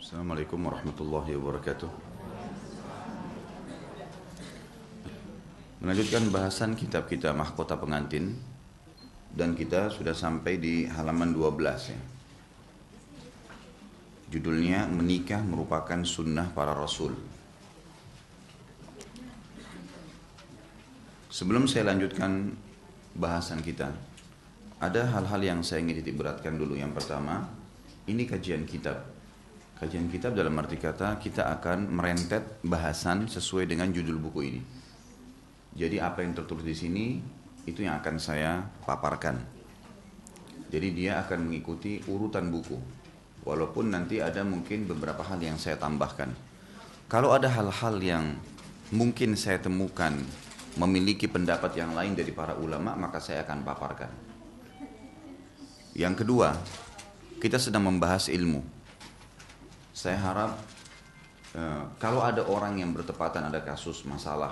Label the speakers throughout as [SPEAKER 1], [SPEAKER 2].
[SPEAKER 1] Assalamualaikum warahmatullahi wabarakatuh. Melanjutkan bahasan kitab kita Mahkota Pengantin, dan kita sudah sampai di halaman 12 ya. Judulnya Menikah Merupakan Sunnah Para Rasul. Sebelum saya lanjutkan bahasan kita, ada hal-hal yang saya ingin titik beratkan dulu. Yang pertama, ini kajian kitab. Kajian kitab dalam arti kata kita akan merentet bahasan sesuai dengan judul buku ini. Jadi apa yang tertulis di sini itu yang akan saya paparkan. Jadi dia akan mengikuti urutan buku. Walaupun nanti ada mungkin beberapa hal yang saya tambahkan. Kalau ada hal-hal yang mungkin saya temukan memiliki pendapat yang lain dari para ulama, maka saya akan paparkan. Yang kedua, kita sedang membahas ilmu. Saya harap kalau ada orang yang bertepatan ada kasus masalah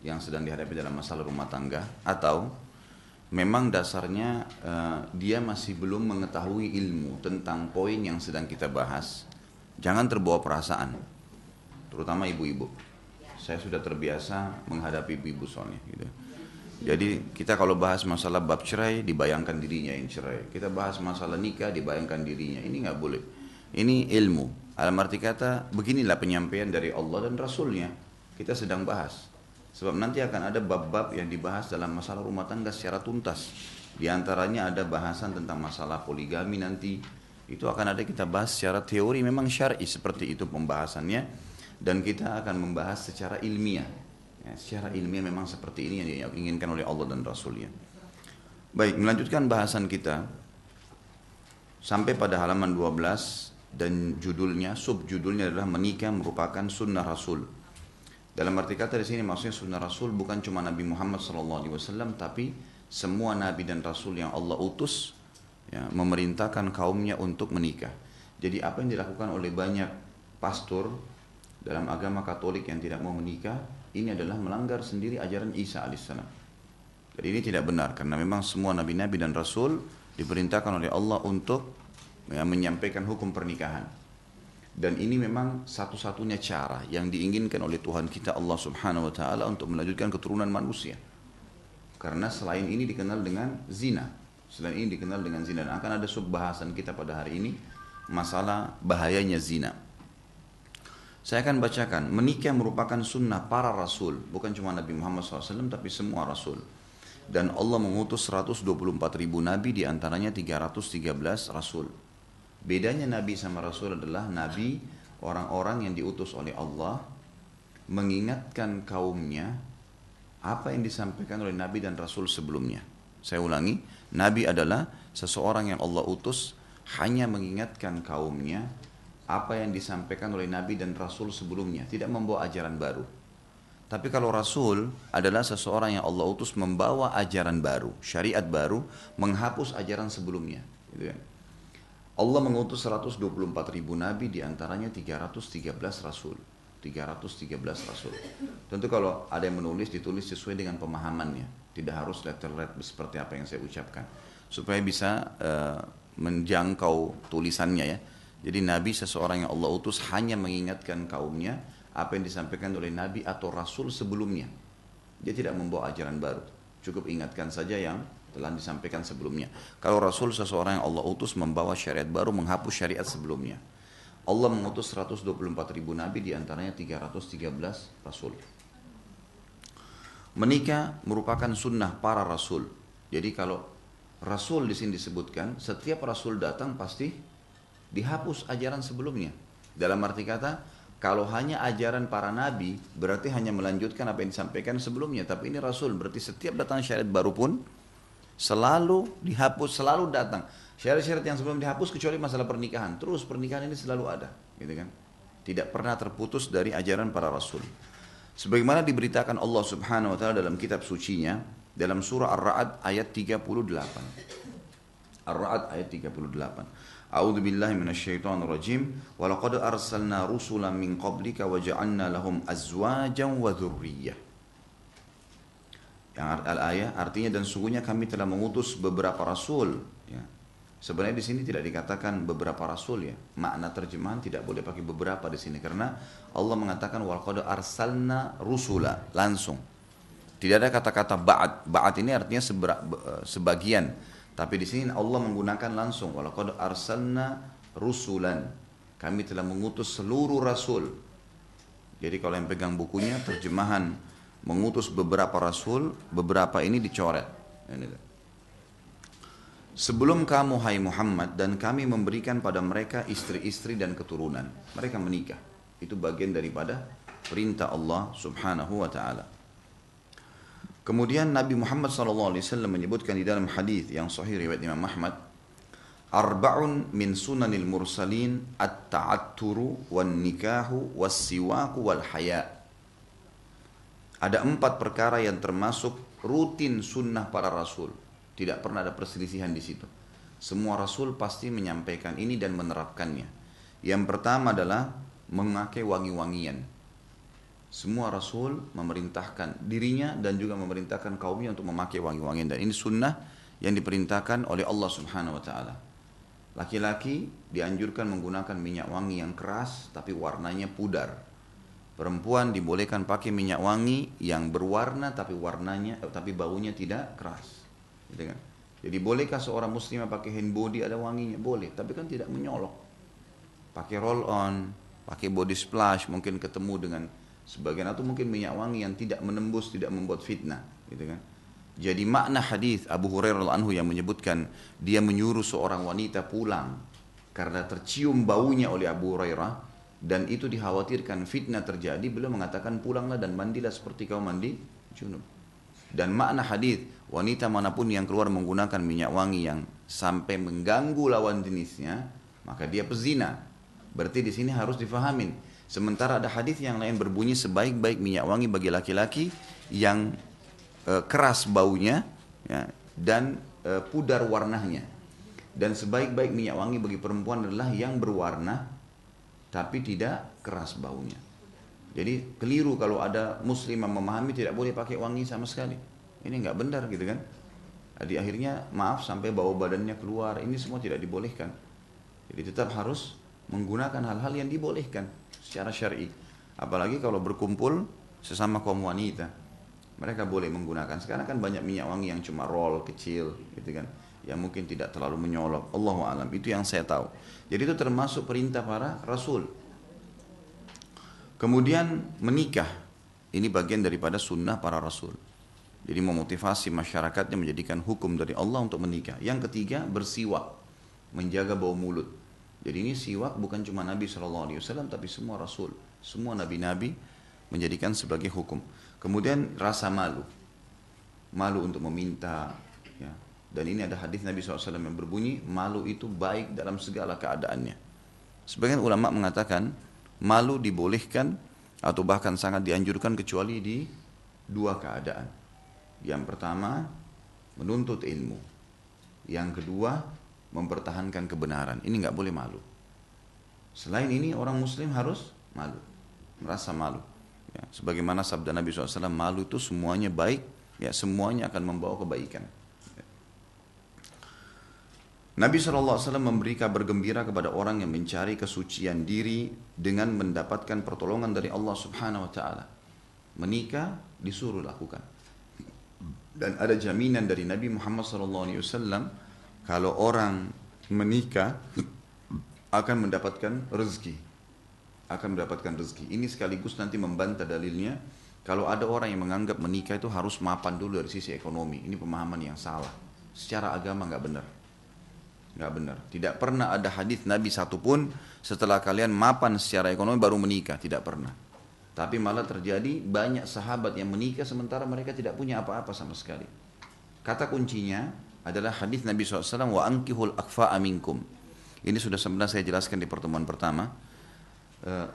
[SPEAKER 1] yang sedang dihadapi dalam masalah rumah tangga, atau memang dasarnya dia masih belum mengetahui ilmu tentang poin yang sedang kita bahas, jangan terbawa perasaan, terutama ibu-ibu. Saya sudah terbiasa menghadapi ibu-ibu soalnya gitu. Jadi kita kalau bahas masalah bab cerai, dibayangkan dirinya yang cerai. Kita bahas masalah nikah, dibayangkan dirinya. Ini nggak boleh. Ini ilmu. Dalam arti kata, beginilah penyampaian dari Allah dan Rasulnya. Kita sedang bahas. Sebab nanti akan ada bab-bab yang dibahas dalam masalah rumah tangga secara tuntas. Di antaranya ada bahasan tentang masalah poligami nanti. Itu akan ada kita bahas secara teori, memang syar'i seperti itu pembahasannya. Dan kita akan membahas secara ilmiah. Ya, secara ilmiah memang seperti ini yang diinginkan oleh Allah dan Rasulnya. Baik, melanjutkan bahasan kita. Sampai pada halaman 12 dan judulnya, subjudulnya adalah Menikah Merupakan Sunnah Rasul. Dalam arti kata di sini maksudnya sunnah Rasul bukan cuma Nabi Muhammad SAW, tapi semua Nabi dan Rasul yang Allah utus ya, memerintahkan kaumnya untuk menikah. Jadi apa yang dilakukan oleh banyak pastor dalam agama Katolik yang tidak mau menikah, ini adalah melanggar sendiri ajaran Isa alaihissalam. Jadi ini tidak benar, karena memang semua Nabi-Nabi dan Rasul diperintahkan oleh Allah untuk ya, menyampaikan hukum pernikahan. Dan ini memang satu-satunya cara yang diinginkan oleh Tuhan kita Allah Subhanahu wa taala untuk melanjutkan keturunan manusia. Karena selain ini dikenal dengan zina. Selain ini dikenal dengan zina. Dan akan ada subbahasan kita pada hari ini masalah bahayanya zina. Saya akan bacakan, menikah merupakan sunnah para rasul, bukan cuma Nabi Muhammad SAW tapi semua rasul. Dan Allah mengutus 124.000 nabi, diantaranya 313 rasul. Bedanya Nabi sama Rasul adalah Nabi orang-orang yang diutus oleh Allah mengingatkan kaumnya apa yang disampaikan oleh Nabi dan Rasul sebelumnya. Saya ulangi, Nabi adalah seseorang yang Allah utus hanya mengingatkan kaumnya apa yang disampaikan oleh Nabi dan Rasul sebelumnya, tidak membawa ajaran baru. Tapi kalau Rasul adalah seseorang yang Allah utus membawa ajaran baru, syariat baru, menghapus ajaran sebelumnya. Gitu kan? Allah mengutus 124.000 nabi, diantaranya 313 rasul. 313 rasul. Tentu kalau ada yang menulis, ditulis sesuai dengan pemahamannya. Tidak harus letter-letter seperti apa yang saya ucapkan. Supaya bisa menjangkau tulisannya ya. Jadi nabi seseorang yang Allah utus hanya mengingatkan kaumnya apa yang disampaikan oleh nabi atau rasul sebelumnya. Dia tidak membawa ajaran baru. Cukup ingatkan saja yang telah disampaikan sebelumnya. Kalau Rasul seseorang yang Allah utus membawa syariat baru, menghapus syariat sebelumnya. Allah mengutus 124.000 nabi, diantaranya 313 rasul. Menikah merupakan sunnah para rasul. Jadi kalau rasul di sini disebutkan, setiap rasul datang pasti dihapus ajaran sebelumnya. Dalam arti kata, kalau hanya ajaran para nabi, berarti hanya melanjutkan apa yang disampaikan sebelumnya. Tapi ini rasul, berarti setiap datang syariat baru pun selalu dihapus, selalu datang syariat-syariat yang sebelum dihapus, kecuali masalah pernikahan. Terus pernikahan ini selalu ada, gitu kan? Tidak pernah terputus dari ajaran para rasul. Sebagaimana diberitakan Allah Subhanahu wa taala dalam kitab sucinya dalam surah Ar-Ra'd ayat 38. Ar-Ra'd ayat 38. A'udzu billahi minasyaitonir rajim. Wa laqad arsalna rusulan min qablika wa ja'alna lahum azwajan wa dzurriyyah. Yang al-ayah artinya, dan sungguhnya kami telah mengutus beberapa rasul ya, Sebenarnya di sini tidak dikatakan beberapa rasul ya. Makna terjemahan tidak boleh pakai beberapa di sini karena Allah mengatakan walqad arsalna rusula, langsung. Tidak ada kata-kata ba'd. Ba'd ini artinya sebagian. Tapi di sini Allah menggunakan langsung walqad arsalna rusulan. Kami telah mengutus seluruh rasul. Jadi kalau yang pegang bukunya terjemahan mengutus beberapa rasul, beberapa ini dicoret. Ini. Sebelum kamu hai Muhammad dan kami memberikan pada mereka istri-istri dan keturunan. Mereka menikah. Itu bagian daripada perintah Allah subhanahu wa ta'ala. Kemudian Nabi Muhammad SAW menyebutkan di dalam hadis yang sahih riwayat Imam Ahmad, Arba'un min sunanil mursalin at-ta'atturu wan nikahu was siwaku wal haya. Ada 4 perkara yang termasuk rutin sunnah para rasul. Tidak pernah ada perselisihan di situ. Semua rasul pasti menyampaikan ini dan menerapkannya. Yang pertama adalah memakai wangi-wangian. Semua rasul memerintahkan dirinya dan juga memerintahkan kaumnya untuk memakai wangi-wangian. Dan ini sunnah yang diperintahkan oleh Allah Subhanahu wa ta'ala. Laki-laki dianjurkan menggunakan minyak wangi yang keras tapi warnanya pudar. Perempuan dibolehkan pakai minyak wangi yang berwarna tapi baunya tidak keras. Gitu kan? Jadi bolehkah seorang muslimah pakai hand body ada wanginya? Boleh, tapi kan tidak menyolok. Pakai roll on, pakai body splash, mungkin ketemu dengan sebagian atau mungkin minyak wangi yang tidak menembus, tidak membuat fitnah, gitu kan? Jadi makna hadis Abu Hurairah anhu yang menyebutkan dia menyuruh seorang wanita pulang karena tercium baunya oleh Abu Hurairah dan itu dikhawatirkan fitnah terjadi, beliau mengatakan pulanglah dan mandilah seperti kau mandi junub. Dan makna hadis wanita manapun yang keluar menggunakan minyak wangi yang sampai mengganggu lawan jenisnya, maka dia pezina. Berarti di sini harus difahamin. Sementara ada hadis yang lain berbunyi sebaik-baik minyak wangi bagi laki-laki yang keras baunya ya, dan pudar warnanya. Dan sebaik-baik minyak wangi bagi perempuan adalah yang berwarna tapi tidak keras baunya. Jadi keliru kalau ada muslim yang memahami tidak boleh pakai wangi sama sekali. Ini nggak benar gitu kan. Jadi akhirnya maaf sampai bau badannya keluar. Ini semua tidak dibolehkan. Jadi tetap harus menggunakan hal-hal yang dibolehkan secara syar'i. Apalagi kalau berkumpul sesama kaum wanita. Mereka boleh menggunakan. Sekarang kan banyak minyak wangi yang cuma roll kecil gitu kan. Yang mungkin tidak terlalu menyolok. Allahu a'lam. Itu yang saya tahu. Jadi itu termasuk perintah para rasul. Kemudian menikah, ini bagian daripada sunnah para rasul. Jadi memotivasi masyarakatnya menjadikan hukum dari Allah untuk menikah. Yang ketiga, bersiwak, menjaga bau mulut. Jadi ini siwak bukan cuma Nabi SAW, tapi semua rasul, semua nabi-nabi menjadikan sebagai hukum. Kemudian rasa malu, malu untuk meminta. Ya. Dan ini ada hadis Nabi SAW yang berbunyi, malu itu baik dalam segala keadaannya. Sebagian ulama mengatakan, malu dibolehkan atau bahkan sangat dianjurkan kecuali di 2 keadaan. Yang pertama, menuntut ilmu. Yang kedua, mempertahankan kebenaran. Ini nggak boleh malu. Selain ini orang muslim harus malu, merasa malu. Ya, sebagaimana sabda Nabi SAW, malu itu semuanya baik, ya semuanya akan membawa kebaikan. Nabi SAW memberi kabar gembira kepada orang yang mencari kesucian diri dengan mendapatkan pertolongan dari Allah Subhanahu wa ta'ala. Menikah disuruh lakukan. Dan ada jaminan dari Nabi Muhammad SAW kalau orang menikah akan mendapatkan rezeki. Akan mendapatkan rezeki. Ini sekaligus nanti membantah dalilnya kalau ada orang yang menganggap menikah itu harus mapan dulu dari sisi ekonomi. Ini pemahaman yang salah. Secara agama nggak benar. Nggak benar. Tidak pernah ada hadis Nabi satupun setelah kalian mapan secara ekonomi baru menikah. Tidak pernah. Tapi malah terjadi banyak sahabat yang menikah sementara mereka tidak punya apa-apa sama sekali. Kata kuncinya adalah hadis Nabi SAW, wa ankihul akfa'a minkum. Ini sudah sebenarnya saya jelaskan di pertemuan pertama.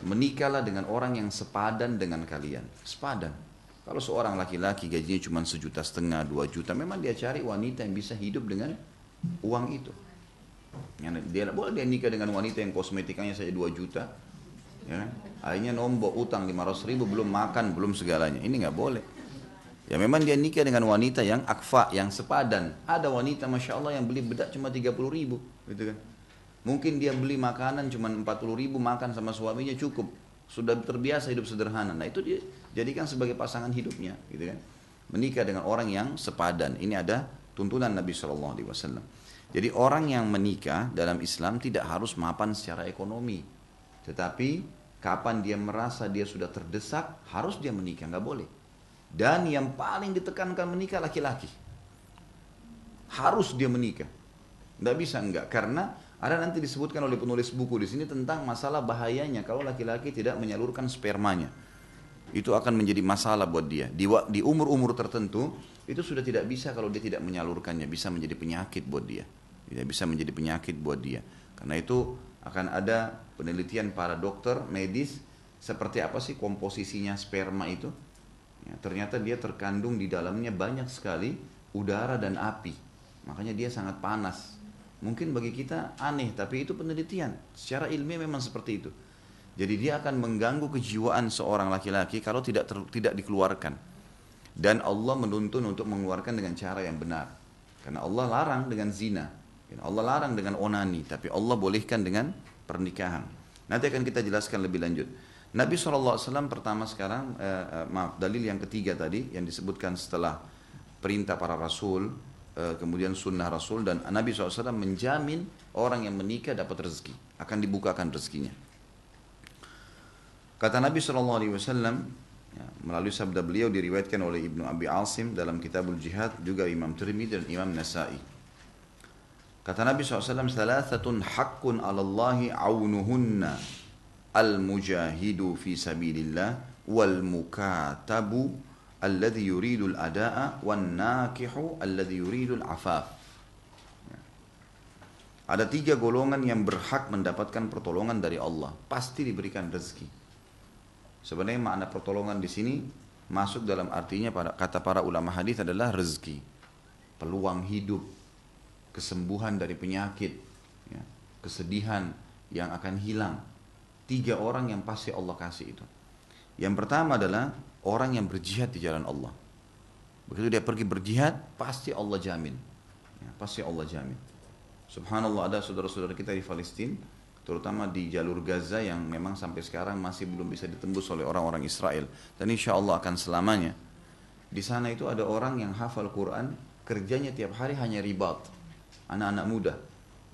[SPEAKER 1] Menikahlah dengan orang yang sepadan dengan kalian. Sepadan. Kalau seorang laki-laki gajinya cuma 1,5 juta, 2 juta, memang dia cari wanita yang bisa hidup dengan uang itu. Dia boleh dia nikah dengan wanita yang kosmetikanya saja 2 juta, ya kan? Akhirnya nombok utang 500 ribu, belum makan, belum segalanya. Ini nggak boleh. Ya memang dia nikah dengan wanita yang akfa, yang sepadan. Ada wanita Masya Allah yang beli bedak cuma 30.000 gitu kan. Mungkin dia beli makanan cuma 40.000, makan sama suaminya cukup. Sudah terbiasa hidup sederhana. Nah itu dia jadikan sebagai pasangan hidupnya gitu kan. Menikah dengan orang yang sepadan. Ini ada tuntunan Nabi SAW. Jadi orang yang menikah dalam Islam tidak harus mapan secara ekonomi. Tetapi kapan dia merasa dia sudah terdesak, harus dia menikah, nggak boleh. Dan yang paling ditekankan menikah laki-laki. Harus dia menikah. Nggak bisa enggak, karena ada nanti disebutkan oleh penulis buku di sini tentang masalah bahayanya kalau laki-laki tidak menyalurkan spermanya. Itu akan menjadi masalah buat dia. Di umur-umur tertentu itu sudah tidak bisa kalau dia tidak menyalurkannya, bisa menjadi penyakit buat dia. Tidak bisa menjadi penyakit buat dia. Karena itu akan ada penelitian para dokter medis seperti apa sih komposisinya sperma itu. Ya, ternyata dia terkandung di dalamnya banyak sekali udara dan api. Makanya dia sangat panas. Mungkin bagi kita aneh, tapi itu penelitian. Secara ilmiah memang seperti itu. Jadi dia akan mengganggu kejiwaan seorang laki-laki kalau tidak dikeluarkan. Dan Allah menuntun untuk mengeluarkan dengan cara yang benar. Karena Allah larang dengan zina. Allah larang dengan onani. Tapi Allah bolehkan dengan pernikahan. Nanti akan kita jelaskan lebih lanjut. Nabi SAW pertama sekarang, dalil yang ketiga tadi yang disebutkan setelah perintah para rasul, kemudian sunnah rasul, dan Nabi SAW menjamin orang yang menikah dapat rezeki, akan dibukakan rezekinya. Kata Nabi SAW, melalui sabda beliau diriwayatkan oleh Ibnu Abi Asim dalam Kitabul Jihad, juga Imam Tirmidzi dan Imam Nasa'i. Kata Nabi SAW, "Thalathatun haqqun 'ala Allahi 'aunuhunna al-mujahidu fi sabilillah wal mukatabu alladhi yuridul ada'a wan nakihu alladhi yuridul afaf." Ada 3 golongan yang berhak mendapatkan pertolongan dari Allah, pasti diberikan rezeki. Sebenarnya makna pertolongan di sini masuk dalam artinya, kata para ulama hadis, adalah rezeki, peluang hidup, kesembuhan dari penyakit, ya, kesedihan yang akan hilang. 3 orang yang pasti Allah kasih itu. Yang pertama adalah orang yang berjihad di jalan Allah. Begitu dia pergi berjihad, pasti Allah jamin. Ya, pasti Allah jamin. Subhanallah, ada saudara-saudara kita di Palestina, terutama di jalur Gaza yang memang sampai sekarang masih belum bisa ditembus oleh orang-orang Israel. Dan insya Allah akan selamanya. Di sana itu ada orang yang hafal Quran, kerjanya tiap hari hanya ribat. Anak-anak muda.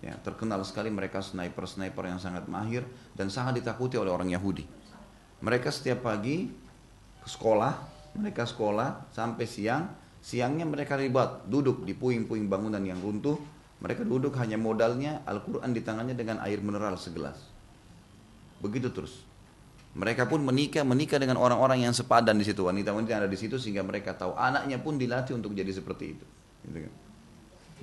[SPEAKER 1] Ya, terkenal sekali mereka sniper yang sangat mahir dan sangat ditakuti oleh orang Yahudi. Mereka setiap pagi ke sekolah, mereka sekolah sampai siangnya mereka ribat, duduk di puing-puing bangunan yang runtuh. Mereka duduk hanya modalnya Al-Quran di tangannya dengan air mineral segelas. Begitu terus. Mereka pun menikah dengan orang-orang yang sepadan di situ, wanita-wanita yang ada di situ, sehingga mereka tahu anaknya pun dilatih untuk jadi seperti itu. Gitu kan?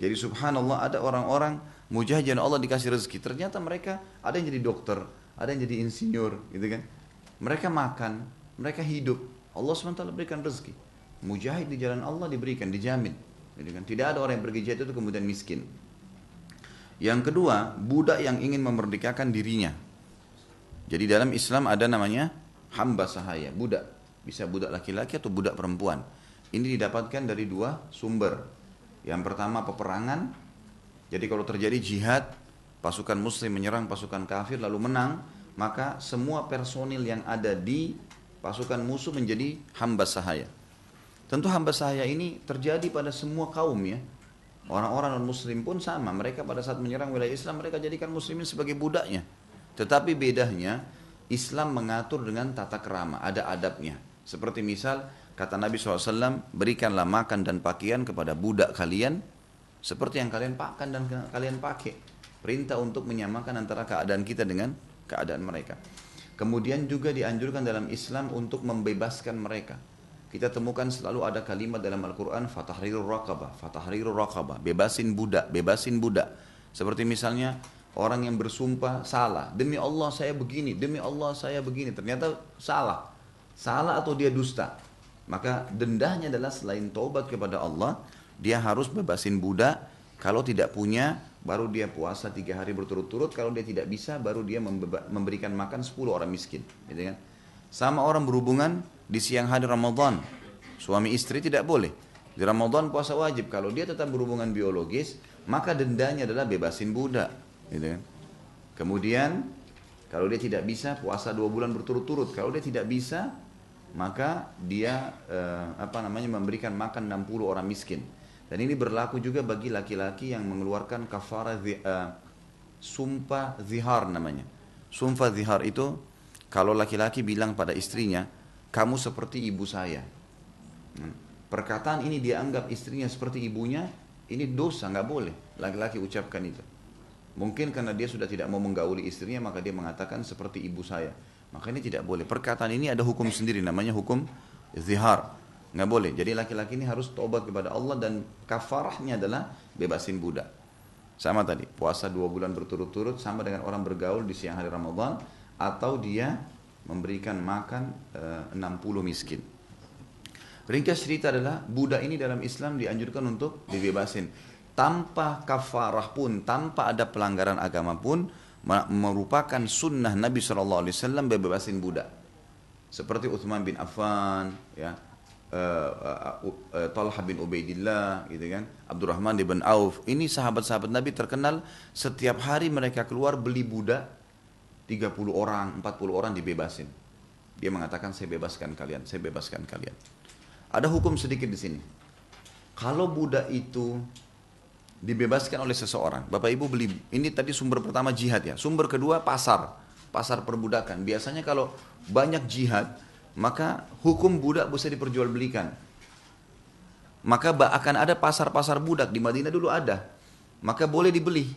[SPEAKER 1] Jadi subhanallah, ada orang-orang mujahid yang Allah dikasih rezeki. Ternyata mereka ada yang jadi dokter, ada yang jadi insinyur, gitu kan. Mereka makan, mereka hidup. Allah SWT berikan rezeki. Mujahid di jalan Allah diberikan, dijamin. Gitu kan. Tidak ada orang yang pergi jihad itu kemudian miskin. Yang kedua, budak yang ingin memerdekakan dirinya. Jadi dalam Islam ada namanya hamba sahaya, budak. Bisa budak laki-laki atau budak perempuan. Ini didapatkan dari 2 sumber. Yang pertama peperangan. Jadi kalau terjadi jihad, pasukan muslim menyerang pasukan kafir lalu menang, maka semua personil yang ada di pasukan musuh menjadi hamba sahaya. Tentu hamba sahaya ini terjadi pada semua kaum ya. Orang-orang non-muslim pun sama. Mereka pada saat menyerang wilayah Islam, mereka jadikan muslimin sebagai budaknya. Tetapi bedanya, Islam mengatur dengan tata krama, ada adabnya. Seperti misal, kata Nabi SAW, berikanlah makan dan pakaian kepada budak kalian, seperti yang kalian makan dan kalian pakai. Perintah untuk menyamakan antara keadaan kita dengan keadaan mereka. Kemudian juga dianjurkan dalam Islam untuk membebaskan mereka. Kita temukan selalu ada kalimat dalam Al-Quran, fatahrirur raqabah, bebasin budak. Seperti misalnya orang yang bersumpah salah, demi Allah saya begini, ternyata salah atau dia dusta. Maka dendanya adalah selain taubat kepada Allah, dia harus bebasin budak. Kalau tidak punya, baru dia puasa 3 hari berturut-turut. Kalau dia tidak bisa, baru dia memberikan makan 10 orang miskin, gitu kan? Sama orang berhubungan di siang hari Ramadan. Suami istri tidak boleh. Di Ramadan puasa wajib. Kalau dia tetap berhubungan biologis, maka dendanya adalah bebasin budak. Gitu kan. Kemudian kalau dia tidak bisa puasa 2 bulan berturut-turut. Kalau dia tidak bisa, maka dia memberikan makan 60 orang miskin. Dan ini berlaku juga bagi laki-laki yang mengeluarkan kafarah sumpah zihar namanya. Sumpah zihar itu kalau laki-laki bilang pada istrinya, kamu seperti ibu saya. Perkataan ini dianggap istrinya seperti ibunya, ini dosa, nggak boleh laki-laki ucapkan itu. Mungkin karena dia sudah tidak mau menggauli istrinya, maka dia mengatakan seperti ibu saya. Maka ini tidak boleh. Perkataan ini ada hukum sendiri, namanya hukum zihar. Nggak boleh. Jadi laki-laki ini harus tobat kepada Allah dan kafarahnya adalah bebasin budak. Sama tadi, puasa 2 bulan berturut-turut sama dengan orang bergaul di siang hari Ramadan, atau dia memberikan makan 60 miskin. Ringkas cerita adalah budak ini dalam Islam dianjurkan untuk dibebasin. Tanpa kafarah pun, tanpa ada pelanggaran agama pun, merupakan sunnah Nabi SAW bebasin budak. Seperti Uthman bin Affan, ya, Talha bin Ubaidillah, gitu kan, Abdurrahman bin Auf. Ini sahabat-sahabat Nabi terkenal setiap hari mereka keluar beli budak, 30 orang, 40 orang dibebasin. Dia mengatakan saya bebaskan kalian, saya bebaskan kalian. Ada hukum sedikit di sini. Kalau budak itu dibebaskan oleh seseorang, Bapak Ibu beli, ini tadi sumber pertama jihad ya, sumber kedua pasar perbudakan. Biasanya kalau banyak jihad, maka hukum budak bisa diperjualbelikan. Maka akan ada pasar-pasar budak di Madinah dulu ada, maka boleh dibeli.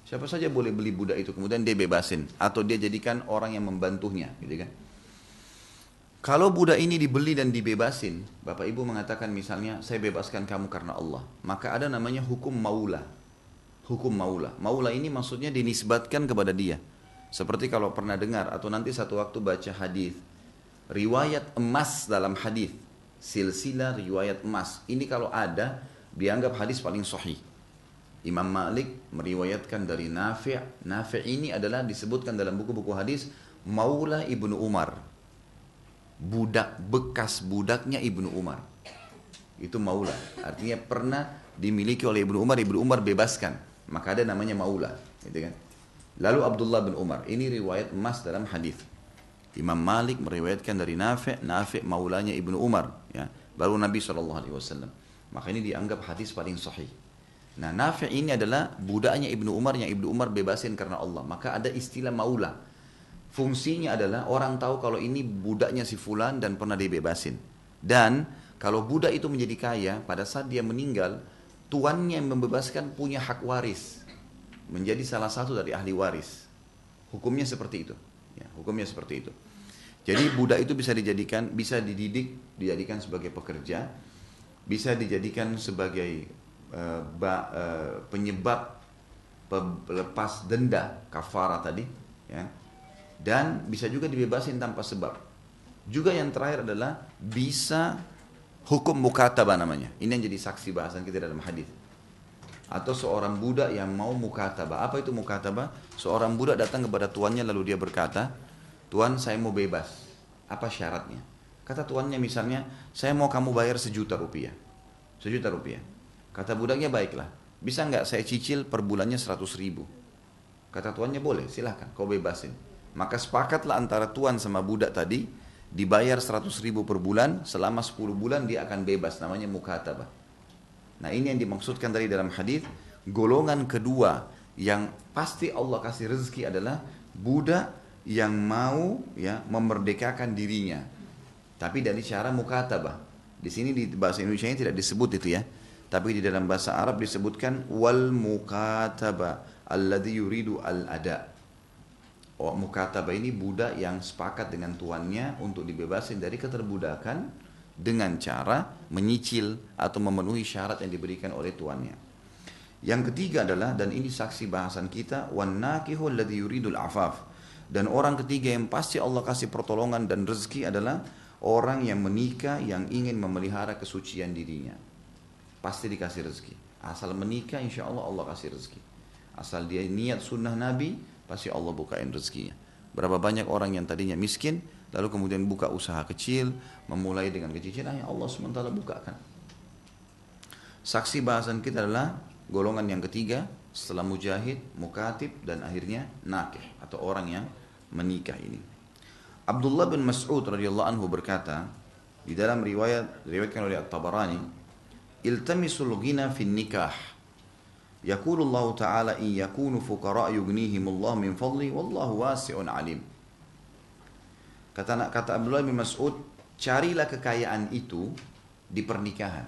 [SPEAKER 1] Siapa saja boleh beli budak itu, kemudian dia bebasin atau dia jadikan orang yang membantunya, gitu kan. Kalau budak ini dibeli dan dibebasin, Bapak Ibu mengatakan misalnya, saya bebaskan kamu karena Allah. Maka ada namanya hukum maula. Hukum maula. Maula ini maksudnya dinisbatkan kepada dia. Seperti kalau pernah dengar atau nanti satu waktu baca hadis, riwayat emas dalam hadis, silsilah riwayat emas. Ini kalau ada, dianggap hadis paling sahih. Imam Malik meriwayatkan dari Nafi'. Nafi' ini adalah disebutkan dalam buku-buku hadis Maula Ibnu Umar. Budak, bekas budaknya Ibnu Umar. Itu maula. Artinya pernah dimiliki oleh Ibnu Umar bebaskan. Maka ada namanya maula, gitu kan. Lalu Abdullah bin Umar, ini riwayat emas dalam hadis. Imam Malik meriwayatkan dari Nafi', Nafi' maulanya Ibnu Umar, ya. Baru Nabi SAW. Maka ini dianggap hadis paling sahih. Nah, Nafi' ini adalah budaknya Ibnu Umar yang Ibnu Umar bebasin karena Allah. Maka ada istilah maula. Fungsinya adalah orang tahu kalau ini budaknya si fulan dan pernah dibebasin. Dan kalau budak itu menjadi kaya, pada saat dia meninggal, tuannya yang membebaskan punya hak waris. Menjadi salah satu dari ahli waris. Hukumnya seperti itu. Ya, hukumnya seperti itu. Jadi budak itu bisa dijadikan, bisa dididik, dijadikan sebagai pekerja, bisa dijadikan sebagai penyebab pelepas denda, kafara tadi, ya. Dan bisa juga dibebasin tanpa sebab. Juga yang terakhir adalah bisa hukum mukatabah namanya. Ini yang jadi saksi bahasan kita dalam hadis. Atau seorang budak yang mau mukatabah. Apa itu mukatabah? Seorang budak datang kepada tuannya lalu dia berkata, Tuan, saya mau bebas. Apa syaratnya? Kata tuannya misalnya, saya mau kamu bayar 1 juta rupiah. 1 juta rupiah. Kata budaknya, baiklah. Bisa nggak saya cicil per bulannya 100 ribu? Kata tuannya, boleh, silahkan, kau bebasin. Maka sepakatlah antara tuan sama budak tadi, dibayar 100 ribu per bulan, selama 10 bulan dia akan bebas, namanya mukatabah. Nah, ini yang dimaksudkan tadi dalam hadis. Golongan kedua yang pasti Allah kasih rezeki adalah budak yang mau, ya, memerdekakan dirinya. Tapi dari cara mukatabah. Di sini di bahasa Indonesia ini tidak disebut itu ya. Tapi di dalam bahasa Arab disebutkan wal mukatabah alladhi yuridu al-ada. Oh, mukatabah ini budak yang sepakat dengan tuannya untuk dibebasin dari keterbudakan dengan cara menyicil atau memenuhi syarat yang diberikan oleh tuannya. Yang ketiga adalah, dan ini saksi bahasan kita, wan nakihu alladhi yuridul afaf. Dan orang ketiga yang pasti Allah kasih pertolongan dan rezeki adalah orang yang menikah yang ingin memelihara kesucian dirinya. Pasti dikasih rezeki. Asal menikah insya Allah Allah kasih rezeki. Asal dia niat sunnah Nabi, pasti Allah bukain rezekinya. Berapa banyak orang yang tadinya miskin, lalu kemudian buka usaha kecil, memulai dengan kecil-kecilan, ya Allah SWT bukakan. Saksi bahasan kita adalah golongan yang ketiga, setelah mujahid, mukatib, dan akhirnya nakih, atau orang yang menikah ini. Abdullah bin Mas'ud radhiyallahu anhu berkata, di dalam diriwayatkan oleh At-Tabarani, iltamisul ghina fin nikah. Yaqulu Allah Ta'ala in yakunu fuqara yughnihimullah min fadli wallahu wasi'un alim. Kata Abdullah bin Mas'ud, carilah kekayaan itu di pernikahan.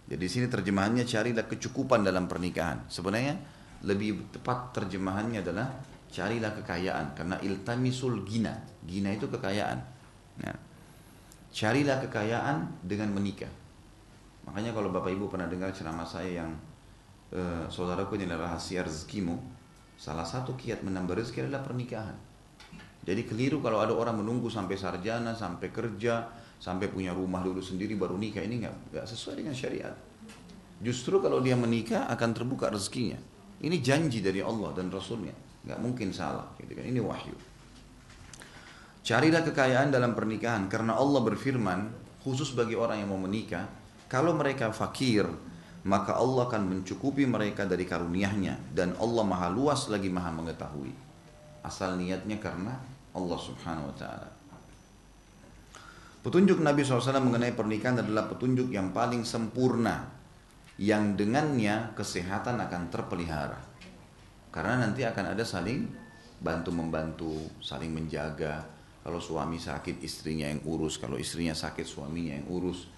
[SPEAKER 1] Jadi di sini terjemahannya carilah kecukupan dalam pernikahan. Sebenarnya lebih tepat terjemahannya adalah carilah kekayaan, karena iltamisul ghina. Ghina itu kekayaan. Nah, carilah kekayaan dengan menikah. Makanya kalau Bapak Ibu pernah dengar ceramah saya yang saudaraku ini adalah rahasia rezekimu, salah satu kiat menambah rezeki adalah pernikahan. Jadi keliru kalau ada orang menunggu sampai sarjana, sampai kerja, sampai punya rumah dulu sendiri baru nikah. Ini nggak sesuai dengan syariat. Justru kalau dia menikah akan terbuka rezekinya. Ini janji dari Allah dan Rasulnya, nggak mungkin salah. Gitu kan? Ini wahyu. Carilah kekayaan dalam pernikahan, karena Allah berfirman khusus bagi orang yang mau menikah, kalau mereka fakir, maka Allah akan mencukupi mereka dari karunia-Nya, dan Allah maha luas lagi maha mengetahui. Asal niatnya karena Allah Subhanahu wa ta'ala. Petunjuk Nabi SAW mengenai pernikahan adalah petunjuk yang paling sempurna, yang dengannya kesehatan akan terpelihara. Karena nanti akan ada saling bantu-membantu, saling menjaga. Kalau suami sakit, istrinya yang urus. Kalau istrinya sakit, suaminya yang urus.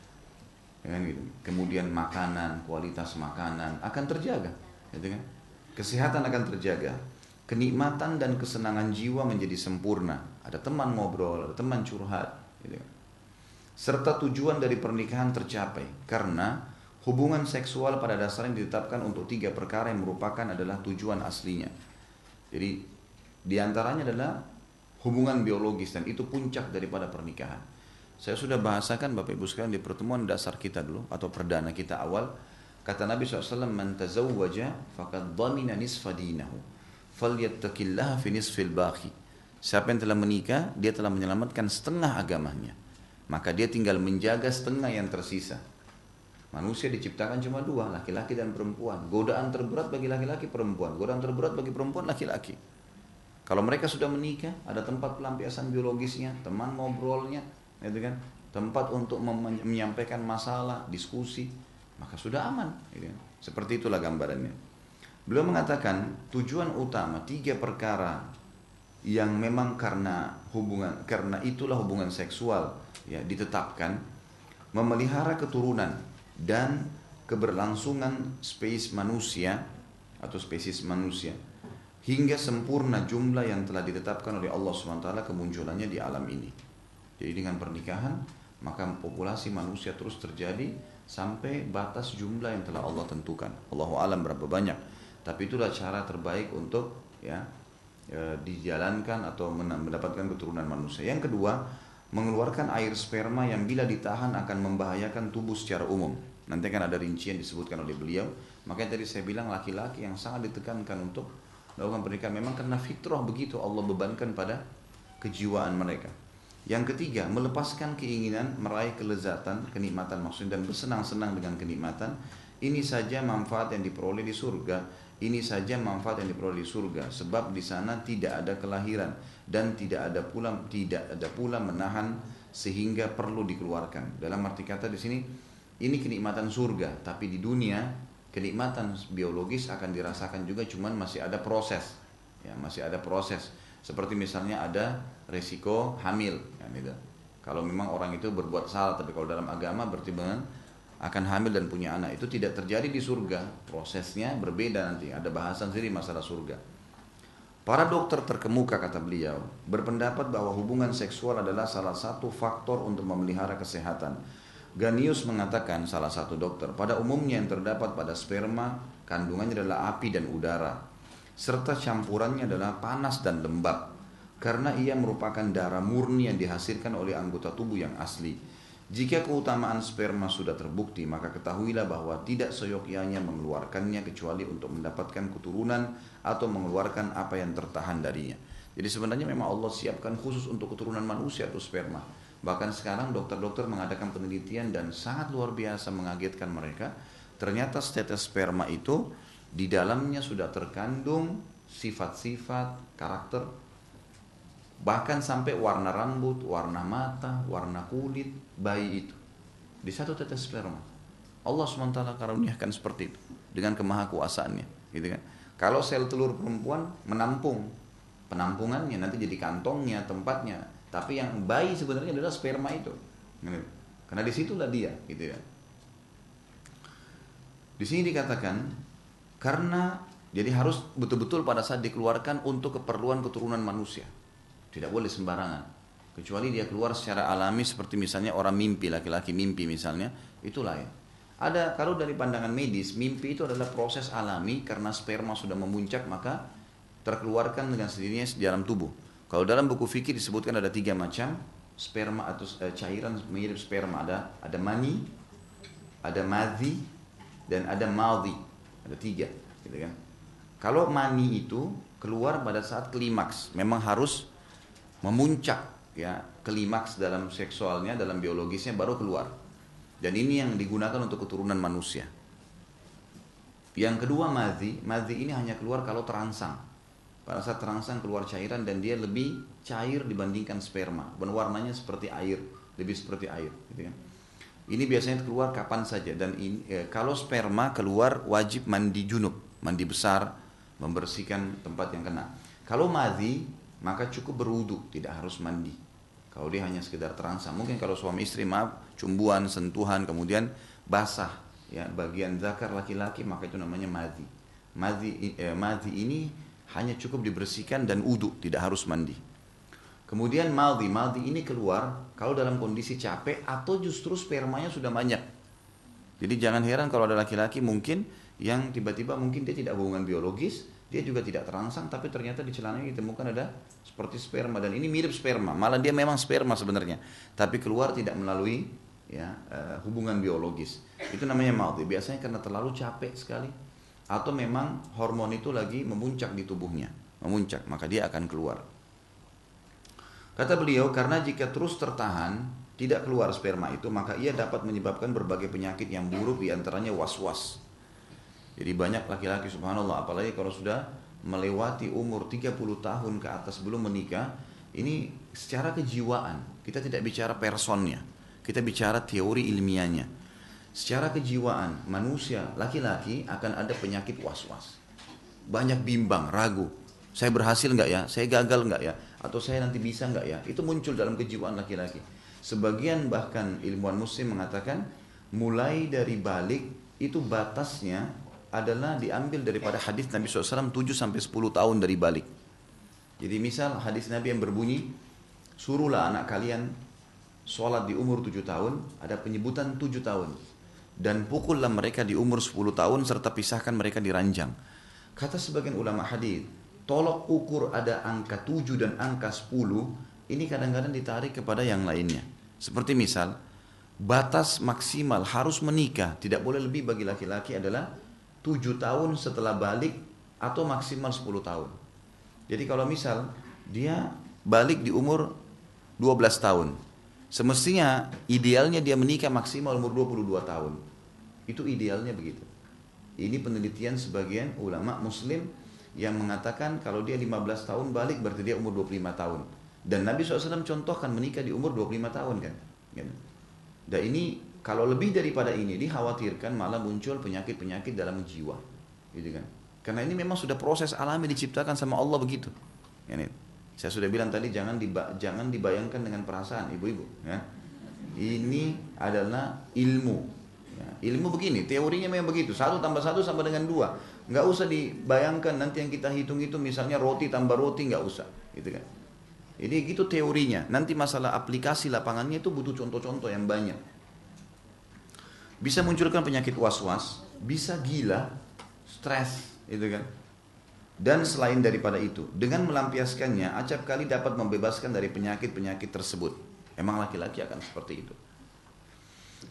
[SPEAKER 1] Ya kan gitu. Kemudian makanan, kualitas makanan akan terjaga. Gitu kan? Kesehatan akan terjaga. Kenikmatan dan kesenangan jiwa menjadi sempurna. Ada teman ngobrol, ada teman curhat. Gitu kan? Serta tujuan dari pernikahan tercapai. Karena hubungan seksual pada dasarnya ditetapkan untuk 3 perkara yang merupakan adalah tujuan aslinya. Jadi diantaranya adalah hubungan biologis, dan itu puncak daripada pernikahan. Saya sudah bahasakan Bapak Ibu sekalian di pertemuan dasar kita dulu atau perdana kita awal. Kata Nabi SAW, man tazawwaja faqad dhamina nisfa dinahu falyattaqillaha fi nisfil baqi. Siapa yang telah menikah, dia telah menyelamatkan setengah agamanya, maka dia tinggal menjaga setengah yang tersisa. Manusia diciptakan cuma 2, laki-laki dan perempuan. Godaan terberat bagi laki-laki perempuan, godaan terberat bagi perempuan laki-laki. Kalau mereka sudah menikah, ada tempat pelampiasan biologisnya, teman ngobrolnya, gitu kan? Tempat untuk menyampaikan masalah, diskusi, maka sudah aman. Gitu kan? Seperti itulah gambarannya. Beliau mengatakan tujuan utama 3 perkara yang memang karena itulah hubungan seksual ya ditetapkan, memelihara keturunan dan keberlangsungan spesies manusia hingga sempurna jumlah yang telah ditetapkan oleh Allah SWT kemunculannya di alam ini. Jadi dengan pernikahan maka populasi manusia terus terjadi sampai batas jumlah yang telah Allah tentukan. Allahu alam berapa banyak. Tapi itulah cara terbaik untuk dijalankan atau mendapatkan keturunan manusia. Yang kedua, mengeluarkan air sperma yang bila ditahan akan membahayakan tubuh secara umum. Nanti akan ada rincian disebutkan oleh beliau. Makanya tadi saya bilang laki-laki yang sangat ditekankan untuk melakukan pernikahan memang karena fitrah begitu Allah bebankan pada kejiwaan mereka. Yang ketiga, melepaskan keinginan meraih kelezatan, kenikmatan maksudnya, dan bersenang-senang dengan kenikmatan. Ini saja manfaat yang diperoleh di surga. Ini saja manfaat yang diperoleh di surga. Sebab di sana tidak ada kelahiran dan tidak ada pula menahan sehingga perlu dikeluarkan. Dalam arti kata di sini ini kenikmatan surga, tapi di dunia kenikmatan biologis akan dirasakan juga, cuman masih ada proses. Ya, masih ada proses. Seperti misalnya ada resiko hamil, kan gitu. Kalau memang orang itu berbuat salah, tapi kalau dalam agama berarti akan hamil dan punya anak, itu tidak terjadi di surga. Prosesnya berbeda nanti, ada bahasan sendiri masalah surga. Para dokter terkemuka, kata beliau, berpendapat bahwa hubungan seksual adalah salah satu faktor untuk memelihara kesehatan. Ganius mengatakan, salah satu dokter, pada umumnya yang terdapat pada sperma kandungannya adalah api dan udara, serta campurannya adalah panas dan lembab, karena ia merupakan darah murni yang dihasilkan oleh anggota tubuh yang asli. Jika keutamaan sperma sudah terbukti, maka ketahuilah bahwa tidak seyogyanya mengeluarkannya kecuali untuk mendapatkan keturunan atau mengeluarkan apa yang tertahan darinya. Jadi sebenarnya memang Allah siapkan khusus untuk keturunan manusia itu sperma. Bahkan sekarang dokter-dokter mengadakan penelitian dan sangat luar biasa mengagetkan mereka. Ternyata tetes sperma itu di dalamnya sudah terkandung sifat-sifat, karakter, bahkan sampai warna rambut, warna mata, warna kulit bayi itu. Di satu tetes sperma. Allah SWT karuniakan seperti itu dengan kemahakuasaannya, gitu kan. Kalau sel telur perempuan menampung, penampungannya nanti jadi kantongnya, tempatnya. Tapi yang bayi sebenarnya adalah sperma itu. Karena disitulah dia, gitu ya. Di sini dikatakan karena jadi harus betul-betul pada saat dikeluarkan untuk keperluan keturunan manusia. Tidak boleh sembarangan. Kecuali dia keluar secara alami seperti misalnya orang mimpi, laki-laki mimpi misalnya, itulah ya. Ada kalau dari pandangan medis, mimpi itu adalah proses alami karena sperma sudah memuncak maka terkeluarkan dengan sendirinya di dalam tubuh. Kalau dalam buku fikih disebutkan ada 3 macam sperma atau cairan mirip sperma, ada mani, ada madhi, dan ada madhi. Ada 3, gitu kan. Kalau mani itu keluar pada saat klimaks, memang harus memuncak ya, klimaks dalam seksualnya, dalam biologisnya baru keluar. Dan ini yang digunakan untuk keturunan manusia. Yang kedua madhi ini hanya keluar kalau terangsang. Pada saat terangsang keluar cairan dan dia lebih cair dibandingkan sperma. Dan warnanya seperti air, lebih seperti air, gitu kan. Ini biasanya keluar kapan saja dan kalau sperma keluar wajib mandi junub, mandi besar, membersihkan tempat yang kena. Kalau madhi maka cukup berwudu, tidak harus mandi. Kalau dia hanya sekedar terangsang, mungkin kalau suami istri maaf, cumbuan, sentuhan, kemudian basah ya bagian zakar laki-laki, maka itu namanya madhi. Madhi ini hanya cukup dibersihkan dan wudu, tidak harus mandi. Kemudian madhi ini keluar kalau dalam kondisi capek atau justru spermanya sudah banyak. Jadi jangan heran kalau ada laki-laki mungkin yang tiba-tiba mungkin dia tidak hubungan biologis, dia juga tidak terangsang, tapi ternyata di celananya ditemukan ada seperti sperma dan ini mirip sperma, malah dia memang sperma sebenarnya, tapi keluar tidak melalui ya hubungan biologis. Itu namanya madhi. Biasanya karena terlalu capek sekali atau memang hormon itu lagi memuncak di tubuhnya, memuncak, maka dia akan keluar. Kata beliau, karena jika terus tertahan tidak keluar sperma itu, maka ia dapat menyebabkan berbagai penyakit yang buruk, diantaranya was-was. Jadi banyak laki-laki subhanallah, apalagi kalau sudah melewati umur 30 tahun ke atas belum menikah, ini secara kejiwaan, kita tidak bicara personnya, kita bicara teori ilmiahnya. Secara kejiwaan manusia laki-laki akan ada penyakit was-was. Banyak bimbang, ragu. Saya berhasil nggak ya? Saya gagal nggak ya? Atau saya nanti bisa nggak ya? Itu muncul dalam kejiwaan laki-laki. Sebagian bahkan ilmuwan muslim mengatakan mulai dari balik itu batasnya adalah diambil daripada hadis Nabi SAW 7-10 tahun dari balik. Jadi misal hadis Nabi yang berbunyi, suruhlah anak kalian sholat di umur 7 tahun, ada penyebutan 7 tahun. Dan pukullah mereka di umur 10 tahun serta pisahkan mereka di ranjang. Kata sebagian ulama hadis, tolok ukur ada angka 7 dan angka 10, ini kadang-kadang ditarik kepada yang lainnya. Seperti misal, batas maksimal harus menikah, tidak boleh lebih bagi laki-laki adalah 7 tahun setelah balik atau maksimal 10 tahun. Jadi kalau misal dia balik di umur 12 tahun, semestinya idealnya dia menikah maksimal umur 22 tahun. Itu idealnya begitu. Ini penelitian sebagian ulama muslim yang mengatakan kalau dia 15 tahun balik berarti dia umur 25 tahun. Dan Nabi SAW contohkan menikah di umur 25 tahun kan. Dan ini kalau lebih daripada ini dikhawatirkan malah muncul penyakit-penyakit dalam jiwa, gitu kan? Karena ini memang sudah proses alami diciptakan sama Allah begitu. Saya sudah bilang tadi jangan dibayangkan dengan perasaan ibu-ibu. Ya. Ini adalah ilmu. Ya. Ilmu begini, teorinya memang begitu. 1 tambah 1 sama dengan 2. Nggak usah dibayangkan nanti yang kita hitung itu misalnya roti tambah roti, nggak usah, gitu kan? Jadi gitu teorinya. Nanti masalah aplikasi lapangannya itu butuh contoh-contoh yang banyak. Bisa munculkan penyakit was-was, bisa gila, stres, gitu kan. Dan selain daripada itu, dengan melampiaskannya, acap kali dapat membebaskan dari penyakit-penyakit tersebut. Emang laki-laki akan seperti itu.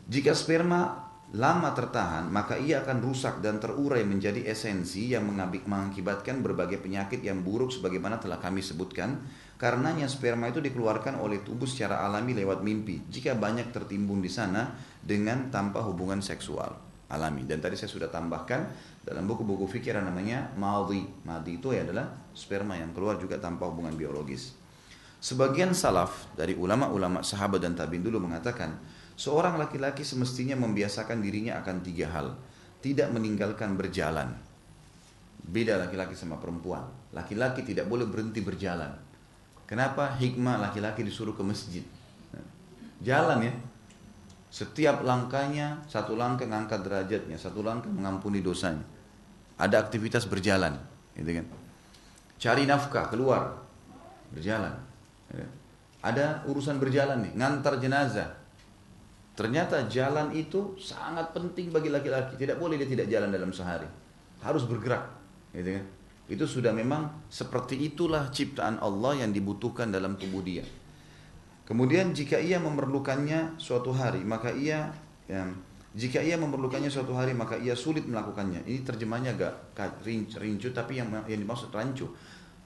[SPEAKER 1] Jika sperma lama tertahan, maka ia akan rusak dan terurai menjadi esensi yang mengakibatkan berbagai penyakit yang buruk sebagaimana telah kami sebutkan. Karenanya sperma itu dikeluarkan oleh tubuh secara alami lewat mimpi jika banyak tertimbun di sana dengan tanpa hubungan seksual alami. Dan tadi saya sudah tambahkan dalam buku-buku fikih namanya madhi. Madhi itu adalah sperma yang keluar juga tanpa hubungan biologis. Sebagian salaf dari ulama-ulama sahabat dan tabi'in dulu mengatakan, seorang laki-laki semestinya membiasakan dirinya akan 3 hal. Tidak meninggalkan berjalan. Beda laki-laki sama perempuan. Laki-laki tidak boleh berhenti berjalan. Kenapa? Hikmah laki-laki disuruh ke masjid. Jalan ya. Setiap langkahnya, satu langkah mengangkat derajatnya, satu langkah mengampuni dosanya. Ada aktivitas berjalan, gitu kan? Cari nafkah, keluar, berjalan. Ada urusan berjalan nih, ngantar jenazah. Ternyata jalan itu sangat penting bagi laki-laki. Tidak boleh dia tidak jalan dalam sehari. Harus bergerak, gitu kan? Itu sudah memang seperti itulah ciptaan Allah yang dibutuhkan dalam tubuh dia. Kemudian jika ia memerlukannya suatu hari, maka ia sulit melakukannya. Ini terjemahnya agak rincu, tapi yang dimaksud rancu.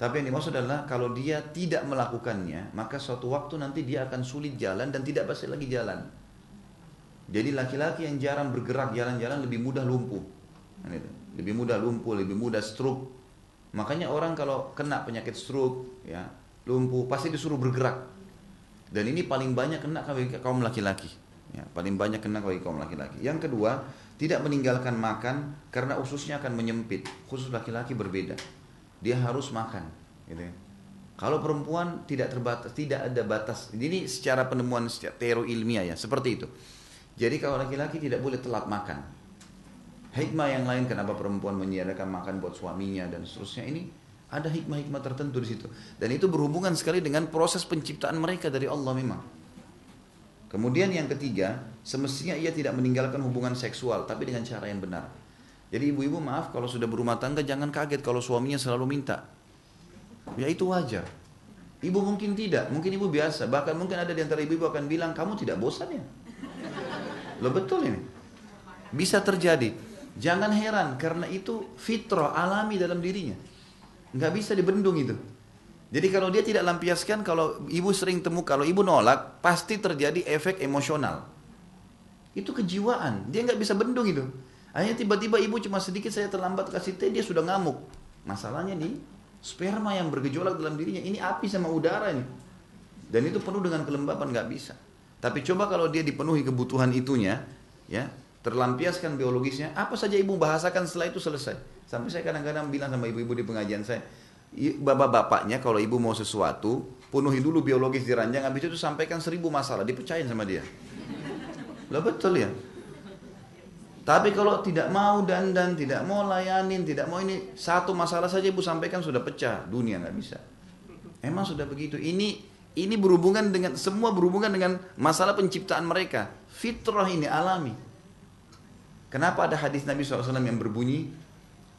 [SPEAKER 1] Tapi yang dimaksud adalah kalau dia tidak melakukannya, maka suatu waktu nanti dia akan sulit jalan dan tidak bisa lagi jalan. Jadi laki-laki yang jarang bergerak jalan-jalan lebih mudah lumpuh. Lebih mudah lumpuh, lebih mudah stroke. Makanya orang kalau kena penyakit stroke, ya, lumpuh, pasti disuruh bergerak. Dan ini paling banyak kena bagi kaum laki-laki. Ya, paling banyak kena bagi kaum laki-laki. Yang kedua, tidak meninggalkan makan karena ususnya akan menyempit. Khusus laki-laki berbeda. Dia harus makan. Gitu ya. Kalau perempuan tidak terbatas, tidak ada batas. Ini secara penemuan secara teori ilmiah ya, seperti itu. Jadi kalau laki-laki tidak boleh telat makan. Hikmah yang lain kenapa perempuan menyediakan makan buat suaminya dan seterusnya, ini ada hikmah-hikmah tertentu di situ. Dan itu berhubungan sekali dengan proses penciptaan mereka dari Allah memang. Kemudian yang ketiga, semestinya ia tidak meninggalkan hubungan seksual tapi dengan cara yang benar. Jadi ibu-ibu maaf kalau sudah berumah tangga jangan kaget kalau suaminya selalu minta. Ya itu wajar. Ibu mungkin tidak, mungkin ibu biasa. Bahkan mungkin ada di antara ibu-ibu akan bilang, kamu tidak bosan ya? Loh betul ini. Bisa terjadi. Jangan heran karena itu fitrah alami dalam dirinya. Nggak bisa dibendung itu. Jadi kalau dia tidak lampiaskan, kalau ibu sering temu, kalau ibu nolak, pasti terjadi efek emosional. Itu kejiwaan, dia nggak bisa bendung itu. Akhirnya tiba-tiba ibu cuma sedikit saya terlambat kasih teh, dia sudah ngamuk. Masalahnya di sperma yang bergejolak dalam dirinya, ini api sama udara ini. Dan itu penuh dengan kelembapan, nggak bisa. Tapi coba kalau dia dipenuhi kebutuhan itunya, ya, terlampiaskan biologisnya, apa saja ibu bahasakan setelah itu selesai. Sampai saya kadang-kadang bilang sama ibu-ibu di pengajian saya, bapak-bapaknya kalau ibu mau sesuatu, penuhi dulu biologis di ranjang, habis itu sampaikan 1000 masalah, dipercayain sama dia. Lah betul ya. Tapi kalau tidak mau dandan, tidak mau layanin, tidak mau ini, satu masalah saja ibu sampaikan sudah pecah, dunia nggak bisa. Emang sudah begitu. Ini berhubungan dengan, semua berhubungan dengan masalah penciptaan mereka. Fitrah ini alami. Kenapa ada hadis Nabi SAW yang berbunyi,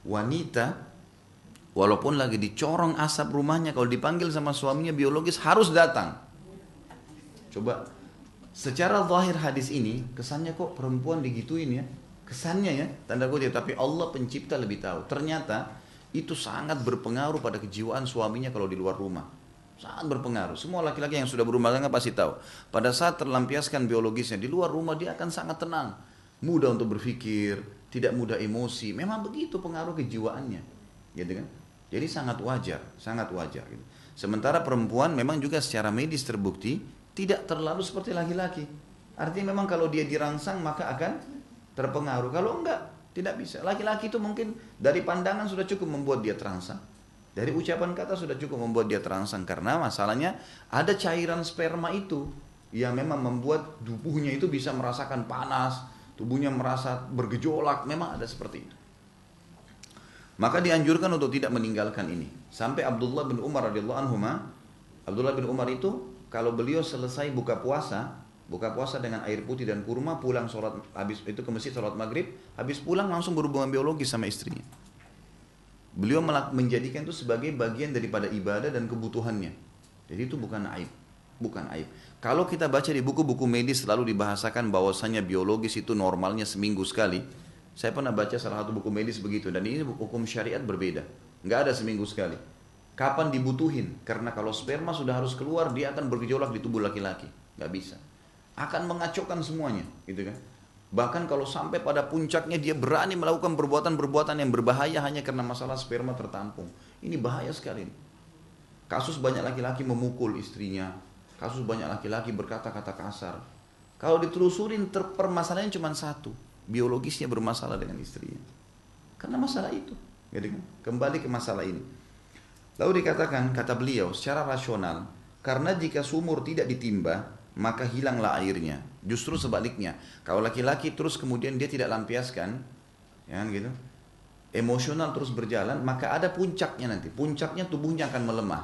[SPEAKER 1] wanita walaupun lagi dicorong asap rumahnya, kalau dipanggil sama suaminya biologis harus datang. Coba, secara zahir hadis ini, kesannya kok perempuan digituin ya. Kesannya ya, tanda kutip, tapi Allah pencipta lebih tahu. Ternyata itu sangat berpengaruh pada kejiwaan suaminya kalau di luar rumah. Sangat berpengaruh. Semua laki-laki yang sudah berumah tangga pasti tahu. Pada saat terlampiaskan biologisnya, di luar rumah dia akan sangat tenang. Mudah untuk berpikir, tidak mudah emosi. Memang begitu pengaruh kejiwaannya, gitu kan? Jadi sangat wajar, sangat wajar. Gitu. Sementara perempuan memang juga secara medis terbukti tidak terlalu seperti laki-laki. Artinya memang kalau dia dirangsang maka akan terpengaruh. Kalau enggak, tidak bisa. Laki-laki itu mungkin dari pandangan sudah cukup membuat dia terangsang. Dari ucapan kata sudah cukup membuat dia terangsang. Karena masalahnya ada cairan sperma itu yang memang membuat tubuhnya itu bisa merasakan panas. Tubuhnya merasa bergejolak, memang ada seperti itu. Maka dianjurkan untuk tidak meninggalkan ini. Sampai Abdullah bin Umar radhiyallahu anhu, Abdullah bin Umar itu kalau beliau selesai buka puasa dengan air putih dan kurma, pulang sholat, habis itu ke masjid sholat maghrib, habis pulang langsung berhubungan biologis sama istrinya. Beliau menjadikan itu sebagai bagian daripada ibadah dan kebutuhannya. Jadi itu bukan aib. bukan aib. Kalau kita baca di buku-buku medis selalu dibahasakan bahwasanya biologis itu normalnya seminggu sekali. Saya pernah baca salah satu buku medis begitu, dan ini hukum syariat berbeda. Nggak ada seminggu sekali. Kapan dibutuhin? Karena kalau sperma sudah harus keluar, dia akan bergejolak di tubuh laki-laki. Nggak bisa. Akan mengacaukan semuanya, gitu kan? Bahkan kalau sampai pada puncaknya dia berani melakukan perbuatan-perbuatan yang berbahaya hanya karena masalah sperma tertampung. Ini bahaya sekali. Kasus banyak laki-laki memukul istrinya. Kasus banyak laki-laki berkata-kata kasar. Kalau ditelusurin permasalahannya cuma satu. Biologisnya bermasalah dengan istrinya. Karena masalah itu. Gitu kan? Kembali ke masalah ini. Lalu dikatakan, kata beliau, secara rasional, karena jika sumur tidak ditimba, maka hilanglah airnya. Justru sebaliknya, kalau laki-laki terus kemudian dia tidak lampiaskan, ya gitu, emosional terus berjalan, maka ada puncaknya nanti. Puncaknya tubuhnya akan melemah.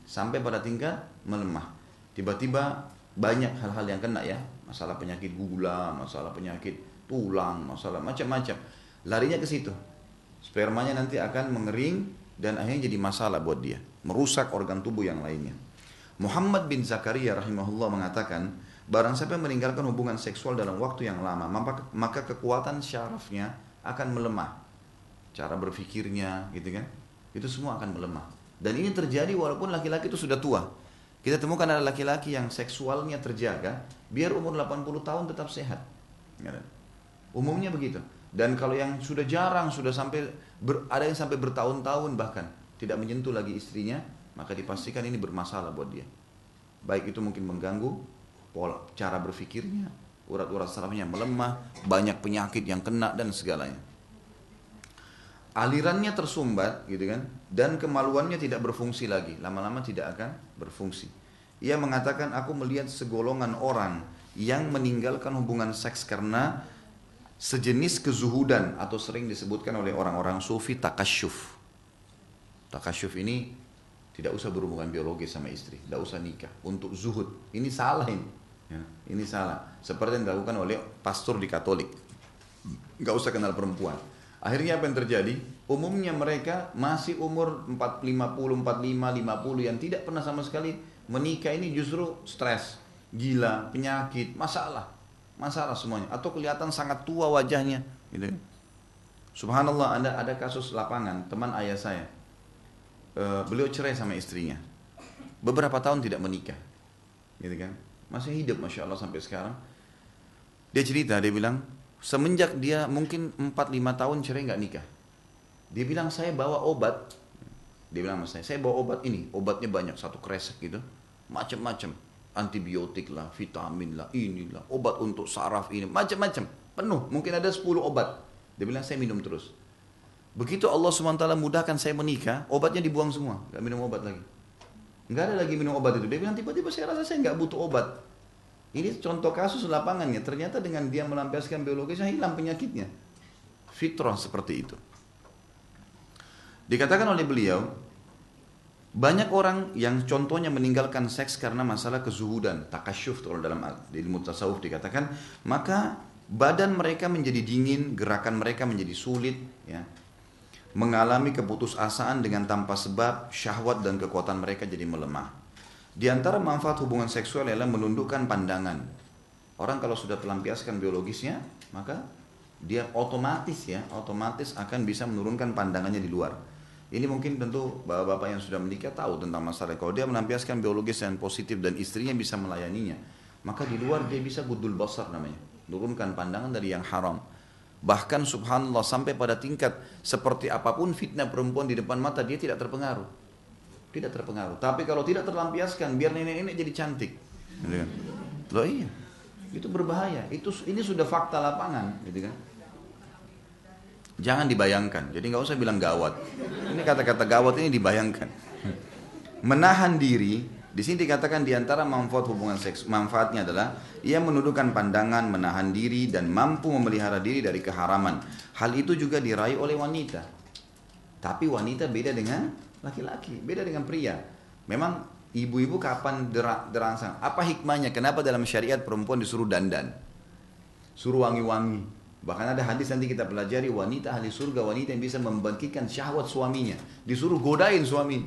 [SPEAKER 1] Sampai pada tingkat melemah. Tiba-tiba banyak hal-hal yang kena ya. Masalah penyakit gula, masalah penyakit tulang, masalah macam-macam. Larinya ke situ. Spermanya nanti akan mengering dan akhirnya jadi masalah buat dia. Merusak organ tubuh yang lainnya. Muhammad bin Zakaria rahimahullah mengatakan, barang siapa yang meninggalkan hubungan seksual dalam waktu yang lama, maka kekuatan syarafnya akan melemah. Cara berpikirnya, gitu kan? Itu semua akan melemah. Dan ini terjadi walaupun laki-laki itu sudah tua. Kita temukan ada laki-laki yang seksualnya terjaga, biar umur 80 tahun tetap sehat. Umumnya begitu. Dan kalau yang sudah jarang, sudah sampai ada yang sampai bertahun-tahun bahkan tidak menyentuh lagi istrinya, maka dipastikan ini bermasalah buat dia. Baik itu mungkin mengganggu pola cara berpikirnya, urat-urat sarafnya melemah, banyak penyakit yang kena dan segalanya. Alirannya tersumbat, gitu kan, dan kemaluannya tidak berfungsi lagi, lama-lama tidak akan berfungsi. Ia mengatakan, aku melihat segolongan orang yang meninggalkan hubungan seks karena sejenis kezuhudan, atau sering disebutkan oleh orang-orang sufi takasyuf. Takasyuf ini tidak usah berhubungan biologis sama istri, tidak usah nikah, untuk zuhud. Ini salah ini, ya, ini salah. Seperti yang dilakukan oleh pastor di Katolik, nggak usah kenal perempuan. Akhirnya apa yang terjadi? Umumnya mereka masih umur 50, 45, 50 yang tidak pernah sama sekali menikah, ini justru stres, gila, penyakit, masalah semuanya. Atau kelihatan sangat tua wajahnya, gitu. Subhanallah, ada kasus lapangan, teman ayah saya. Beliau cerai sama istrinya. Beberapa tahun tidak menikah, gitu kan? Masih hidup, masya Allah sampai sekarang. Dia cerita, dia bilang, semenjak dia mungkin 4-5 tahun cerai nggak nikah. Dia bilang, saya bawa obat. Dia bilang sama saya bawa obat ini. Obatnya banyak, satu kresek gitu. Macam-macam. Antibiotik lah, vitamin lah, inilah. Obat untuk saraf ini, macam-macam. Penuh, mungkin ada 10 obat. Dia bilang, saya minum terus. Begitu Allah SWT mudahkan saya menikah, obatnya dibuang semua. Nggak minum obat lagi. Nggak ada lagi minum obat itu. Dia bilang, tiba-tiba saya rasa saya nggak butuh obat. Ini contoh kasus lapangannya. Ternyata dengan dia melampiaskan biologisnya, hilang penyakitnya. Fitrah seperti itu. Dikatakan oleh beliau, banyak orang yang contohnya meninggalkan seks karena masalah kezuhudan, takasyuf, kalau dalam ilmu tasawuf dikatakan, maka badan mereka menjadi dingin, gerakan mereka menjadi sulit, ya, mengalami keputusasaan dengan tanpa sebab, syahwat dan kekuatan mereka jadi melemah. Di antara manfaat hubungan seksual adalah menundukkan pandangan. Orang kalau sudah pelampiaskan biologisnya, maka dia otomatis akan bisa menurunkan pandangannya di luar. Ini mungkin tentu bapak-bapak yang sudah menikah tahu tentang masalah. Kalau dia melampiaskan biologis yang positif dan istrinya bisa melayaninya, maka di luar dia bisa gudul basar namanya, turunkan pandangan dari yang haram. Bahkan subhanallah sampai pada tingkat seperti apapun fitnah perempuan di depan mata dia tidak terpengaruh. Tidak terpengaruh. Tapi kalau tidak terlampiaskan, biar nenek-nenek jadi cantik. Loh iya, itu berbahaya. Ini sudah fakta lapangan, gitu kan? Jangan dibayangkan. Jadi nggak usah bilang gawat. Ini kata-kata gawat ini dibayangkan. Menahan diri. Di sini dikatakan di antara manfaat hubungan seks, manfaatnya adalah ia menundukkan pandangan, menahan diri dan mampu memelihara diri dari keharaman. Hal itu juga diraih oleh wanita. Tapi wanita beda dengan laki-laki, beda dengan pria. Memang ibu-ibu kapan derangsang? Apa hikmahnya? Kenapa dalam syariat perempuan disuruh dandan? Suruh wangi-wangi. Bahkan ada hadis nanti kita pelajari, wanita ahli surga, wanita yang bisa membangkitkan syahwat suaminya. Disuruh godain suami.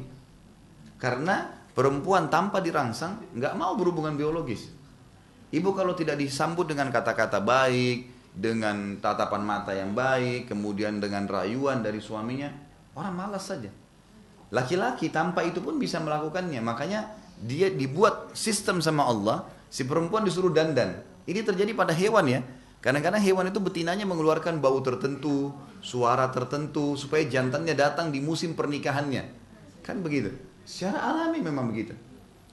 [SPEAKER 1] Karena Perempuan tanpa dirangsang nggak mau berhubungan biologis. Ibu kalau tidak disambut dengan kata-kata baik, dengan tatapan mata yang baik, kemudian dengan rayuan dari suaminya, orang malas saja. Laki-laki tanpa itu pun bisa melakukannya. Makanya dia dibuat sistem sama Allah, si perempuan disuruh dandan. Ini terjadi pada hewan ya. Kadang-kadang hewan itu betinanya mengeluarkan bau tertentu, suara tertentu, supaya jantannya datang di musim pernikahannya. Kan begitu. Secara alami memang begitu.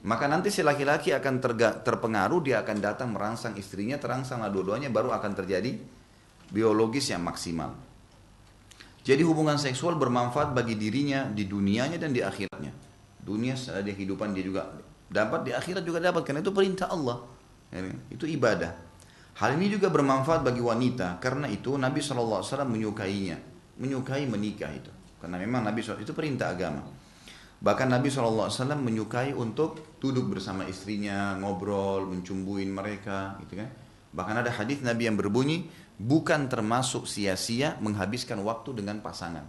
[SPEAKER 1] Maka nanti si laki-laki akan terpengaruh, dia akan datang merangsang istrinya, terangsanglah dua-duanya, baru akan terjadi biologis yang maksimal. Jadi hubungan seksual bermanfaat bagi dirinya di dunianya dan di akhiratnya. Dunia setelah dia kehidupan dia juga dapat, di akhirat juga dapat, karena itu perintah Allah. Itu ibadah. Hal ini juga bermanfaat bagi wanita, karena itu Nabi SAW menyukainya, menyukai menikah itu. Karena memang Nabi SAW itu perintah agama. Bahkan Nabi SAW menyukai untuk duduk bersama istrinya, ngobrol, mencumbuin mereka, gitu kan. Bahkan ada hadis Nabi yang berbunyi, bukan termasuk sia-sia menghabiskan waktu dengan pasangan.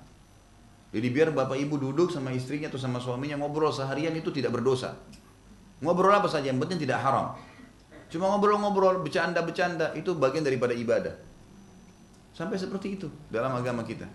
[SPEAKER 1] Jadi biar bapak ibu duduk sama istrinya atau sama suaminya ngobrol seharian itu tidak berdosa. Ngobrol apa saja, yang penting tidak haram. Cuma ngobrol-ngobrol, bercanda-bercanda, itu bagian daripada ibadah. Sampai seperti itu dalam agama kita.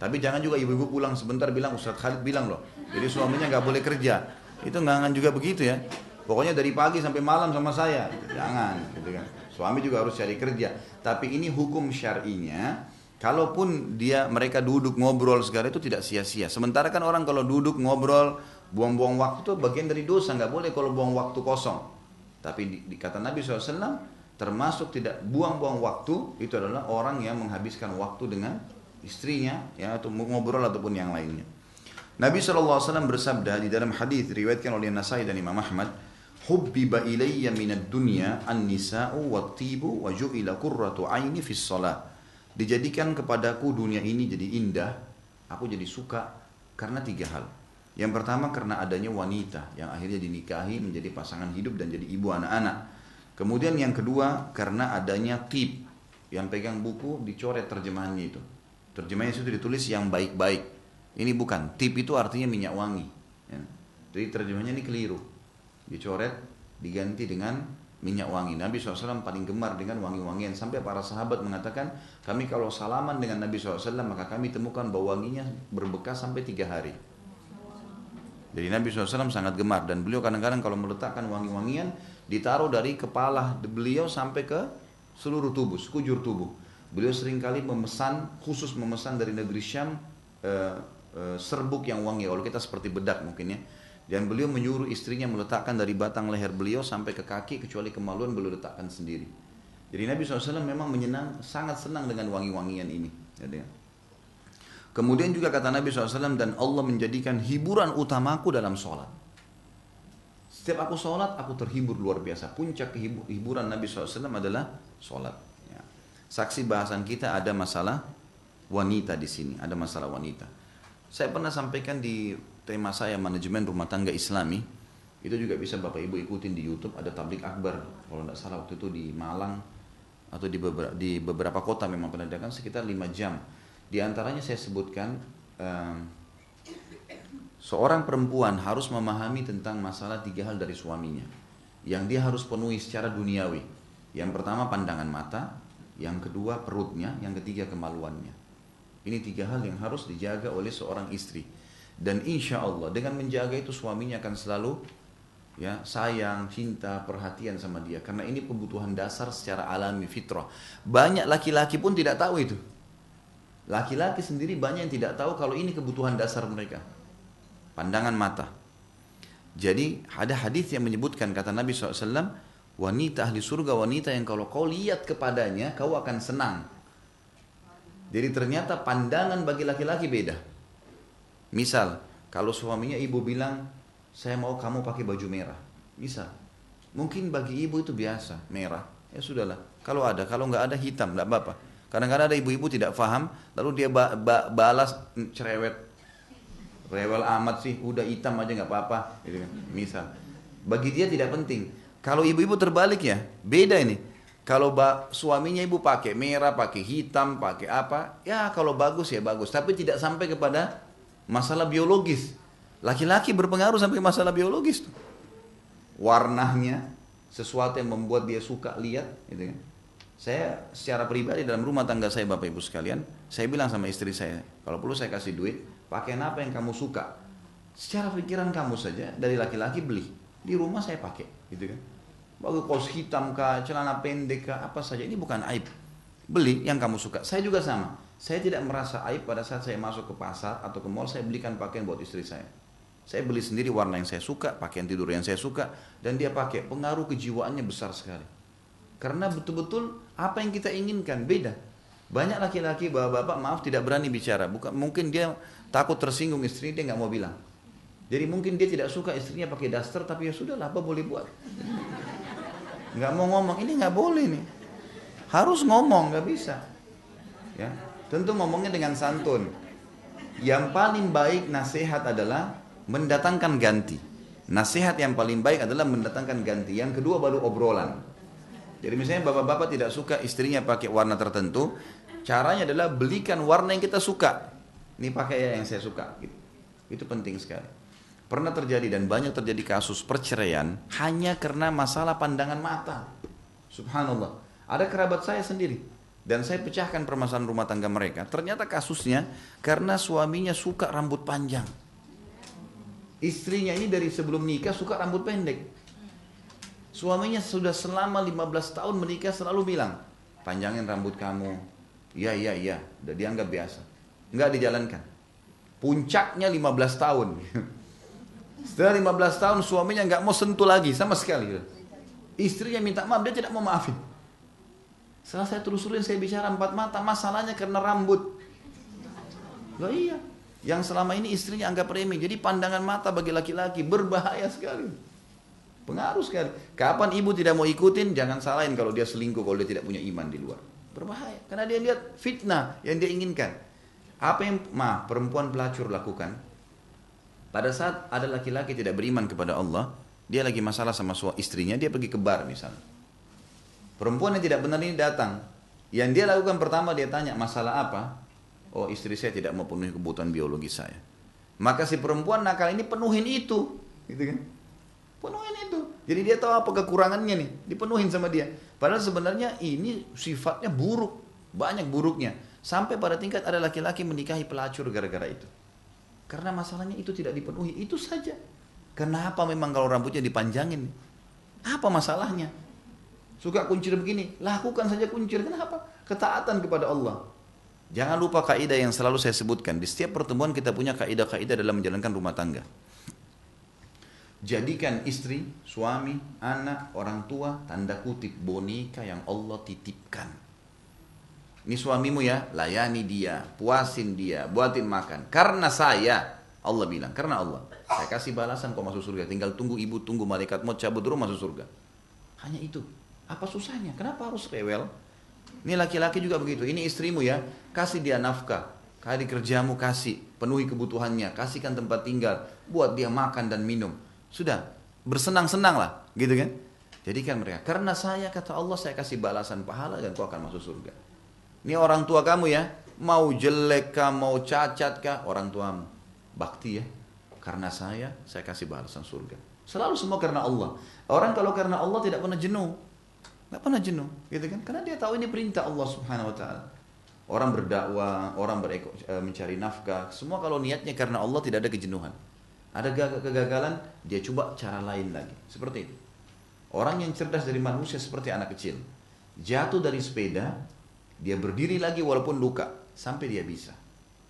[SPEAKER 1] Tapi jangan juga ibu-ibu pulang sebentar bilang, Ustaz Khalid bilang loh, jadi suaminya nggak boleh kerja. Itu nggak juga begitu ya. Pokoknya dari pagi sampai malam sama saya. Jangan, gitu kan. Suami juga harus cari kerja. Tapi ini hukum syar'inya. Kalaupun mereka duduk ngobrol segala itu tidak sia-sia. Sementara kan orang kalau duduk ngobrol, buang-buang waktu itu bagian dari dosa. Nggak boleh kalau buang waktu kosong. Tapi kata Nabi SAW, termasuk tidak buang-buang waktu itu adalah orang yang menghabiskan waktu dengan istrinya, ya, atau ngobrol ataupun yang lainnya. Nabi SAW bersabda di dalam hadis riwayatkan oleh Nasai dan Imam Ahmad, "Hubbiba ilayya minad dunya an-nisa'u wat-tibu wa ju'ila qurratu 'aini fis shalah." Dijadikan kepadaku dunia ini jadi indah, aku jadi suka karena 3 hal. Yang pertama karena adanya wanita yang akhirnya dinikahi menjadi pasangan hidup dan jadi ibu anak-anak. Kemudian yang kedua karena adanya tib, yang pegang buku dicoret terjemahannya itu. Terjemahnya itu ditulis yang baik-baik. Ini bukan, tip itu artinya minyak wangi ya. Jadi terjemahnya ini keliru. Dicoret, diganti dengan minyak wangi. Nabi SAW paling gemar dengan wangi-wangian. Sampai para sahabat mengatakan, kami kalau salaman dengan Nabi SAW maka kami temukan bau wanginya berbekas sampai 3 hari. Jadi Nabi SAW sangat gemar. Dan beliau kadang-kadang kalau meletakkan wangi-wangian, ditaruh dari kepala beliau sampai ke seluruh tubuh, sekujur tubuh. Beliau seringkali khusus memesan dari negeri Syam serbuk yang wangi. Kalau kita seperti bedak mungkin ya. Dan beliau menyuruh istrinya meletakkan dari batang leher beliau sampai ke kaki, kecuali kemaluan beliau letakkan sendiri. Jadi Nabi SAW memang sangat senang dengan wangi-wangian ini. Kemudian juga kata Nabi SAW, dan Allah menjadikan hiburan utamaku dalam sholat. Setiap aku sholat, aku terhibur luar biasa. Puncak hiburan Nabi SAW adalah sholat. Saksi bahasan kita ada masalah wanita di sini, ada masalah wanita. Saya pernah sampaikan di tema saya manajemen rumah tangga Islami, itu juga bisa Bapak Ibu ikutin di YouTube, ada tablik akbar kalau tidak salah waktu itu di Malang atau di beberapa kota memang pendidikan sekitar 5 jam. Di antaranya saya sebutkan seorang perempuan harus memahami tentang masalah 3 hal dari suaminya yang dia harus penuhi secara duniawi. Yang pertama pandangan mata, yang kedua perutnya, yang ketiga kemaluannya. Ini 3 hal yang harus dijaga oleh seorang istri. Dan insya Allah dengan menjaga itu suaminya akan selalu sayang, cinta, perhatian sama dia. Karena ini kebutuhan dasar secara alami, fitrah. Banyak laki-laki pun tidak tahu itu. Laki-laki sendiri banyak yang tidak tahu kalau ini kebutuhan dasar mereka. Pandangan mata. Jadi ada hadis yang menyebutkan, kata Nabi SAW, wanita ahli surga, wanita yang kalau kau lihat kepadanya, kau akan senang. Jadi ternyata pandangan bagi laki-laki beda. Misal, kalau suaminya ibu bilang, saya mau kamu pakai baju merah. Misal, mungkin bagi ibu itu biasa, merah. Ya sudahlah, kalau nggak ada hitam, nggak apa-apa. Kadang-kadang ada ibu-ibu tidak paham, lalu dia balas cerewet. Rewel amat sih, udah hitam aja nggak apa-apa. Gitu kan. Misal, bagi dia tidak penting. Kalau ibu-ibu terbalik ya, beda ini. Kalau suaminya ibu pakai merah, pakai hitam, pakai apa, ya kalau bagus ya bagus. Tapi tidak sampai kepada masalah biologis. Laki-laki berpengaruh sampai masalah biologis tuh. Warnanya, sesuatu yang membuat dia suka lihat, gitu kan. Saya secara pribadi dalam rumah tangga saya, Bapak Ibu sekalian, saya bilang sama istri saya, kalau perlu saya kasih duit, pakaian apa yang kamu suka. Secara pikiran kamu saja, dari laki-laki beli. Di rumah saya pakai, gitu kan. Bagus kaos hitam kah, celana pendek kah, apa saja, ini bukan aib. Beli yang kamu suka. Saya juga sama. Saya tidak merasa aib pada saat saya masuk ke pasar atau ke mall, saya belikan pakaian buat istri saya. Saya beli sendiri warna yang saya suka, pakaian tidur yang saya suka, dan dia pakai. Pengaruh kejiwaannya besar sekali. Karena betul-betul apa yang kita inginkan beda. Banyak laki-laki, bapak-bapak, maaf tidak berani bicara. Bukan, mungkin dia takut tersinggung istrinya, dia nggak mau bilang. Jadi mungkin dia tidak suka istrinya pakai daster, tapi ya sudahlah, apa boleh buat. Nggak mau ngomong, ini nggak boleh nih. Harus ngomong, nggak bisa. Ya, tentu ngomongnya dengan santun. Yang paling baik nasihat adalah mendatangkan ganti. Nasihat yang paling baik adalah mendatangkan ganti. Yang kedua baru obrolan. Jadi misalnya bapak-bapak tidak suka istrinya pakai warna tertentu, caranya adalah belikan warna yang kita suka. Ini pakai ya yang saya suka. Itu penting sekali. Pernah terjadi dan banyak terjadi kasus perceraian hanya karena masalah pandangan mata. Subhanallah. Ada kerabat saya sendiri. Dan saya pecahkan permasalahan rumah tangga mereka. Ternyata kasusnya karena suaminya suka rambut panjang. Istrinya ini dari sebelum nikah suka rambut pendek. Suaminya sudah selama 15 tahun menikah selalu bilang, panjangin rambut kamu. Iya. Udah dianggap biasa. Enggak dijalankan. Puncaknya 15 tahun. Setelah 15 tahun suaminya enggak mau sentuh lagi sama sekali. Istrinya minta maaf, dia tidak mau maafin. Setelah saya telusurin, saya bicara empat mata, masalahnya karena rambut. Loh iya. Yang selama ini istrinya anggap remeh. Jadi pandangan mata bagi laki-laki berbahaya sekali. Pengaruh sekali. Kapan ibu tidak mau ikutin, jangan salahin kalau dia selingkuh, kalau dia tidak punya iman di luar. Berbahaya. Karena dia lihat fitnah yang dia inginkan. Apa yang perempuan pelacur lakukan? Pada saat ada laki-laki tidak beriman kepada Allah, dia lagi masalah sama istrinya, dia pergi ke bar misalnya. Perempuan yang tidak benar ini datang. Yang dia lakukan pertama, dia tanya, masalah apa? Oh, istri saya tidak mau penuhi kebutuhan biologi saya. Maka si perempuan nakal ini penuhin itu. Gitu kan? Penuhin itu. Jadi dia tahu apa kekurangannya nih. Dipenuhin sama dia. Padahal sebenarnya ini sifatnya buruk. Banyak buruknya. Sampai pada tingkat ada laki-laki menikahi pelacur gara-gara itu. Karena masalahnya itu tidak dipenuhi. Itu saja. Kenapa memang kalau rambutnya dipanjangin? Apa masalahnya? Suka kuncir begini. Lakukan saja kuncir. Kenapa? Ketaatan kepada Allah. Jangan lupa kaidah yang selalu saya sebutkan. Di setiap pertemuan kita punya kaidah-kaidah dalam menjalankan rumah tangga. Jadikan istri, suami, anak, orang tua, tanda kutip boneka yang Allah titipkan. Ini suamimu ya, layani dia, puasin dia, buatin makan. Karena saya, Allah bilang, karena Allah. Saya kasih balasan kau masuk surga. Tinggal tunggu ibu, tunggu malaikat mau cabut dulu masuk surga. Hanya itu. Apa susahnya? Kenapa harus rewel? Ini laki-laki juga begitu. Ini istrimu ya, kasih dia nafkah. Kali kerjamu kasih, penuhi kebutuhannya, kasihkan tempat tinggal, buat dia makan dan minum. Sudah, bersenang-senang lah, gitu kan? Jadikan mereka, karena saya kata Allah, saya kasih balasan pahala dan kau akan masuk surga. Ini orang tua kamu ya, mau jelek kah, mau cacat kah, orang tuamu. Bakti ya, karena saya kasih balasan surga. Selalu semua karena Allah. Orang kalau karena Allah tidak pernah jenuh. Nggak pernah jenuh, gitu kan? Karena dia tahu ini perintah Allah Subhanahu Wa Taala. Orang berdakwah, orang mencari nafkah, semua kalau niatnya karena Allah tidak ada kejenuhan. Ada kegagalan, dia coba cara lain lagi. Seperti itu. Orang yang cerdas dari manusia seperti anak kecil. Jatuh dari sepeda, dia berdiri lagi walaupun luka, sampai dia bisa.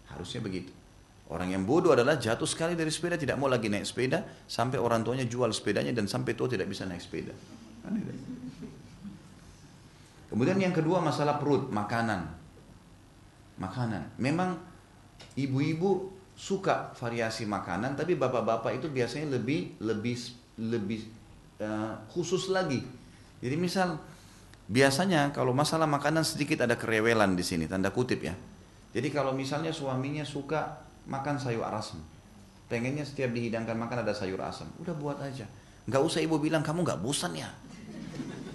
[SPEAKER 1] Harusnya begitu. Orang yang bodoh adalah jatuh sekali dari sepeda, tidak mau lagi naik sepeda, sampai orang tuanya jual sepedanya dan sampai tua tidak bisa naik sepeda. Kemudian yang kedua masalah perut, makanan. Memang ibu-ibu suka variasi makanan, tapi bapak-bapak itu biasanya lebih khusus lagi. Jadi misal biasanya kalau masalah makanan sedikit ada kerewelan di sini, tanda kutip ya. Jadi kalau misalnya suaminya suka makan sayur asam, pengennya setiap dihidangkan makan ada sayur asam, udah buat aja. Nggak usah ibu bilang kamu nggak bosan ya.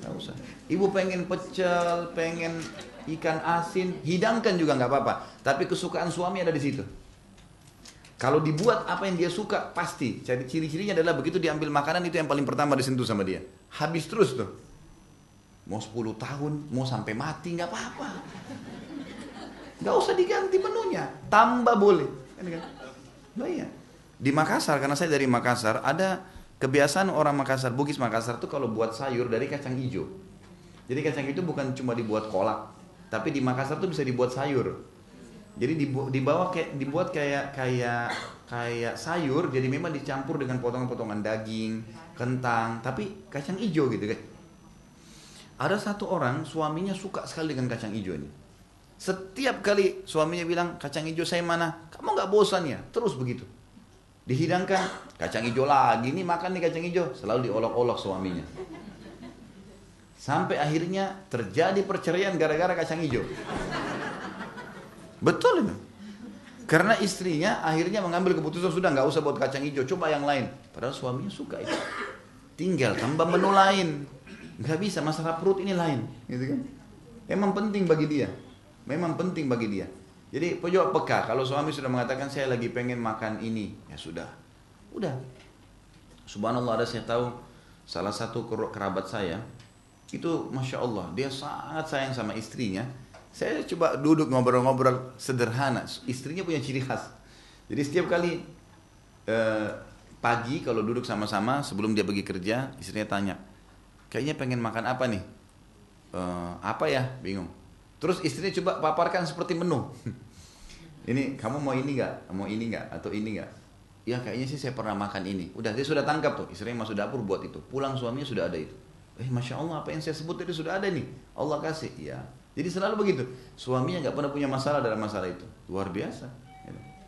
[SPEAKER 1] Nggak usah. Ibu pengen pecel, pengen ikan asin, hidangkan juga nggak apa-apa. Tapi kesukaan suami ada di situ. Kalau dibuat apa yang dia suka, pasti. Jadi ciri-cirinya adalah begitu diambil makanan, itu yang paling pertama disentuh sama dia. Habis terus tuh. Mau 10 tahun, mau sampai mati, nggak apa-apa. Nggak usah diganti menunya, tambah boleh. Nah, iya. Di Makassar, karena saya dari Makassar, ada kebiasaan orang Makassar, Bugis Makassar tuh kalau buat sayur dari kacang hijau. Jadi kacang itu bukan cuma dibuat kolak, tapi di Makassar tuh bisa dibuat sayur. Jadi dibuat kayak sayur, jadi memang dicampur dengan potongan-potongan daging, kentang, tapi kacang hijau gitu kan. Ada satu orang suaminya suka sekali dengan kacang hijau ini. Setiap kali suaminya bilang kacang hijau saya mana, kamu nggak bosan ya? Terus begitu. Dihidangkan kacang hijau lagi, ini makan nih kacang hijau, selalu diolok-olok suaminya. Sampai akhirnya terjadi perceraian gara-gara kacang hijau. Betul itu. Karena istrinya akhirnya mengambil keputusan sudah nggak usah buat kacang hijau, coba yang lain. Padahal suaminya suka itu. Tinggal tambah menu lain. Nggak bisa, masalah perut ini lain, gitu kan? Memang penting bagi dia. Memang penting bagi dia. Jadi coba peka. Kalau suami sudah mengatakan saya lagi pengen makan ini, ya sudah. Udah. Subhanallah, ada saya tahu salah satu kerabat saya itu masya Allah dia sangat sayang sama istrinya. Saya coba duduk ngobrol-ngobrol sederhana. Istrinya punya ciri khas. Jadi setiap kali pagi kalau duduk sama-sama sebelum dia pergi kerja, istrinya tanya, kayaknya pengen makan apa nih? Apa ya? Bingung. Terus istrinya coba paparkan seperti menu. Ini kamu mau ini nggak? Mau ini nggak? Atau ini nggak? Ya kayaknya sih saya pernah makan ini. Udah dia sudah tangkap tuh. Istrinya masuk dapur buat itu. Pulang suaminya sudah ada itu. Masya Allah apa yang saya sebut tadi sudah ada nih. Allah kasih. Ya. Jadi selalu begitu. Suaminya nggak pernah punya masalah dalam masalah itu. Luar biasa.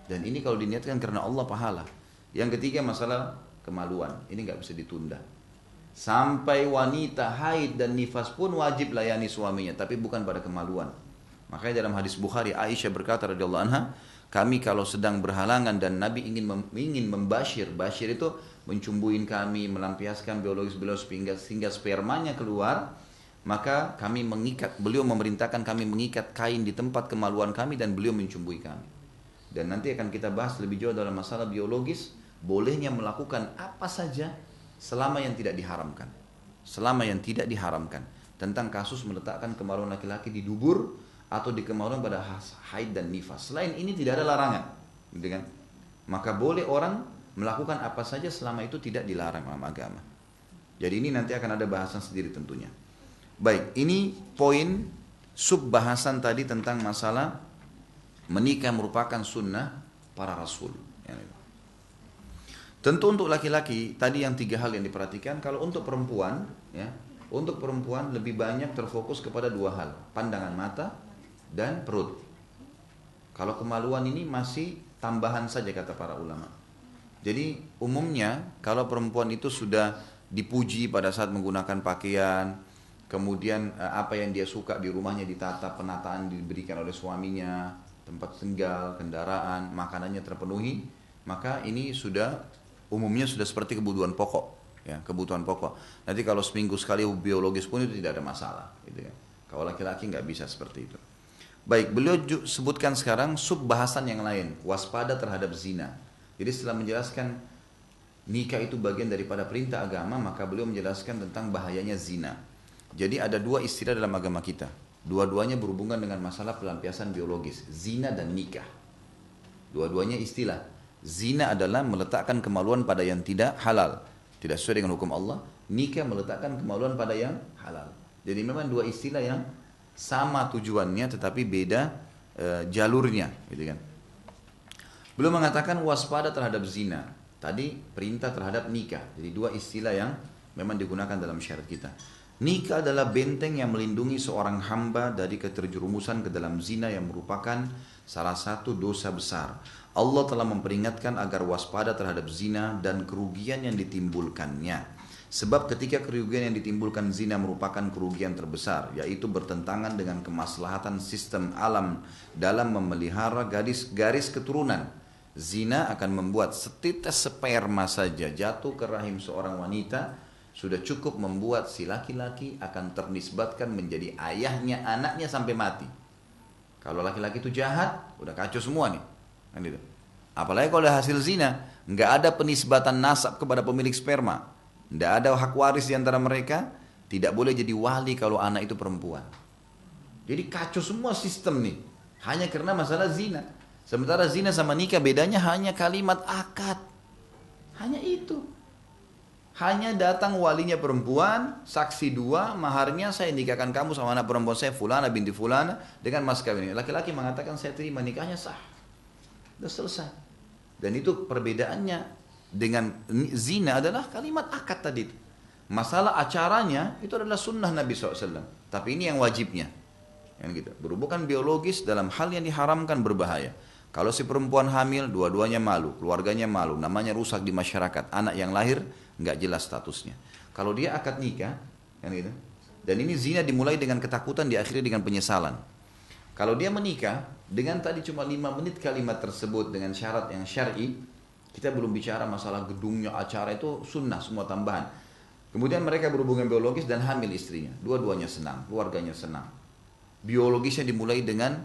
[SPEAKER 1] Dan ini kalau diniatkan karena Allah pahala. Yang ketiga masalah kemaluan. Ini nggak bisa ditunda. Sampai wanita haid dan nifas pun wajib layani suaminya, tapi bukan pada kemaluan. Makanya dalam hadis Bukhari, Aisyah berkata radhiyallahu anha, kami kalau sedang berhalangan dan Nabi ingin membasyir, basyir itu mencumbuin kami, melampiaskan biologis beliau sehingga spermanya keluar, maka kami beliau memerintahkan kami mengikat kain di tempat kemaluan kami dan beliau mencumbui kami. Dan nanti akan kita bahas lebih jauh dalam masalah biologis, bolehnya melakukan apa saja selama yang tidak diharamkan. Selama yang tidak diharamkan. Tentang kasus meletakkan kemaluan laki-laki di dubur atau di kemaluan pada haid dan nifas. Selain ini tidak ada larangan, gitu kan? Maka boleh orang melakukan apa saja selama itu tidak dilarang dalam agama. Jadi ini nanti akan ada bahasan sendiri tentunya. Baik, ini poin sub bahasan tadi tentang masalah menikah merupakan sunnah para rasul. Tentu untuk laki-laki tadi yang 3 hal yang diperhatikan. Kalau untuk perempuan, ya, untuk perempuan lebih banyak terfokus kepada 2 hal, pandangan mata dan perut. Kalau kemaluan ini masih tambahan saja kata para ulama. Jadi umumnya kalau perempuan itu sudah dipuji pada saat menggunakan pakaian, kemudian apa yang dia suka di rumahnya ditata, penataan diberikan oleh suaminya, tempat tinggal, kendaraan, makanannya terpenuhi, maka ini umumnya sudah seperti kebutuhan pokok, ya, kebutuhan pokok. Nanti kalau seminggu sekali biologis pun itu tidak ada masalah, gitu ya. Kalau laki-laki nggak bisa seperti itu. Baik, beliau sebutkan sekarang sub bahasan yang lain, waspada terhadap zina. Jadi setelah menjelaskan nikah itu bagian daripada perintah agama, maka beliau menjelaskan tentang bahayanya zina. Jadi ada 2 istilah dalam agama kita. Dua-duanya berhubungan dengan masalah pelampiasan biologis, zina dan nikah. Dua-duanya istilah. Zina adalah meletakkan kemaluan pada yang tidak halal, tidak sesuai dengan hukum Allah. Nikah meletakkan kemaluan pada yang halal. Jadi memang 2 istilah yang sama tujuannya tetapi beda jalurnya, gitu kan. Belum mengatakan waspada terhadap zina. Tadi perintah terhadap nikah. Jadi 2 istilah yang memang digunakan dalam syariat kita. Nikah adalah benteng yang melindungi seorang hamba dari keterjerumusan ke dalam zina yang merupakan salah satu dosa besar. Allah telah memperingatkan agar waspada terhadap zina dan kerugian yang ditimbulkannya. Sebab ketika kerugian yang ditimbulkan zina merupakan kerugian terbesar, yaitu bertentangan dengan kemaslahatan sistem alam dalam memelihara garis keturunan. Zina akan membuat setites sperma saja jatuh ke rahim seorang wanita, sudah cukup membuat si laki-laki akan ternisbatkan menjadi ayahnya anaknya sampai mati. Kalau laki-laki itu jahat, udah kacau semua nih. Kan gitu. Apalagi kalau ada hasil zina, nggak ada penisbatan nasab kepada pemilik sperma, nggak ada hak waris di antara mereka, tidak boleh jadi wali kalau anak itu perempuan. Jadi kacau semua sistem nih, hanya karena masalah zina. Sementara zina sama nikah bedanya hanya kalimat akad, hanya itu. Hanya datang walinya perempuan, saksi dua, maharnya saya nikahkan kamu sama anak perempuan saya Fulana binti Fulana dengan mas kawin. Laki-laki mengatakan saya terima, nikahnya sah. Sudah selesai. Dan itu perbedaannya dengan zina adalah kalimat akad tadi. Masalah acaranya itu adalah sunnah Nabi SAW. Tapi ini yang wajibnya. Yang gitu. Berhubungan biologis dalam hal yang diharamkan berbahaya. Kalau si perempuan hamil, dua-duanya malu, keluarganya malu, namanya rusak di masyarakat. Anak yang lahir nggak jelas statusnya. Kalau dia akad nikah, kan gitu. Dan ini zina dimulai dengan ketakutan, diakhiri dengan penyesalan. Kalau dia menikah dengan tadi cuma 5 menit kalimat tersebut dengan syarat yang syar'i, kita belum bicara masalah gedungnya, acara itu sunnah semua tambahan. Kemudian mereka berhubungan biologis dan hamil istrinya, dua-duanya senang, keluarganya senang. Biologisnya dimulai dengan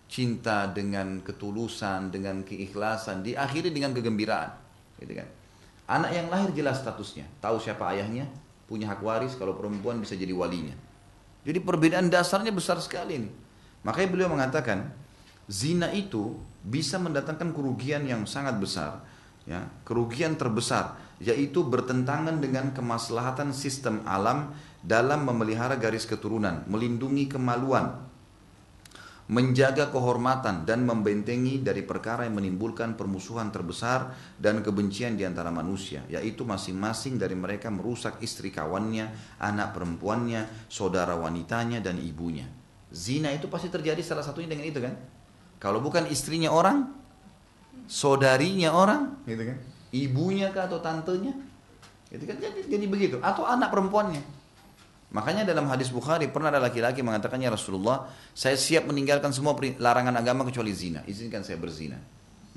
[SPEAKER 1] cinta, dengan ketulusan, dengan keikhlasan, diakhiri dengan kegembiraan, gitu kan. Anak yang lahir jelas statusnya, tahu siapa ayahnya, punya hak waris, kalau perempuan bisa jadi walinya. Jadi perbedaan dasarnya besar sekali nih. Makanya beliau mengatakan, zina itu bisa mendatangkan kerugian yang sangat besar, ya, kerugian terbesar, yaitu bertentangan dengan kemaslahatan sistem alam dalam memelihara garis keturunan, melindungi kemaluan, menjaga kehormatan dan membentengi dari perkara yang menimbulkan permusuhan terbesar dan kebencian di antara manusia, yaitu masing-masing dari mereka merusak istri kawannya, anak perempuannya, saudara wanitanya dan ibunya. Zina itu pasti terjadi salah satunya dengan itu kan? Kalau bukan istrinya orang, saudarinya orang, gitu kan? Ibunya kah atau tantenya? Gitu kan? Jadi begitu, atau anak perempuannya. Makanya dalam hadis Bukhari pernah ada laki-laki mengatakannya, Rasulullah, saya siap meninggalkan semua larangan agama kecuali zina. Izinkan saya berzina.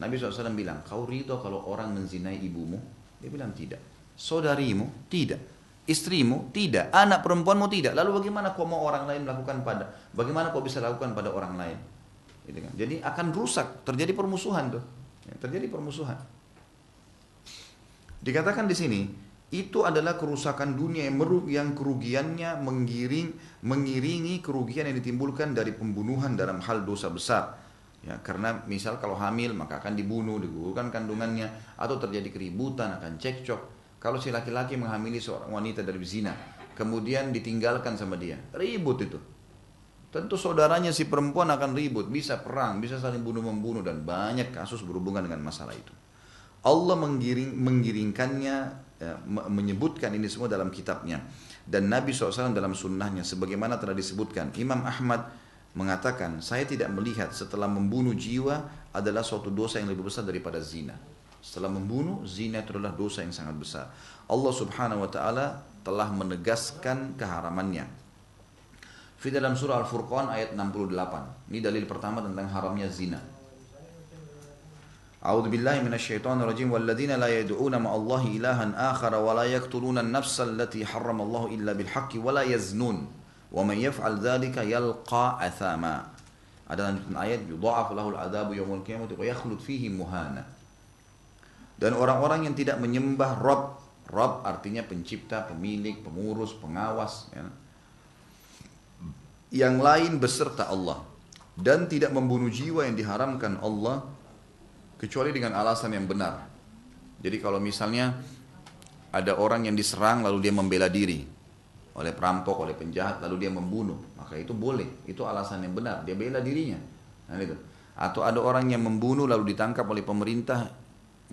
[SPEAKER 1] Nabi SAW bilang, kau ridho kalau orang menzinai ibumu? Dia bilang tidak. Saudarimu? Tidak. Istrimu? Tidak. Anak perempuanmu? Tidak. Lalu bagaimana kau mau orang lain melakukan bagaimana kau bisa lakukan pada orang lain? Gitu kan? Jadi akan rusak, terjadi permusuhan tuh. Ya, terjadi permusuhan. Dikatakan di sini, itu adalah kerusakan dunia yang kerugiannya mengiringi kerugian yang ditimbulkan dari pembunuhan dalam hal dosa besar. Ya, karena misal kalau hamil maka akan dibunuh, digugurkan kandungannya, atau terjadi keributan, akan cekcok. Kalau si laki-laki menghamili seorang wanita dari zina, kemudian ditinggalkan sama dia, ribut itu. Tentu saudaranya si perempuan akan ribut, bisa perang, bisa saling bunuh-membunuh, dan banyak kasus berhubungan dengan masalah itu. Allah menggiringkannya, ya, menyebutkan ini semua dalam kitabnya, dan Nabi SAW dalam sunnahnya sebagaimana telah disebutkan. Imam Ahmad mengatakan, saya tidak melihat setelah membunuh jiwa adalah suatu dosa yang lebih besar daripada zina. Setelah membunuh, zina itu adalah dosa yang sangat besar. Allah Subhanahu wa taala telah menegaskan keharamannya di dalam surah Al-Furqan ayat 68. Ini dalil pertama tentang haramnya zina. A'udzu billahi minasyaitonir rajim, walladzina la yad'una ma'allahi ilahan akhar wa la yaqtuluna an-nafsa allati harramallahu illa bil haqqi wa la yaznun wa man yaf'al dzalika yalqa athama. Ada ayat yudha'af lahu al-'adzabu yaumil qiyamati wa yakhlud fihi muhana. Dan orang-orang yang tidak menyembah Rabb, Rabb artinya pencipta, pemilik, pengurus, pengawas, ya, yang lain beserta Allah, dan tidak membunuh jiwa yang diharamkan Allah kecuali dengan alasan yang benar. Jadi kalau misalnya ada orang yang diserang lalu dia membela diri oleh perampok, oleh penjahat, lalu dia membunuh, maka itu boleh, itu alasan yang benar, dia bela dirinya. Nah, itu. Atau ada orang yang membunuh lalu ditangkap oleh pemerintah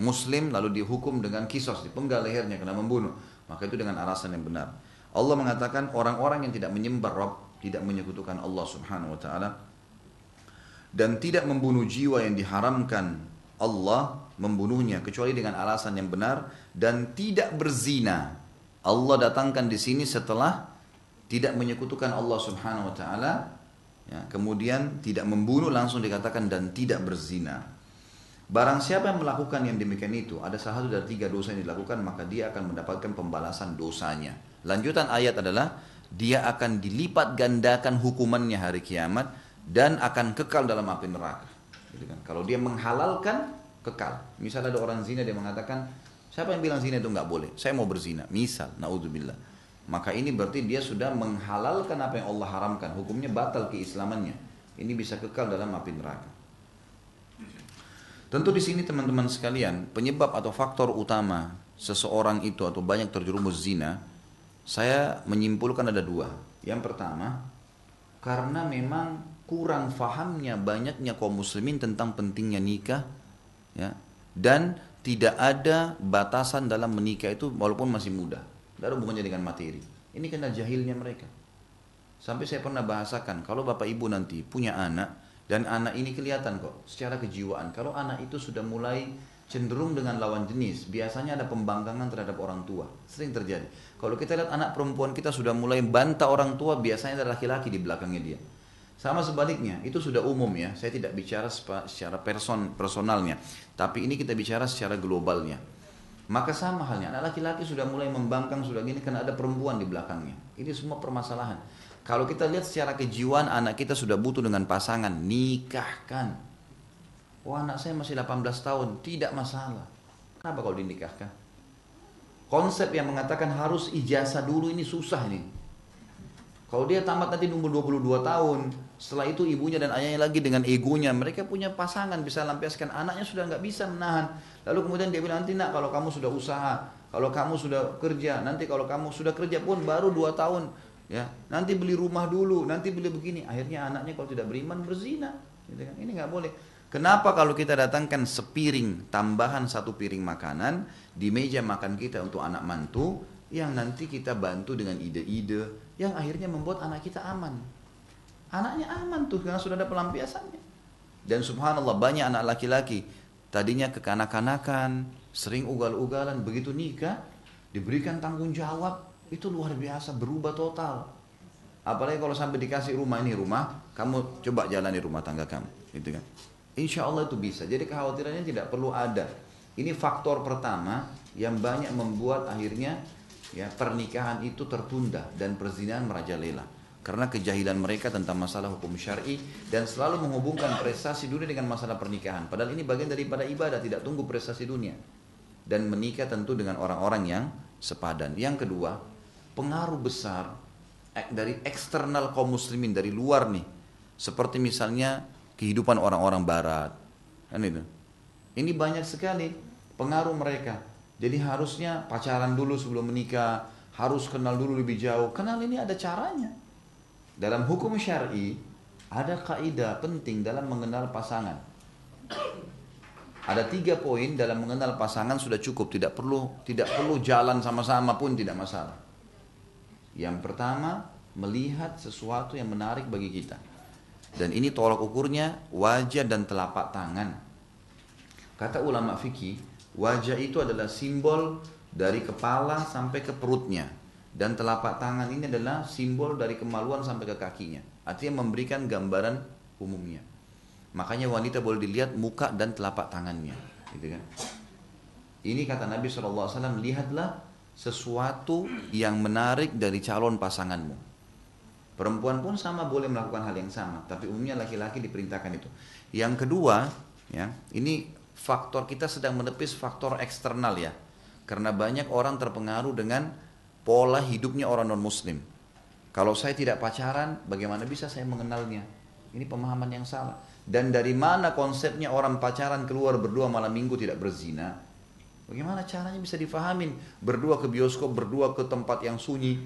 [SPEAKER 1] Muslim lalu dihukum dengan kisos, dipenggal lehernya karena membunuh, maka itu dengan alasan yang benar. Allah mengatakan orang-orang yang tidak menyembah Rabb, tidak menyekutukan Allah Subhanahu wa taala, dan tidak membunuh jiwa yang diharamkan Allah membunuhnya kecuali dengan alasan yang benar, dan tidak berzina. Allah datangkan di sini setelah tidak menyekutukan Allah Subhanahu wa taala, ya, kemudian tidak membunuh, langsung dikatakan dan tidak berzina. Barang siapa yang melakukan yang demikian itu, ada salah satu dari 3 dosa yang dilakukan, maka dia akan mendapatkan pembalasan dosanya. Lanjutan ayat adalah dia akan dilipat gandakan hukumannya hari kiamat dan akan kekal dalam api neraka. Gitu kan? Kalau dia menghalalkan kekal. Misalnya ada orang zina, dia mengatakan, siapa yang bilang zina itu nggak boleh? Saya mau berzina. Misal, naudzubillah. Maka ini berarti dia sudah menghalalkan apa yang Allah haramkan. Hukumnya batal keislamannya. Ini bisa kekal dalam api neraka. Tentu di sini teman-teman sekalian, penyebab atau faktor utama seseorang itu atau banyak terjerumus zina, saya menyimpulkan ada dua. Yang pertama, karena memang kurang fahamnya banyaknya kaum muslimin tentang pentingnya nikah, ya, dan tidak ada batasan dalam menikah itu walaupun masih muda. Tidak ada hubungannya dengan materi. Ini karena jahilnya mereka. Sampai saya pernah bahasakan, kalau bapak ibu nanti punya anak, dan anak ini kelihatan kok secara kejiwaan. Kalau anak itu sudah mulai cenderung dengan lawan jenis, biasanya ada pembangkangan terhadap orang tua. Sering terjadi. Kalau kita lihat anak perempuan kita sudah mulai bantah orang tua, biasanya ada laki-laki di belakangnya dia. Sama sebaliknya, itu sudah umum ya. Saya tidak bicara secara personalnya, tapi ini kita bicara secara globalnya. Maka sama halnya, anak laki-laki sudah mulai membangkang, sudah gini karena ada perempuan di belakangnya. Ini semua permasalahan. Kalau kita lihat secara kejiwaan, anak kita sudah butuh dengan pasangan, nikahkan. Wah, anak saya masih 18 tahun, tidak masalah. Kenapa kalau dinikahkan? Konsep yang mengatakan harus ijazah dulu ini susah nih. Kalau dia tamat nanti nunggu 22 tahun, setelah itu ibunya dan ayahnya lagi dengan egonya, mereka punya pasangan bisa lampiaskan, anaknya sudah nggak bisa menahan. Lalu kemudian dia bilang, nanti nak kalau kamu sudah usaha, kalau kamu sudah kerja, nanti kalau kamu sudah kerja pun baru 2 tahun, ya, nanti beli rumah dulu, nanti beli begini. Akhirnya anaknya kalau tidak beriman berzina, gitu kan? Ini nggak boleh. Kenapa kalau kita datangkan sepiring tambahan 1 piring makanan di meja makan kita untuk anak mantu, yang nanti kita bantu dengan ide-ide yang akhirnya membuat anak kita aman. Anaknya aman tuh karena sudah ada pelampiasannya. Dan subhanallah banyak anak laki-laki tadinya kekanak-kanakan, sering ugal-ugalan, begitu nikah diberikan tanggung jawab, itu luar biasa, berubah total. Apalagi kalau sampai dikasih rumah, ini rumah, kamu coba jalani rumah tangga kamu, gitu kan. Insya Allah itu bisa. Jadi kekhawatirannya tidak perlu ada. Ini faktor pertama yang banyak membuat akhirnya ya pernikahan itu tertunda dan perzinahan merajalela. Karena kejahilan mereka tentang masalah hukum syar'i dan selalu menghubungkan prestasi dunia dengan masalah pernikahan. Padahal ini bagian daripada ibadah, tidak tunggu prestasi dunia. Dan menikah tentu dengan orang-orang yang sepadan. Yang kedua, pengaruh besar dari eksternal kaum muslimin dari luar nih, seperti misalnya kehidupan orang-orang barat, kan itu. Ini banyak sekali pengaruh mereka. Jadi harusnya pacaran dulu sebelum menikah, harus kenal dulu lebih jauh. Kenal ini ada caranya. Dalam hukum syar'i ada kaidah penting dalam mengenal pasangan. Ada 3 poin dalam mengenal pasangan sudah cukup, tidak perlu jalan sama-sama pun tidak masalah. Yang pertama, melihat sesuatu yang menarik bagi kita. Dan ini tolak ukurnya wajah dan telapak tangan. Kata ulama fikih, wajah itu adalah simbol dari kepala sampai ke perutnya. Dan telapak tangan ini adalah simbol dari kemaluan sampai ke kakinya. Artinya memberikan gambaran umumnya. Makanya wanita boleh dilihat muka dan telapak tangannya, gitu kan. Ini kata Nabi SAW, lihatlah sesuatu yang menarik dari calon pasanganmu. Perempuan pun sama boleh melakukan hal yang sama, tapi umumnya laki-laki diperintahkan itu. Yang kedua, ya, ini faktor kita sedang menepis faktor eksternal ya. Karena banyak orang terpengaruh dengan pola hidupnya orang non-muslim. Kalau saya tidak pacaran, bagaimana bisa saya mengenalnya? Ini pemahaman yang salah. Dan dari mana konsepnya orang pacaran keluar berdua malam minggu tidak berzina? Bagaimana caranya bisa difahamin? Berdua ke bioskop, berdua ke tempat yang sunyi.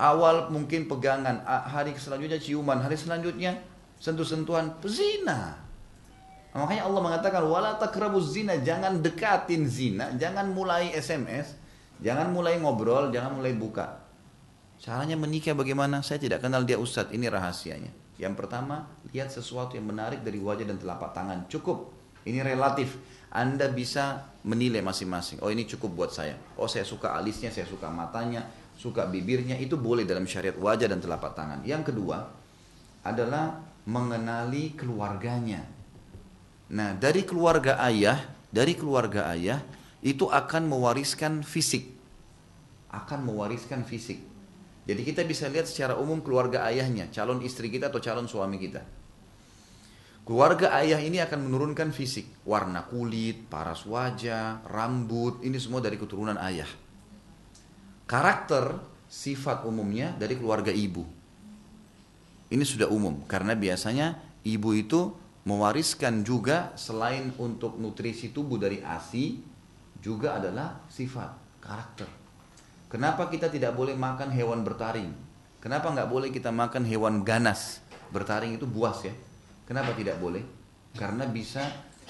[SPEAKER 1] Awal mungkin pegangan, hari selanjutnya ciuman, hari selanjutnya sentuh-sentuhan, zina. Makanya Allah mengatakan wala taqrabuz zina, jangan dekatin zina, jangan mulai SMS, jangan mulai ngobrol, jangan mulai buka. Caranya menikah bagaimana? Saya tidak kenal dia ustadz, ini rahasianya. Yang pertama, lihat sesuatu yang menarik dari wajah dan telapak tangan. Cukup, ini relatif. Anda bisa menilai masing-masing. Oh ini cukup buat saya. Oh saya suka alisnya, saya suka matanya, suka bibirnya, itu boleh dalam syariat wajah dan telapak tangan. Yang kedua adalah mengenali keluarganya. Nah, dari keluarga ayah itu akan mewariskan fisik. Jadi kita bisa lihat secara umum keluarga ayahnya, calon istri kita atau calon suami kita. Keluarga ayah ini akan menurunkan fisik, warna kulit, paras wajah, rambut, ini semua dari keturunan ayah. Karakter, sifat umumnya dari keluarga ibu. Ini sudah umum, karena biasanya ibu itu mewariskan juga selain untuk nutrisi tubuh dari ASI, juga adalah sifat, karakter. Kenapa kita tidak boleh makan hewan bertaring? Kenapa nggak boleh kita makan hewan ganas? Bertaring itu buas ya. Kenapa tidak boleh? Karena bisa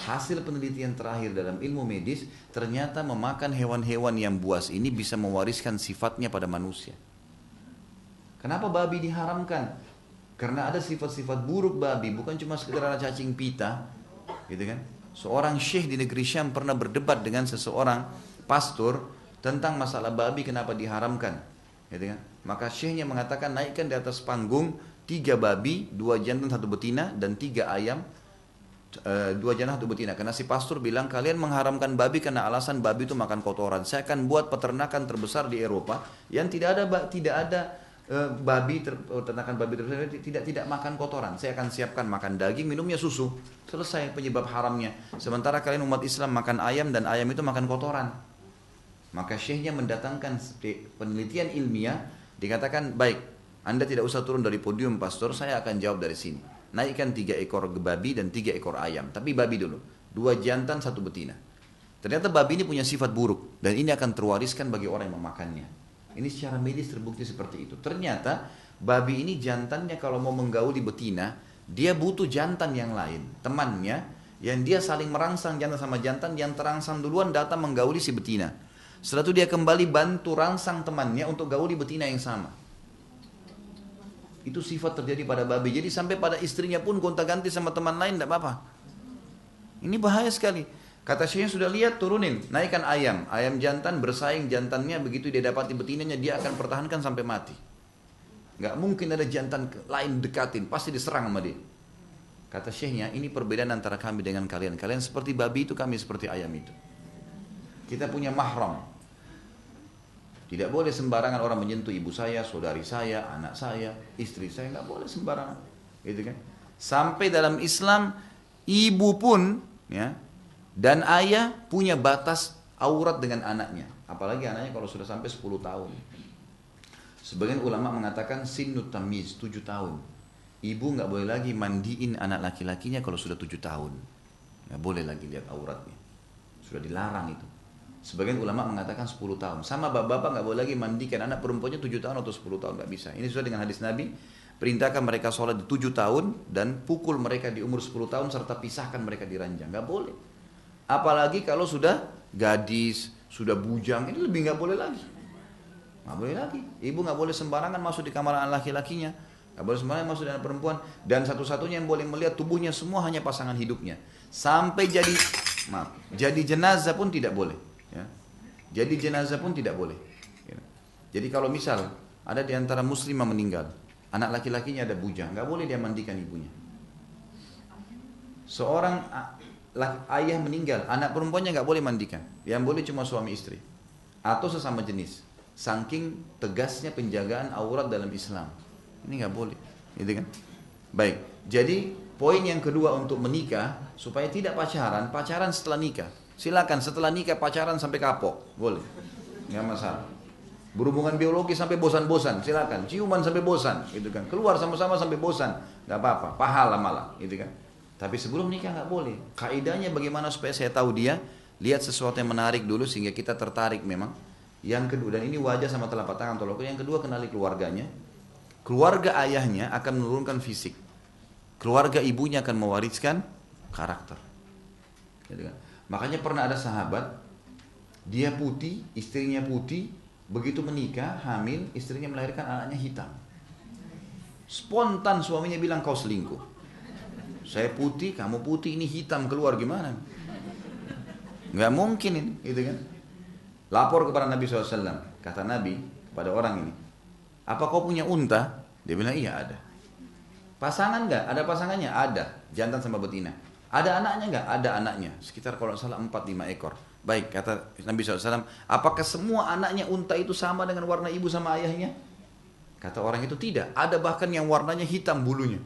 [SPEAKER 1] hasil penelitian terakhir dalam ilmu medis, ternyata memakan hewan-hewan yang buas ini bisa mewariskan sifatnya pada manusia. Kenapa babi diharamkan? Karena ada sifat-sifat buruk babi, bukan cuma sekedar ada cacing pita, gitu kan? Seorang syekh di negeri Syam pernah berdebat dengan seseorang pastor tentang masalah babi kenapa diharamkan, gitu kan? Maka syekhnya mengatakan naikkan di atas panggung 3 babi, 2 jantan 1 betina dan 3 ayam, 2 jantan 1 betina. Karena si pastor bilang kalian mengharamkan babi karena alasan babi itu makan kotoran. Saya akan buat peternakan terbesar di Eropa yang tidak ada ternakan babi terbesar tidak makan kotoran. Saya akan siapkan makan daging, minumnya susu. Selesai penyebab haramnya. Sementara kalian umat Islam makan ayam dan ayam itu makan kotoran. Maka syekhnya mendatangkan penelitian ilmiah, dikatakan baik. Anda tidak usah turun dari podium pastor, saya akan jawab dari sini. Naikkan 3 ekor babi dan 3 ekor ayam. Tapi babi dulu, 2 jantan 1 betina. Ternyata babi ini punya sifat buruk. Dan ini akan terwariskan bagi orang yang memakannya. Ini secara medis terbukti seperti itu. Ternyata babi ini jantannya kalau mau menggauli betina, dia butuh jantan yang lain. Temannya, yang dia saling merangsang jantan sama jantan, yang terangsang duluan datang menggauli si betina. Setelah itu dia kembali bantu rangsang temannya untuk gauli betina yang sama. Itu sifat terjadi pada babi. Jadi sampai pada istrinya pun gonta-ganti sama teman lain tidak apa-apa. Ini bahaya sekali. Kata syekhnya sudah lihat, turunin, naikkan ayam. Ayam jantan bersaing jantannya, begitu dia dapati betinanya dia akan pertahankan sampai mati. Gak mungkin ada jantan lain dekatin, pasti diserang sama dia. Kata syekhnya, ini perbedaan antara kami dengan kalian. Kalian seperti babi itu, kami seperti ayam itu. Kita punya mahram. Tidak boleh sembarangan orang menyentuh ibu saya, saudari saya, anak saya, istri saya, nggak boleh sembarangan, gitu kan? Sampai dalam Islam ibu pun, ya, dan ayah punya batas aurat dengan anaknya, apalagi anaknya kalau sudah sampai 10 tahun. Sebagian ulama mengatakan sinnut tamyiz 7 tahun. Ibu nggak boleh lagi mandiin anak laki-lakinya kalau sudah 7 tahun, nggak boleh lagi lihat auratnya, sudah dilarang itu. Sebagian ulama mengatakan 10 tahun. Sama bapak-bapak nggak boleh lagi mandikan anak perempuannya 7 tahun atau 10 tahun, nggak bisa. Ini sesuai dengan hadis Nabi, perintahkan mereka sholat di 7 tahun dan pukul mereka di umur 10 tahun serta pisahkan mereka di ranjang. Nggak boleh. Apalagi kalau sudah gadis, sudah bujang, ini lebih nggak boleh lagi. Nggak boleh lagi. Ibu nggak boleh sembarangan masuk di kamar anak laki-lakinya, nggak boleh sembarangan masuk di anak perempuan. Dan satu-satunya yang boleh melihat tubuhnya semua hanya pasangan hidupnya. Sampai jadi jenazah pun tidak boleh. Ya. Jadi jenazah pun tidak boleh. Ya. Jadi kalau misal ada di antara muslimah meninggal, anak laki-lakinya ada bujang, nggak boleh dia mandikan ibunya. Seorang ayah meninggal, anak perempuannya nggak boleh mandikan. Yang boleh cuma suami istri atau sesama jenis. Saking tegasnya penjagaan aurat dalam Islam, ini nggak boleh, gitu kan? Baik. Jadi poin yang kedua untuk menikah supaya tidak pacaran setelah nikah. Silakan setelah nikah pacaran sampai kapok, boleh, nggak masalah. Berhubungan biologi sampai bosan-bosan, silakan. Ciuman sampai bosan, gitu kan. Keluar sama-sama sampai bosan, nggak apa-apa. Pahala malah, gitu kan. Tapi sebelum nikah nggak boleh. Kaidahnya bagaimana supaya saya tahu dia? Lihat sesuatu yang menarik dulu sehingga kita tertarik memang. Yang kedua, dan ini wajah sama telapak tangan tolong. Yang kedua kenali keluarganya. Keluarga ayahnya akan menurunkan fisik. Keluarga ibunya akan mewariskan karakter, gitu kan. Makanya pernah ada sahabat, dia putih, istrinya putih, begitu menikah, hamil, istrinya melahirkan anaknya hitam. Spontan suaminya bilang, kau selingkuh. Saya putih, kamu putih, ini hitam keluar gimana? Nggak mungkin ini, gitu kan? Lapor kepada Nabi SAW, kata Nabi kepada orang ini, apa kau punya unta? Dia bilang, iya ada. Pasangan nggak? Ada pasangannya? Ada, jantan sama betina. Ada anaknya nggak? Ada anaknya. Sekitar kalau salah 4-5 ekor. Baik, kata Nabi SAW, apakah semua anaknya unta itu sama dengan warna ibu sama ayahnya? Kata orang itu tidak. Ada bahkan yang warnanya hitam bulunya.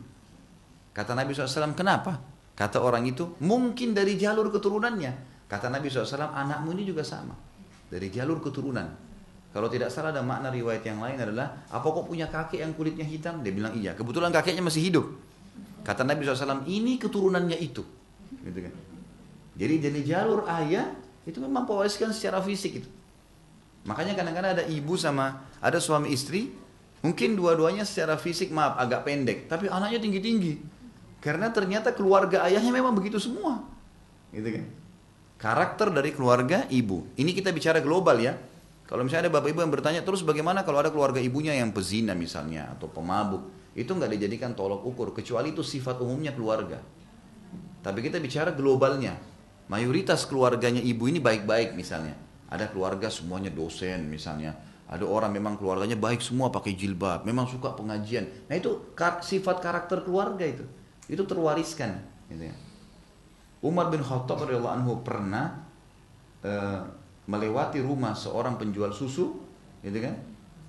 [SPEAKER 1] Kata Nabi SAW, kenapa? Kata orang itu, mungkin dari jalur keturunannya. Kata Nabi SAW, anakmu ini juga sama. Dari jalur keturunan. Kalau tidak salah ada makna riwayat yang lain adalah, apa kok punya kakek yang kulitnya hitam? Dia bilang iya. Kebetulan kakeknya masih hidup. Kata Nabi SAW, ini keturunannya itu. Gitu kan. Jadi dari jalur ayah, itu memang mewariskan secara fisik itu. Makanya kadang-kadang ada ibu sama, ada suami istri, mungkin dua-duanya secara fisik maaf agak pendek, tapi anaknya tinggi-tinggi. Karena ternyata keluarga ayahnya memang begitu semua. Gitu kan. Karakter dari keluarga ibu. Ini kita bicara global ya. Kalau misalnya ada bapak ibu yang bertanya, terus bagaimana kalau ada keluarga ibunya yang pezina misalnya, atau pemabuk. Itu nggak dijadikan tolok ukur, kecuali itu sifat umumnya keluarga. Tapi kita bicara globalnya. Mayoritas keluarganya ibu ini baik-baik misalnya. Ada keluarga semuanya dosen misalnya. Ada orang memang keluarganya baik semua pakai jilbab, memang suka pengajian. Nah itu sifat karakter keluarga itu terwariskan. Gitu ya. Umar bin Khattab radhiyallahu anhu pernah melewati rumah seorang penjual susu, gitu kan?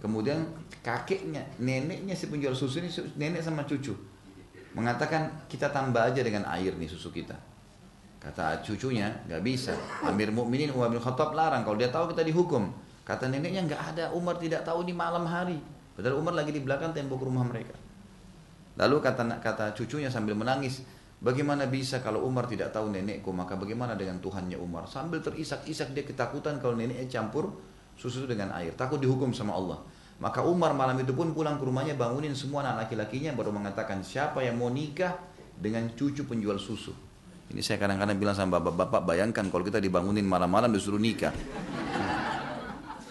[SPEAKER 1] Kemudian kakeknya, neneknya si penjual susu ini, nenek sama cucu, mengatakan kita tambah aja dengan air nih susu kita. Kata cucunya, nggak bisa. Amir Mukminin Umar bin Khattab larang, kalau dia tahu kita dihukum. Kata neneknya, nggak ada, Umar tidak tahu di malam hari. Padahal Umar lagi di belakang tembok rumah mereka. Lalu kata cucunya sambil menangis, bagaimana bisa kalau Umar tidak tahu nenekku, maka bagaimana dengan Tuhannya Umar? Sambil terisak-isak dia ketakutan kalau neneknya campur susu dengan air, takut dihukum sama Allah. Maka Umar malam itu pun pulang ke rumahnya, bangunin semua anak laki-lakinya, baru mengatakan, siapa yang mau nikah dengan cucu penjual susu? Ini saya kadang-kadang bilang sama bapak-bapak, bayangkan kalau kita dibangunin malam-malam disuruh nikah.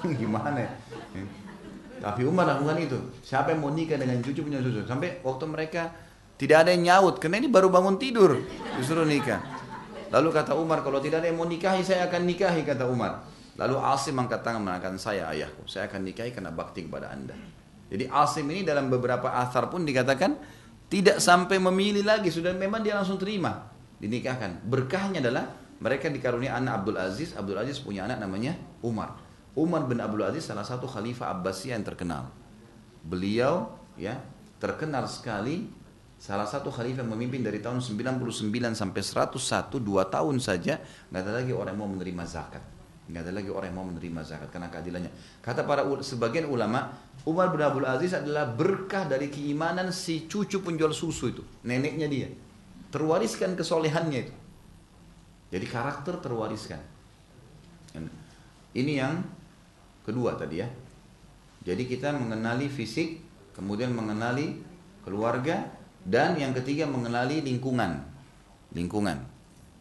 [SPEAKER 1] Gimana ya? Tapi Umar lakukan itu. Siapa yang mau nikah dengan cucu punya susu? Sampai waktu mereka tidak ada yang nyaut, karena ini baru bangun tidur, disuruh nikah. Lalu kata Umar, kalau tidak ada yang mau nikahi, saya akan nikahi, kata Umar. Lalu Asim angkat tangan mengatakan, saya ayahku, saya akan nikahi karena bakti kepada anda. Jadi Asim ini dalam beberapa athar pun dikatakan, tidak sampai memilih lagi, sudah memang dia langsung terima, dinikahkan. Berkahnya adalah, mereka dikaruniai anak Abdul Aziz. Abdul Aziz punya anak namanya Umar. Umar bin Abdul Aziz salah satu khalifah Abbasiyah yang terkenal. Beliau ya terkenal sekali, salah satu khalifah yang memimpin dari tahun 99 sampai 101, 2 tahun saja, nggak ada lagi orang yang mau menerima zakat. Nggak ada lagi orang yang mau menerima zakat karena keadilannya. Kata sebagian ulama, Umar bin Abdul Aziz adalah berkah dari keimanan si cucu penjual susu itu, neneknya dia. Terwariskan kesolehannya itu. Jadi karakter terwariskan. Ini yang kedua tadi ya. Jadi kita mengenali fisik, kemudian mengenali keluarga, dan yang ketiga mengenali lingkungan. Lingkungan.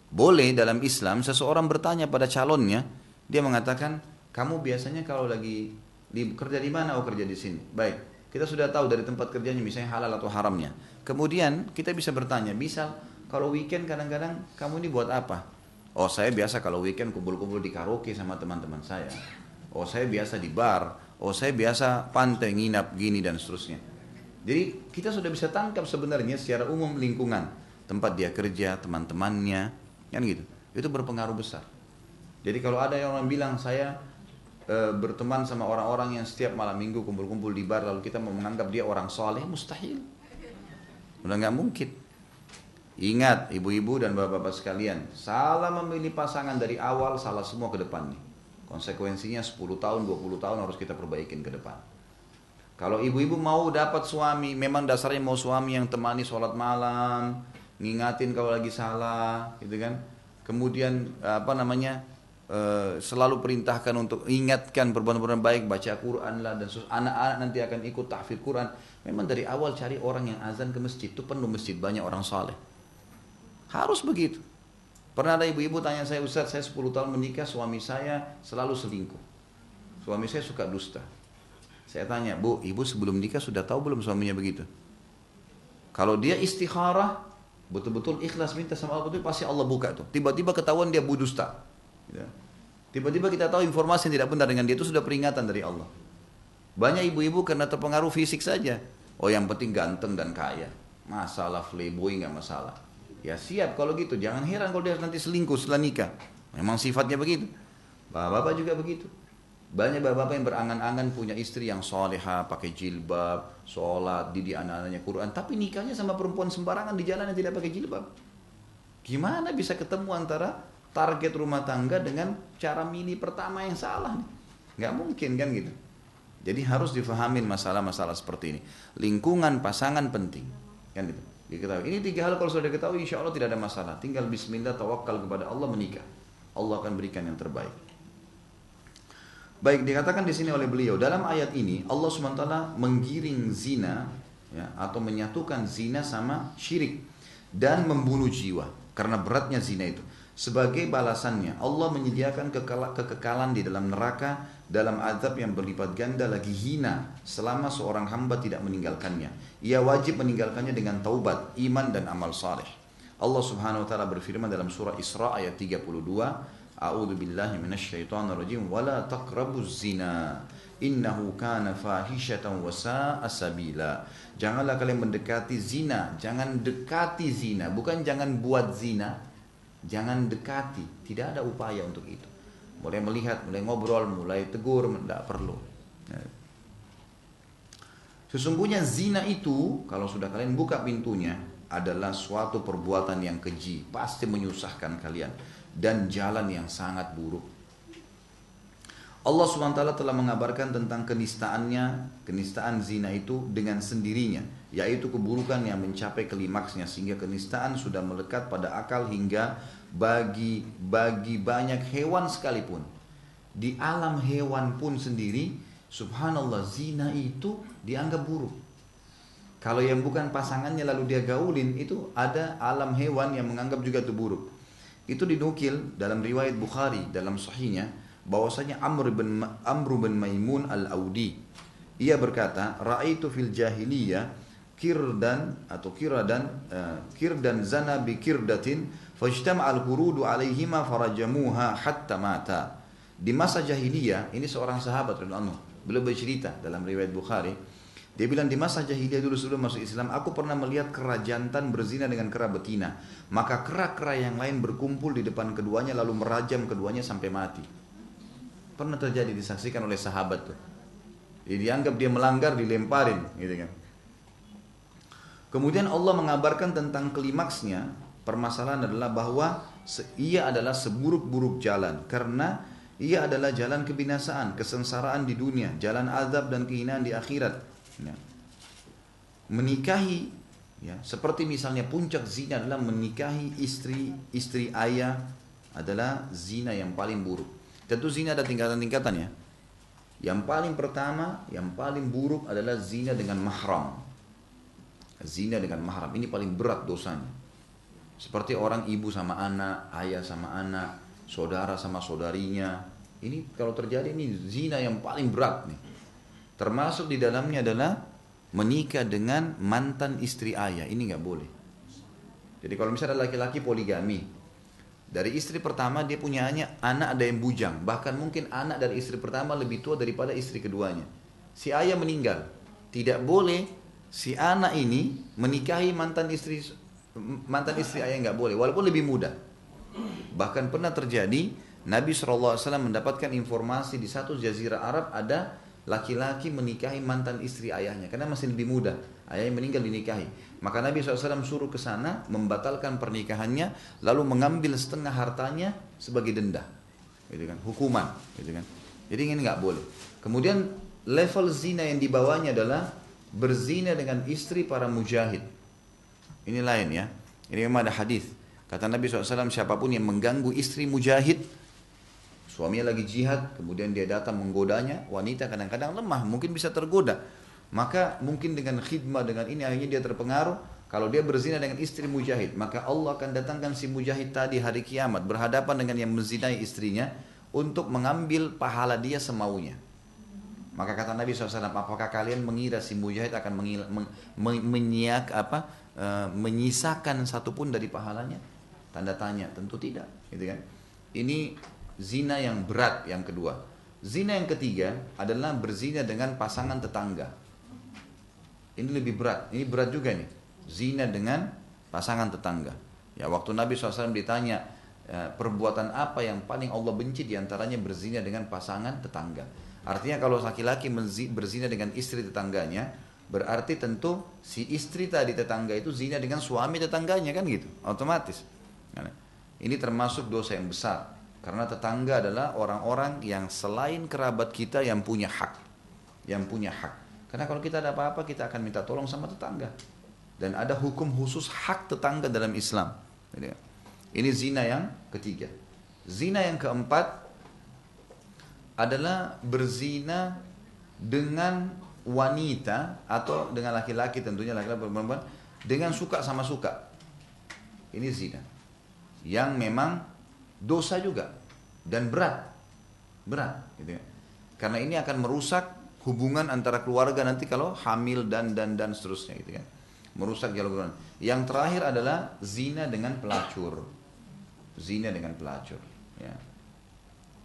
[SPEAKER 1] Boleh dalam Islam seseorang bertanya pada calonnya, dia mengatakan, kamu biasanya kalau lagi kerja di mana? Oh, kerja di sini. Baik, kita sudah tahu dari tempat kerjanya misalnya halal atau haramnya. Kemudian kita bisa bertanya, misal kalau weekend kadang-kadang kamu ini buat apa? Oh, saya biasa kalau weekend kumpul-kumpul di karaoke sama teman-teman saya. Oh, saya biasa di bar. Oh, saya biasa pantai, nginap, gini dan seterusnya. Jadi kita sudah bisa tangkap sebenarnya secara umum lingkungan. Tempat dia kerja, teman-temannya, kan gitu. Itu berpengaruh besar. Jadi kalau ada yang orang bilang, saya berteman sama orang-orang yang setiap malam minggu kumpul-kumpul di bar, lalu kita mau menganggap dia orang soleh, mustahil. Udah nggak mungkin. Ingat ibu-ibu dan bapak-bapak sekalian, salah memilih pasangan dari awal, salah semua ke depannya. Konsekuensinya 10 tahun, 20 tahun harus kita perbaikin ke depan. Kalau ibu-ibu mau dapat suami, memang dasarnya mau suami yang temani sholat malam, ngingatin kalau lagi salah, gitu kan. Kemudian selalu perintahkan untuk ingatkan perbuatan-perbuatan baik, baca Quran lah, dan anak-anak nanti akan ikut tahfidz Quran. Memang dari awal cari orang yang azan ke masjid, itu penuh masjid, banyak orang saleh. Harus begitu. Pernah ada ibu-ibu tanya saya, Ustaz, saya 10 tahun menikah, suami saya selalu selingkuh. Suami saya suka dusta. Saya tanya, Bu, ibu sebelum nikah sudah tahu belum suaminya begitu? Kalau dia istikharah, betul-betul ikhlas minta sama Allah, betul, pasti Allah buka tuh. Tiba-tiba ketahuan dia dusta. Tiba-tiba kita tahu informasi yang tidak benar dengan dia, itu sudah peringatan dari Allah. Banyak ibu-ibu karena terpengaruh fisik saja. Oh, yang penting ganteng dan kaya. Masalah playboy nggak masalah. Ya siap kalau gitu, jangan heran kalau dia nanti selingkuh setelah nikah. Memang sifatnya begitu. Bapak-bapak juga begitu. Banyak bapak-bapak yang berangan-angan punya istri yang soleha, pakai jilbab, sholat, didik anak-anaknya Quran, tapi nikahnya sama perempuan sembarangan di jalan yang tidak pakai jilbab. Gimana bisa ketemu antara target rumah tangga dengan cara milih pertama yang salah nih? Nggak mungkin kan gitu. Jadi harus difahamin masalah-masalah seperti ini. Lingkungan pasangan penting, kan gitu. Diketahui. Ini 3 hal kalau sudah diketahui, insya Allah tidak ada masalah. Tinggal Bismillah, tawakal kepada Allah, menikah. Allah akan berikan yang terbaik. Baik, dikatakan di sini oleh beliau dalam ayat ini Allah SWT menggiring zina, ya, atau menyatukan zina sama syirik dan membunuh jiwa karena beratnya zina itu. Sebagai balasannya Allah menyediakan kekekalan di dalam neraka dalam azab yang berlipat ganda lagi hina selama seorang hamba tidak meninggalkannya. Ia wajib meninggalkannya dengan taubat, iman dan amal saleh. Allah Subhanahu wa taala berfirman dalam surah Isra ayat 32, A'udzu billahi minasyaitonir rajim wala taqrabuz zina innahu kana fahishatan wa sa'a sabila. Janganlah kalian mendekati zina, jangan dekati zina, bukan jangan buat zina. Jangan dekati, tidak ada upaya untuk itu. Mulai melihat, mulai ngobrol, mulai tegur, tidak perlu. Sesungguhnya zina itu, kalau sudah kalian buka pintunya, adalah suatu perbuatan yang keji, pasti menyusahkan kalian, dan jalan yang sangat buruk. Allah SWT telah mengabarkan tentang kenistaan zina itu dengan sendirinya, yaitu keburukan yang mencapai klimaksnya sehingga kenistaan sudah melekat pada akal hingga bagi banyak hewan sekalipun. Di alam hewan pun sendiri, subhanallah, zina itu dianggap buruk. Kalau yang bukan pasangannya lalu dia gaulin, itu ada alam hewan yang menganggap juga itu buruk. Itu dinukil dalam riwayat Bukhari dalam sahihnya bahwasanya Amr bin Maimun al-Audi, ia berkata, ra'aitu fil jahiliyah kirdan zana bi kirdatin fajtama al-hurudu alaihima farajamuha hatta mata. Di masa jahiliyah, ini seorang sahabat radhiyallahu anhu, beliau bercerita dalam riwayat Bukhari, dia bilang di masa jahiliyah dulu sebelum masuk Islam, aku pernah melihat kera jantan berzina dengan kera betina, maka kera-kera yang lain berkumpul di depan keduanya lalu merajam keduanya sampai mati. Pernah terjadi, disaksikan oleh sahabat tuh. Jadi dianggap dia melanggar, dilemparin, gitu kan. Kemudian Allah mengabarkan tentang klimaksnya. Permasalahan adalah bahwa ia adalah seburuk-buruk jalan karena ia adalah jalan kebinasaan, kesengsaraan di dunia, jalan azab dan kehinaan di akhirat. Ya. Menikahi, ya, seperti misalnya puncak zina adalah menikahi istri ayah, adalah zina yang paling buruk. Tentu zina ada tingkatan-tingkatannya. Yang paling pertama, yang paling buruk adalah zina dengan mahram. Zina dengan mahram ini paling berat dosanya. Seperti orang ibu sama anak, ayah sama anak, saudara sama saudarinya. Ini kalau terjadi ini zina yang paling berat nih. Termasuk di dalamnya adalah menikah dengan mantan istri ayah. Ini nggak boleh. Jadi kalau misalnya laki-laki poligami, dari istri pertama dia punya anak ada yang bujang, bahkan mungkin anak dari istri pertama lebih tua daripada istri keduanya. Si ayah meninggal, tidak boleh si anak ini menikahi mantan istri ayah, nggak boleh, walaupun lebih muda. Bahkan pernah terjadi Nabi SAW mendapatkan informasi di satu jazirah Arab ada laki-laki menikahi mantan istri ayahnya karena masih lebih muda, ayahnya meninggal dinikahi. Maka Nabi SAW suruh ke sana membatalkan pernikahannya, lalu mengambil setengah hartanya sebagai denda, gitu kan, hukuman, gitu kan. Jadi ini nggak boleh. Kemudian level zina yang dibawanya adalah berzina dengan istri para mujahid. Ini lain ya. Ini memang ada hadis. Kata Nabi SAW, siapapun yang mengganggu istri mujahid, suaminya lagi jihad, kemudian dia datang menggodanya, wanita kadang-kadang lemah, mungkin bisa tergoda. Maka mungkin dengan khidmah, dengan ini akhirnya dia terpengaruh. Kalau dia berzina dengan istri mujahid, maka Allah akan datangkan si mujahid tadi hari kiamat berhadapan dengan yang menzinai istrinya untuk mengambil pahala dia semaunya. Maka kata Nabi SAW, apakah kalian mengira si mujahid akan menyisakan satupun dari pahalanya? Tanda tanya, tentu tidak. Gitu kan? Ini zina yang berat yang kedua. Zina yang ketiga adalah berzina dengan pasangan tetangga. Ini lebih berat. Ini berat juga nih. Zina dengan pasangan tetangga. Ya, waktu Nabi SAW ditanya perbuatan apa yang paling Allah benci, diantaranya berzina dengan pasangan tetangga. Artinya kalau laki-laki berzina dengan istri tetangganya, berarti tentu si istri tadi tetangga itu zina dengan suami tetangganya, kan gitu, otomatis. Ini termasuk dosa yang besar. Karena tetangga adalah orang-orang yang selain kerabat kita yang punya hak. Yang punya hak. Karena kalau kita ada apa-apa kita akan minta tolong sama tetangga. Dan ada hukum khusus hak tetangga dalam Islam. Ini zina yang ketiga. Zina yang keempat adalah berzina dengan wanita atau dengan laki-laki, tentunya laki-laki perempuan, dengan suka sama suka. Ini zina yang memang dosa juga dan berat gitu ya. Karena ini akan merusak hubungan antara keluarga nanti kalau hamil dan seterusnya gitu kan. Merusak dialog keluarga. Yang terakhir adalah zina dengan pelacur. Zina dengan pelacur ya.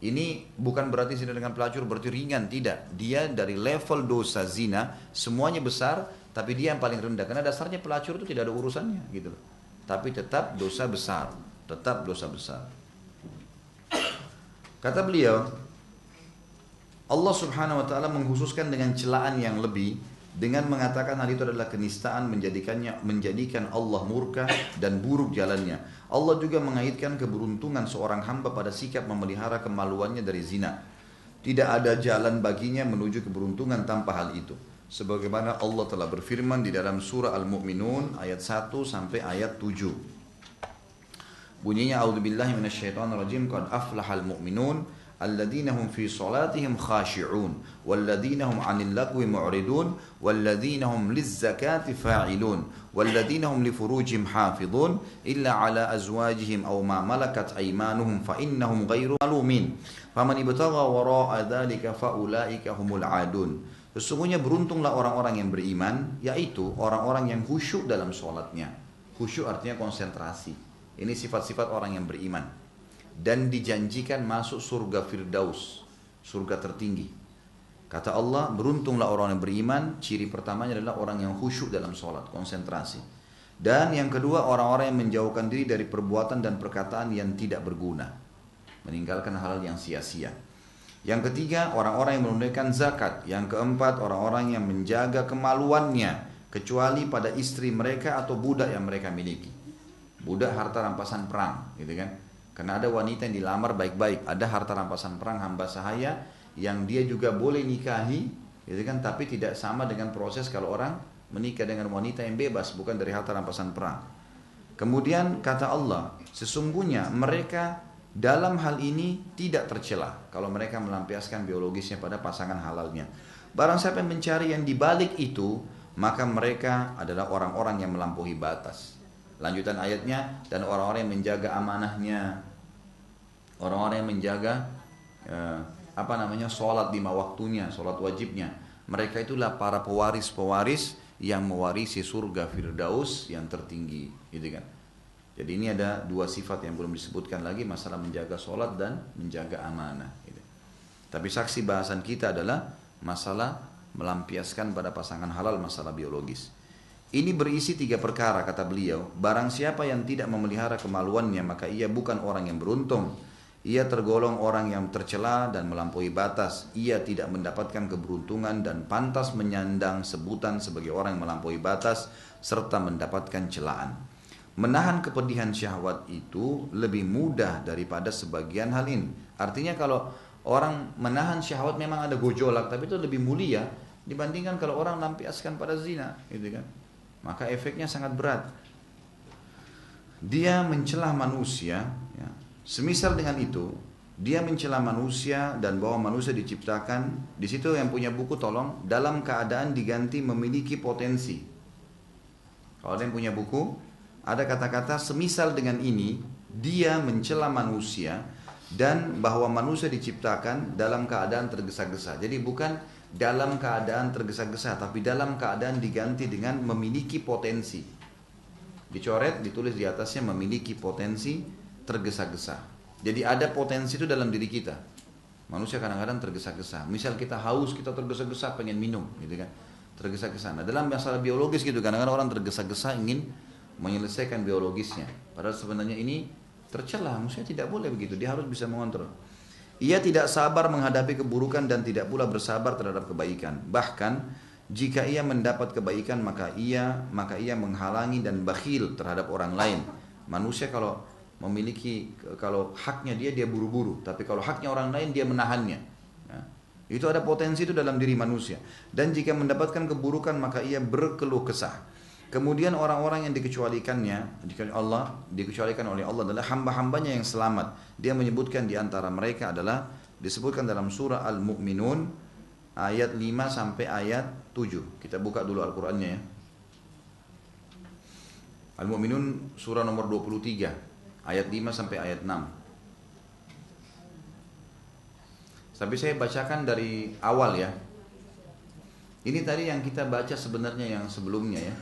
[SPEAKER 1] Ini bukan berarti zina dengan pelacur berarti ringan, tidak. Dia dari level dosa zina semuanya besar, tapi dia yang paling rendah. Karena dasarnya pelacur itu tidak ada urusannya gitu loh. Tapi tetap dosa besar, tetap dosa besar. Kata beliau, Allah Subhanahu wa taala mengkhususkan dengan celaan yang lebih dengan mengatakan hal itu adalah kenistaan, menjadikan Allah murka dan buruk jalannya. Allah juga mengaitkan keberuntungan seorang hamba pada sikap memelihara kemaluannya dari zina. Tidak ada jalan baginya menuju keberuntungan tanpa hal itu. Sebagaimana Allah telah berfirman di dalam surah Al-Mu'minun ayat 1 sampai ayat 7. Bunyinya a'udzubillahi minasyaitonirrajim, qad aflahal mu'minun alladzina hum fi salatihim khashi'un walladzina hum 'anil lagwi mu'ridun walladzina hum lizzakati fa'ilun walladzina hum li furujihim hafizun illa 'ala azwajihim aw ma malakat aymanuhum fa innahum ghairu malumin faman ibtagha wara'a dzalika fa ulaika humul 'adun. Sesungguhnya beruntunglah orang-orang yang beriman, yaitu orang-orang yang khusyuk dalam sholatnya. Khusyuk artinya konsentrasi. Ini sifat-sifat orang yang beriman. Dan dijanjikan masuk surga Firdaus, surga tertinggi. Kata Allah, beruntunglah orang yang beriman. Ciri pertamanya adalah orang yang khusyuk dalam sholat, konsentrasi. Dan yang kedua, orang-orang yang menjauhkan diri dari perbuatan dan perkataan yang tidak berguna, meninggalkan hal yang sia-sia. Yang ketiga, orang-orang yang menunaikan zakat. Yang keempat, orang-orang yang menjaga kemaluannya, kecuali pada istri mereka atau budak yang mereka miliki. Budak harta rampasan perang, gitu kan? Karena ada wanita yang dilamar baik-baik, ada harta rampasan perang hamba sahaya yang dia juga boleh nikahi, gitu kan? Tapi tidak sama dengan proses kalau orang menikah dengan wanita yang bebas, bukan dari harta rampasan perang. Kemudian kata Allah, sesungguhnya mereka dalam hal ini tidak tercela kalau mereka melampiaskan biologisnya pada pasangan halalnya. Barang siapa yang mencari yang dibalik itu, maka mereka adalah orang-orang yang melampaui batas. Lanjutan ayatnya, dan orang-orang yang menjaga amanahnya, orang-orang yang menjaga sholat 5 waktunya, sholat wajibnya. Mereka itulah para pewaris-pewaris yang mewarisi surga Firdaus yang tertinggi, gitu kan? Jadi ini ada 2 sifat yang belum disebutkan lagi, masalah menjaga sholat dan menjaga amanah. Gitu. Tapi saksi bahasan kita adalah masalah melampiaskan pada pasangan halal masalah biologis. Ini berisi 3 perkara kata beliau. Barang siapa yang tidak memelihara kemaluannya maka ia bukan orang yang beruntung. Ia tergolong orang yang tercela dan melampaui batas. Ia tidak mendapatkan keberuntungan dan pantas menyandang sebutan sebagai orang yang melampaui batas serta mendapatkan celaan. Menahan kepedihan syahwat itu lebih mudah daripada sebagian hal ini. Artinya kalau orang menahan syahwat memang ada gojolak, tapi itu lebih mulia dibandingkan kalau orang lampiaskan pada zina, gitu kan? Maka efeknya sangat berat. Dia mencela manusia, ya. Semisal dengan itu, dia mencela manusia dan bahwa manusia diciptakan. Di situ yang punya buku tolong, dalam keadaan diganti memiliki potensi. Kalau ada yang punya buku, ada kata-kata semisal dengan ini, dia mencela manusia dan bahwa manusia diciptakan dalam keadaan tergesa-gesa. Jadi bukan dalam keadaan tergesa-gesa, tapi dalam keadaan diganti dengan memiliki potensi. Dicoret, ditulis di atasnya memiliki potensi tergesa-gesa. Jadi ada potensi itu dalam diri kita. Manusia kadang-kadang tergesa-gesa. Misal kita haus, kita tergesa-gesa pengen minum, gitu kan? Tergesa-gesa. Nah, dalam masalah biologis gitu, kadang-kadang orang tergesa-gesa ingin menyelesaikan biologisnya. Padahal sebenarnya ini tercela, manusia tidak boleh begitu, dia harus bisa mengontrol. Ia tidak sabar menghadapi keburukan dan tidak pula bersabar terhadap kebaikan. Bahkan jika ia mendapat kebaikan maka ia menghalangi dan bakhil terhadap orang lain. Manusia kalau memiliki, kalau haknya dia buru-buru, tapi kalau haknya orang lain dia menahannya. Ya. Itu ada potensi itu dalam diri manusia. Dan jika mendapatkan keburukan maka ia berkeluh kesah. Kemudian orang-orang yang dikecualikannya, Allah dikecualikan oleh Allah adalah hamba-hambanya yang selamat. Dia menyebutkan di antara mereka adalah disebutkan dalam surah Al-Mu'minun ayat 5 sampai ayat 7. Kita buka dulu Al-Qur'annya ya. Al-Mu'minun surah nomor 23 ayat 5 sampai ayat 6. Tapi saya bacakan dari awal ya. Ini tadi yang kita baca sebenarnya yang sebelumnya ya.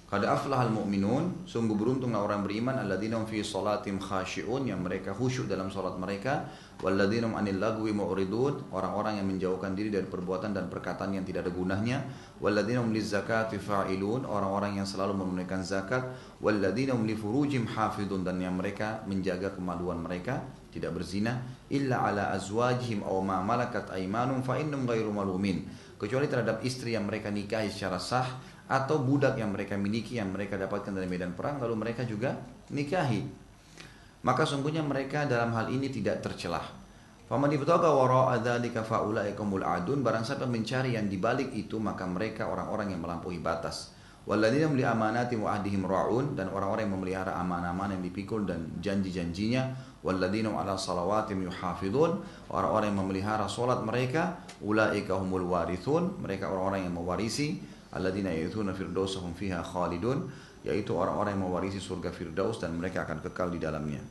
[SPEAKER 1] Qad aflahal mu'minun, sungguh beruntunglah orang beriman alladzina hum fi shalatim khashi'un, yang mereka khusyuk dalam salat mereka, walladzina hum 'anil lagwi mu'ridun, orang-orang yang menjauhkan diri dari perbuatan dan perkataan yang tidak ada gunanya, walladzina hum lizakati fa'ilun, orang-orang yang selalu menunaikan zakat, walladzina hum li furujim hafidun, dan yang mereka menjaga kemaluan mereka, tidak berzina, illa ala azwajihim aw ma malakat aymanum fa innahum ghairu malumin, kecuali terhadap istri yang mereka nikahi secara sah atau budak yang mereka miliki yang mereka dapatkan dari medan perang lalu mereka juga nikahi, maka sungguhnya mereka dalam hal ini tidak tercelah. Faman ibtagha wara'a dzalika faulaikumul adun, barang siapa mencari yang dibalik itu maka mereka orang-orang yang melampaui batas. Walladzina li amanati wa ahdihim ra'un, dan orang-orang yang memelihara amanah-amanah yang dipikul dan janji-janjinya. Walladzina 'ala salawatihim yuhafizun, orang-orang yang memelihara salat mereka. Ulaika humul warithun, mereka orang-orang yang mewarisi. Alladzina yarithuna firdausahum fiha khalidun, yaitu orang-orang yang mewarisi surga Firdaus dan mereka akan kekal di dalamnya.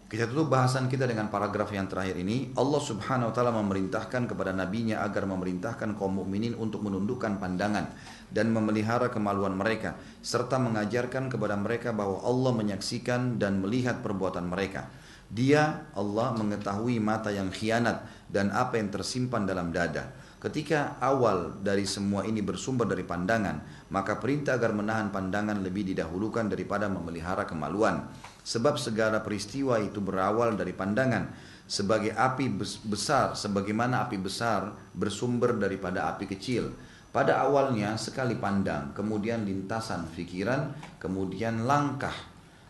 [SPEAKER 1] Kita tutup bahasan kita dengan paragraf yang terakhir ini. Allah Subhanahu wa taala memerintahkan kepada nabinya agar memerintahkan kaum mukminin untuk menundukkan pandangan dan memelihara kemaluan mereka serta mengajarkan kepada mereka bahwa Allah menyaksikan dan melihat perbuatan mereka. Dia, Allah, mengetahui mata yang khianat dan apa yang tersimpan dalam dada. Ketika awal dari semua ini bersumber dari pandangan, maka perintah agar menahan pandangan lebih didahulukan daripada memelihara kemaluan. Sebab segala peristiwa itu berawal dari pandangan. Sebagai api besar, sebagaimana api besar bersumber daripada api kecil. Pada awalnya sekali pandang, kemudian lintasan pikiran, kemudian langkah,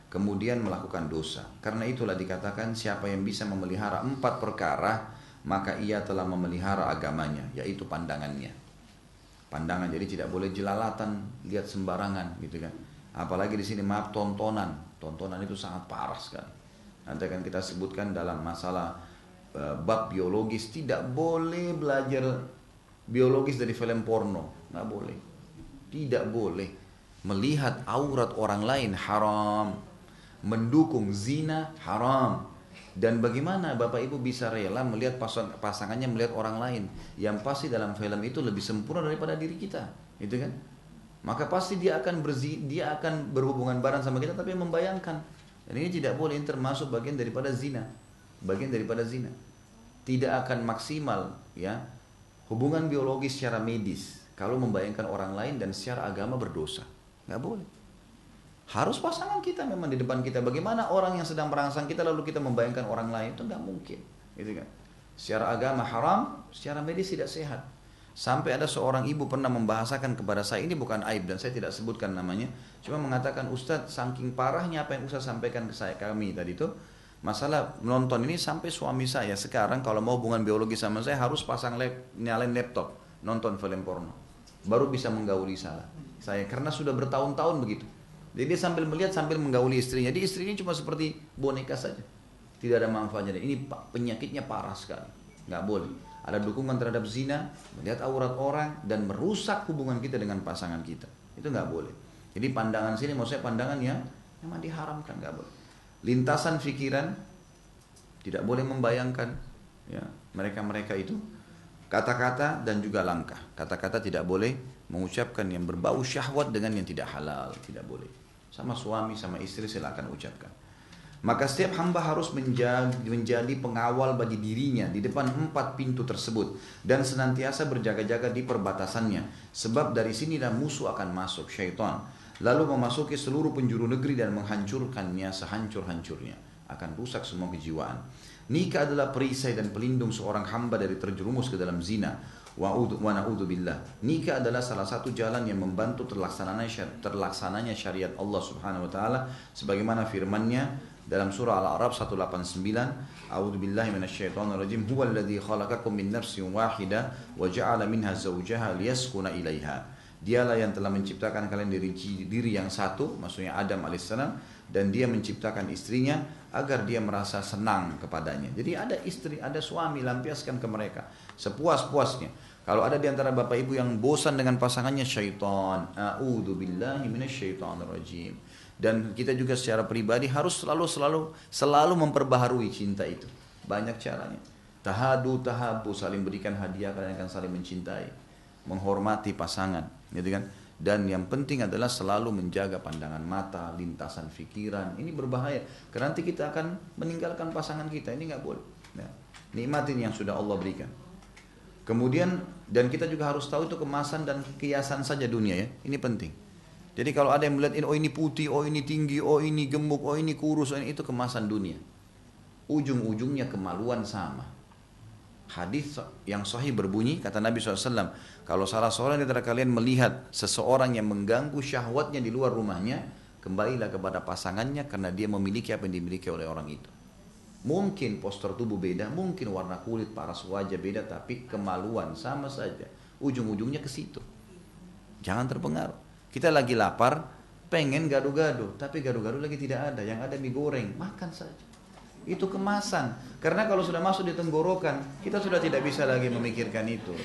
[SPEAKER 1] kemudian melakukan dosa. Karena itulah dikatakan siapa yang bisa memelihara 4 perkara, maka ia telah memelihara agamanya, yaitu pandangannya. Pandangan, jadi tidak boleh jelalatan, lihat sembarangan gitu kan. Apalagi di sini maaf tontonan. Tontonan itu sangat parah sekali. Nanti akan kita sebutkan dalam masalah bab biologis, tidak boleh belajar biologis dari film porno, nggak boleh. Tidak boleh melihat aurat orang lain, haram. Mendukung zina, haram. Dan bagaimana Bapak Ibu bisa rela melihat pasangannya melihat orang lain yang pasti dalam film itu lebih sempurna daripada diri kita, gitu kan? Maka pasti dia akan berhubungan bareng sama kita tapi membayangkan. Dan ini tidak boleh, ini termasuk bagian daripada zina. Bagian daripada zina. Tidak akan maksimal ya hubungan biologis secara medis kalau membayangkan orang lain dan secara agama berdosa. Nggak boleh. Harus pasangan kita memang di depan kita. Bagaimana orang yang sedang merangsang kita lalu kita membayangkan orang lain, itu nggak mungkin, gitu kan? Secara agama haram, secara medis tidak sehat. Sampai ada seorang ibu pernah membahasakan kepada saya, ini bukan aib dan saya tidak sebutkan namanya, cuma mengatakan Ustadz saking parahnya apa yang Ustadz sampaikan ke kami tadi itu, masalah menonton ini sampai suami saya sekarang kalau mau hubungan biologi sama saya harus nyalain laptop, nonton film porno, baru bisa menggauli saya karena sudah bertahun-tahun begitu. Jadi dia sambil melihat sambil menggauli istrinya. Jadi istrinya cuma seperti boneka saja. Tidak ada manfaatnya. Ini penyakitnya parah sekali. Nggak boleh. Ada dukungan terhadap zina, melihat aurat orang, dan merusak hubungan kita dengan pasangan kita. Itu nggak boleh. Jadi pandangan sini maksudnya pandangan yang memang diharamkan, nggak boleh. Lintasan pikiran, tidak boleh membayangkan ya, mereka itu. Kata-kata dan juga langkah. Kata-kata tidak boleh mengucapkan yang berbau syahwat dengan yang tidak halal, tidak boleh. Sama suami, sama istri silakan ucapkan. Maka setiap hamba harus menjadi pengawal bagi dirinya di depan 4 pintu tersebut dan senantiasa berjaga-jaga di perbatasannya. Sebab dari sinilah musuh akan masuk, syaitan, lalu memasuki seluruh penjuru negeri dan menghancurkannya sehancur-hancurnya. Akan rusak semua kejiwaan. Nikah adalah perisai dan pelindung seorang hamba dari terjerumus ke dalam zina. wa na'udzubillah. Nikah adalah salah satu jalan yang membantu terlaksananya syariat Allah Subhanahu wa taala sebagaimana firman-Nya dalam surah Al-A'raf 189, A'udzubillahi minasyaitonirrajim, huwallazi khalaqakum min nafsin wahidah wa ja'ala minha zawjaha liyaskuna ilaiha. Dialah yang telah menciptakan kalian dari diri yang satu, maksudnya Adam alaihissalam, dan dia menciptakan istrinya agar dia merasa senang kepadanya. Jadi ada istri, ada suami, lampiaskan ke mereka sepuas-puasnya. Kalau ada di antara bapak ibu yang bosan dengan pasangannya, syaitan, a'udzubillahi minasyaitonirrajim. Dan kita juga secara pribadi harus selalu memperbaharui cinta itu. Banyak caranya. Tahabu, saling berikan hadiah, kalian akan saling mencintai, menghormati pasangan, gitu kan? Dan yang penting adalah selalu menjaga pandangan mata, lintasan pikiran. Ini berbahaya, karena nanti kita akan meninggalkan pasangan kita. Ini nggak boleh. Nah, nikmatin yang sudah Allah berikan. Kemudian, dan kita juga harus tahu itu kemasan dan kiasan saja dunia ya. Ini penting. Jadi kalau ada yang melihat ini, oh ini putih, oh ini tinggi, oh ini gemuk, oh ini kurus, oh ini, itu kemasan dunia. Ujung-ujungnya kemaluan sama. Hadis yang sahih berbunyi, kata Nabi SAW, kalau salah seorang di antara kalian melihat seseorang yang mengganggu syahwatnya di luar rumahnya, kembalilah kepada pasangannya karena dia memiliki apa yang dimiliki oleh orang itu. Mungkin postur tubuh beda, mungkin warna kulit, paras wajah beda, tapi kemaluan sama saja. Ujung-ujungnya ke situ. Jangan terpengaruh. Kita lagi lapar, pengen gado-gado, tapi gado-gado lagi tidak ada, yang ada mie goreng, makan saja. Itu kemasan, karena kalau sudah masuk di tenggorokan, kita sudah tidak bisa lagi memikirkan itu.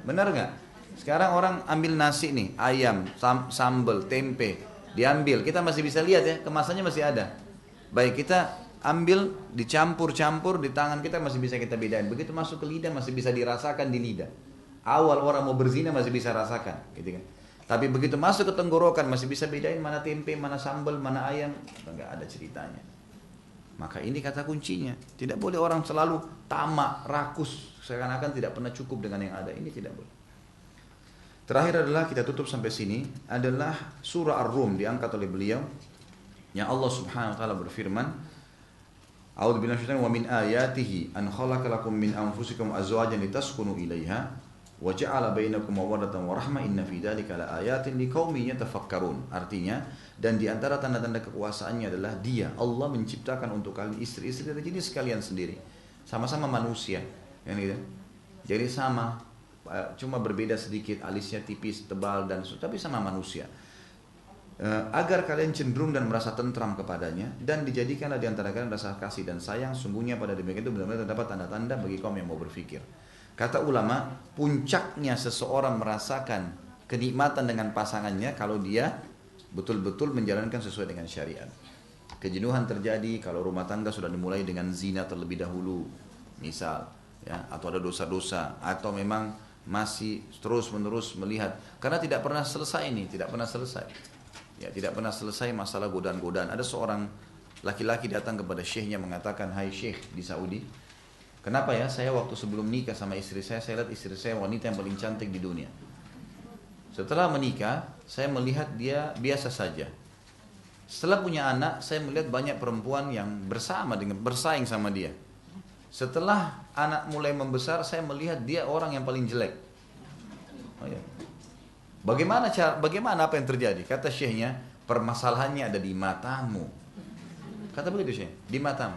[SPEAKER 1] Benar nggak? Sekarang orang ambil nasi nih, ayam, sambal, tempe, diambil, kita masih bisa lihat ya, kemasannya masih ada. Baik, kita ambil, dicampur-campur di tangan kita masih bisa kita bedain. Begitu masuk ke lidah masih bisa dirasakan di lidah. Awal orang mau berzina masih bisa rasakan, gitu kan? Tapi begitu masuk ke tenggorokan masih bisa bedain mana tempe, mana sambal, mana ayam, nggak ada ceritanya. Maka ini kata kuncinya. Tidak boleh orang selalu tamak, rakus, seakan-akan tidak pernah cukup dengan yang ada. Ini tidak boleh. Terakhir adalah kita tutup sampai sini adalah surah Ar-Rum diangkat oleh beliau yang Allah Subhanahu wa taala berfirman, A'udzu billahi minasyaitonir rajim, wa min ayatihi an khalaqalakum min anfusikum azwajan litaskunu ilaiha wa ja'ala bainakum mawaddatan wa rahmah inna fi dzalika laayatin liqaumin yatafakkarun. Artinya, dan di antara tanda-tanda kekuasaannya adalah Dia, Allah menciptakan untuk kalian istri-istri dari jenis kalian sendiri, sama-sama manusia, kan gitu. Jadi sama, cuma berbeda sedikit, alisnya tipis, tebal dan tapi sama manusia. Agar kalian cenderung dan merasa tentram kepadanya, dan dijadikanlah di antara kalian rasa kasih dan sayang. Sungguhnya pada demikian itu benar-benar terdapat tanda-tanda bagi kaum yang mau berfikir. Kata ulama, puncaknya seseorang merasakan kenikmatan dengan pasangannya kalau dia betul-betul menjalankan sesuai dengan syariat. Kejenuhan terjadi kalau rumah tangga sudah dimulai dengan zina terlebih dahulu, misal, ya, atau ada dosa-dosa, atau memang masih terus-menerus melihat, karena tidak pernah selesai ini, tidak pernah selesai. Ya, tidak pernah selesai masalah godaan-godaan. Ada seorang laki-laki datang kepada syekhnya mengatakan, "Hai syekh di Saudi, kenapa ya saya waktu sebelum nikah sama istri saya lihat istri saya wanita yang paling cantik di dunia. Setelah menikah, saya melihat dia biasa saja. Setelah punya anak, saya melihat banyak perempuan yang bersaing sama dia. Setelah anak mulai membesar, saya melihat dia orang yang paling jelek." Oh ya. Bagaimana apa yang terjadi? Kata syekhnya, permasalahannya ada di matamu. Kata begitu syekh, di matamu.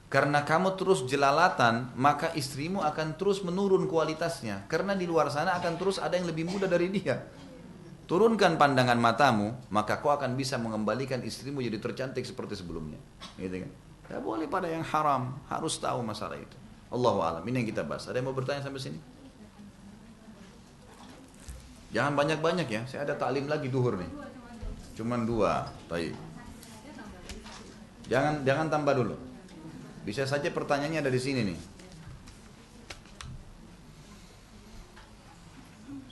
[SPEAKER 1] Karena kamu terus jelalatan, maka istrimu akan terus menurun kualitasnya. Karena di luar sana akan terus ada yang lebih muda dari dia. Turunkan pandangan matamu, maka kau akan bisa mengembalikan istrimu jadi tercantik seperti sebelumnya. Gitu kan? Tidak boleh pada yang haram, harus tahu masalah itu. Allahu a'lam. Ini yang kita bahas. Ada yang mau bertanya sampai sini? Jangan banyak-banyak ya. Saya ada taklim lagi duhur nih. Cuman 2. Baik. Jangan tambah dulu. Bisa saja pertanyaannya ada di sini nih.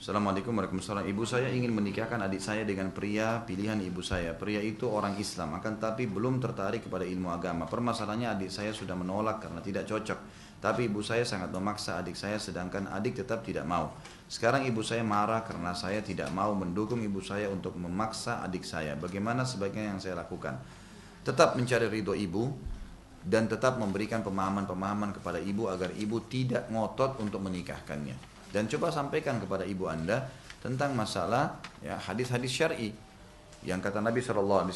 [SPEAKER 1] Assalamualaikum warahmatullahi wabarakatuh. Ibu saya ingin menikahkan adik saya dengan pria pilihan ibu saya. Pria itu orang Islam, akan tapi belum tertarik kepada ilmu agama. Permasalahannya adik saya sudah menolak karena tidak cocok. Tapi ibu saya sangat memaksa adik saya, sedangkan adik tetap tidak mau. Sekarang ibu saya marah karena saya tidak mau mendukung ibu saya untuk memaksa adik saya. Bagaimana sebaiknya yang saya lakukan? Tetap mencari ridho ibu dan tetap memberikan pemahaman-pemahaman kepada ibu agar ibu tidak ngotot untuk menikahkannya. Dan coba sampaikan kepada ibu anda tentang masalah ya, hadis-hadis syar'i yang kata Nabi SAW,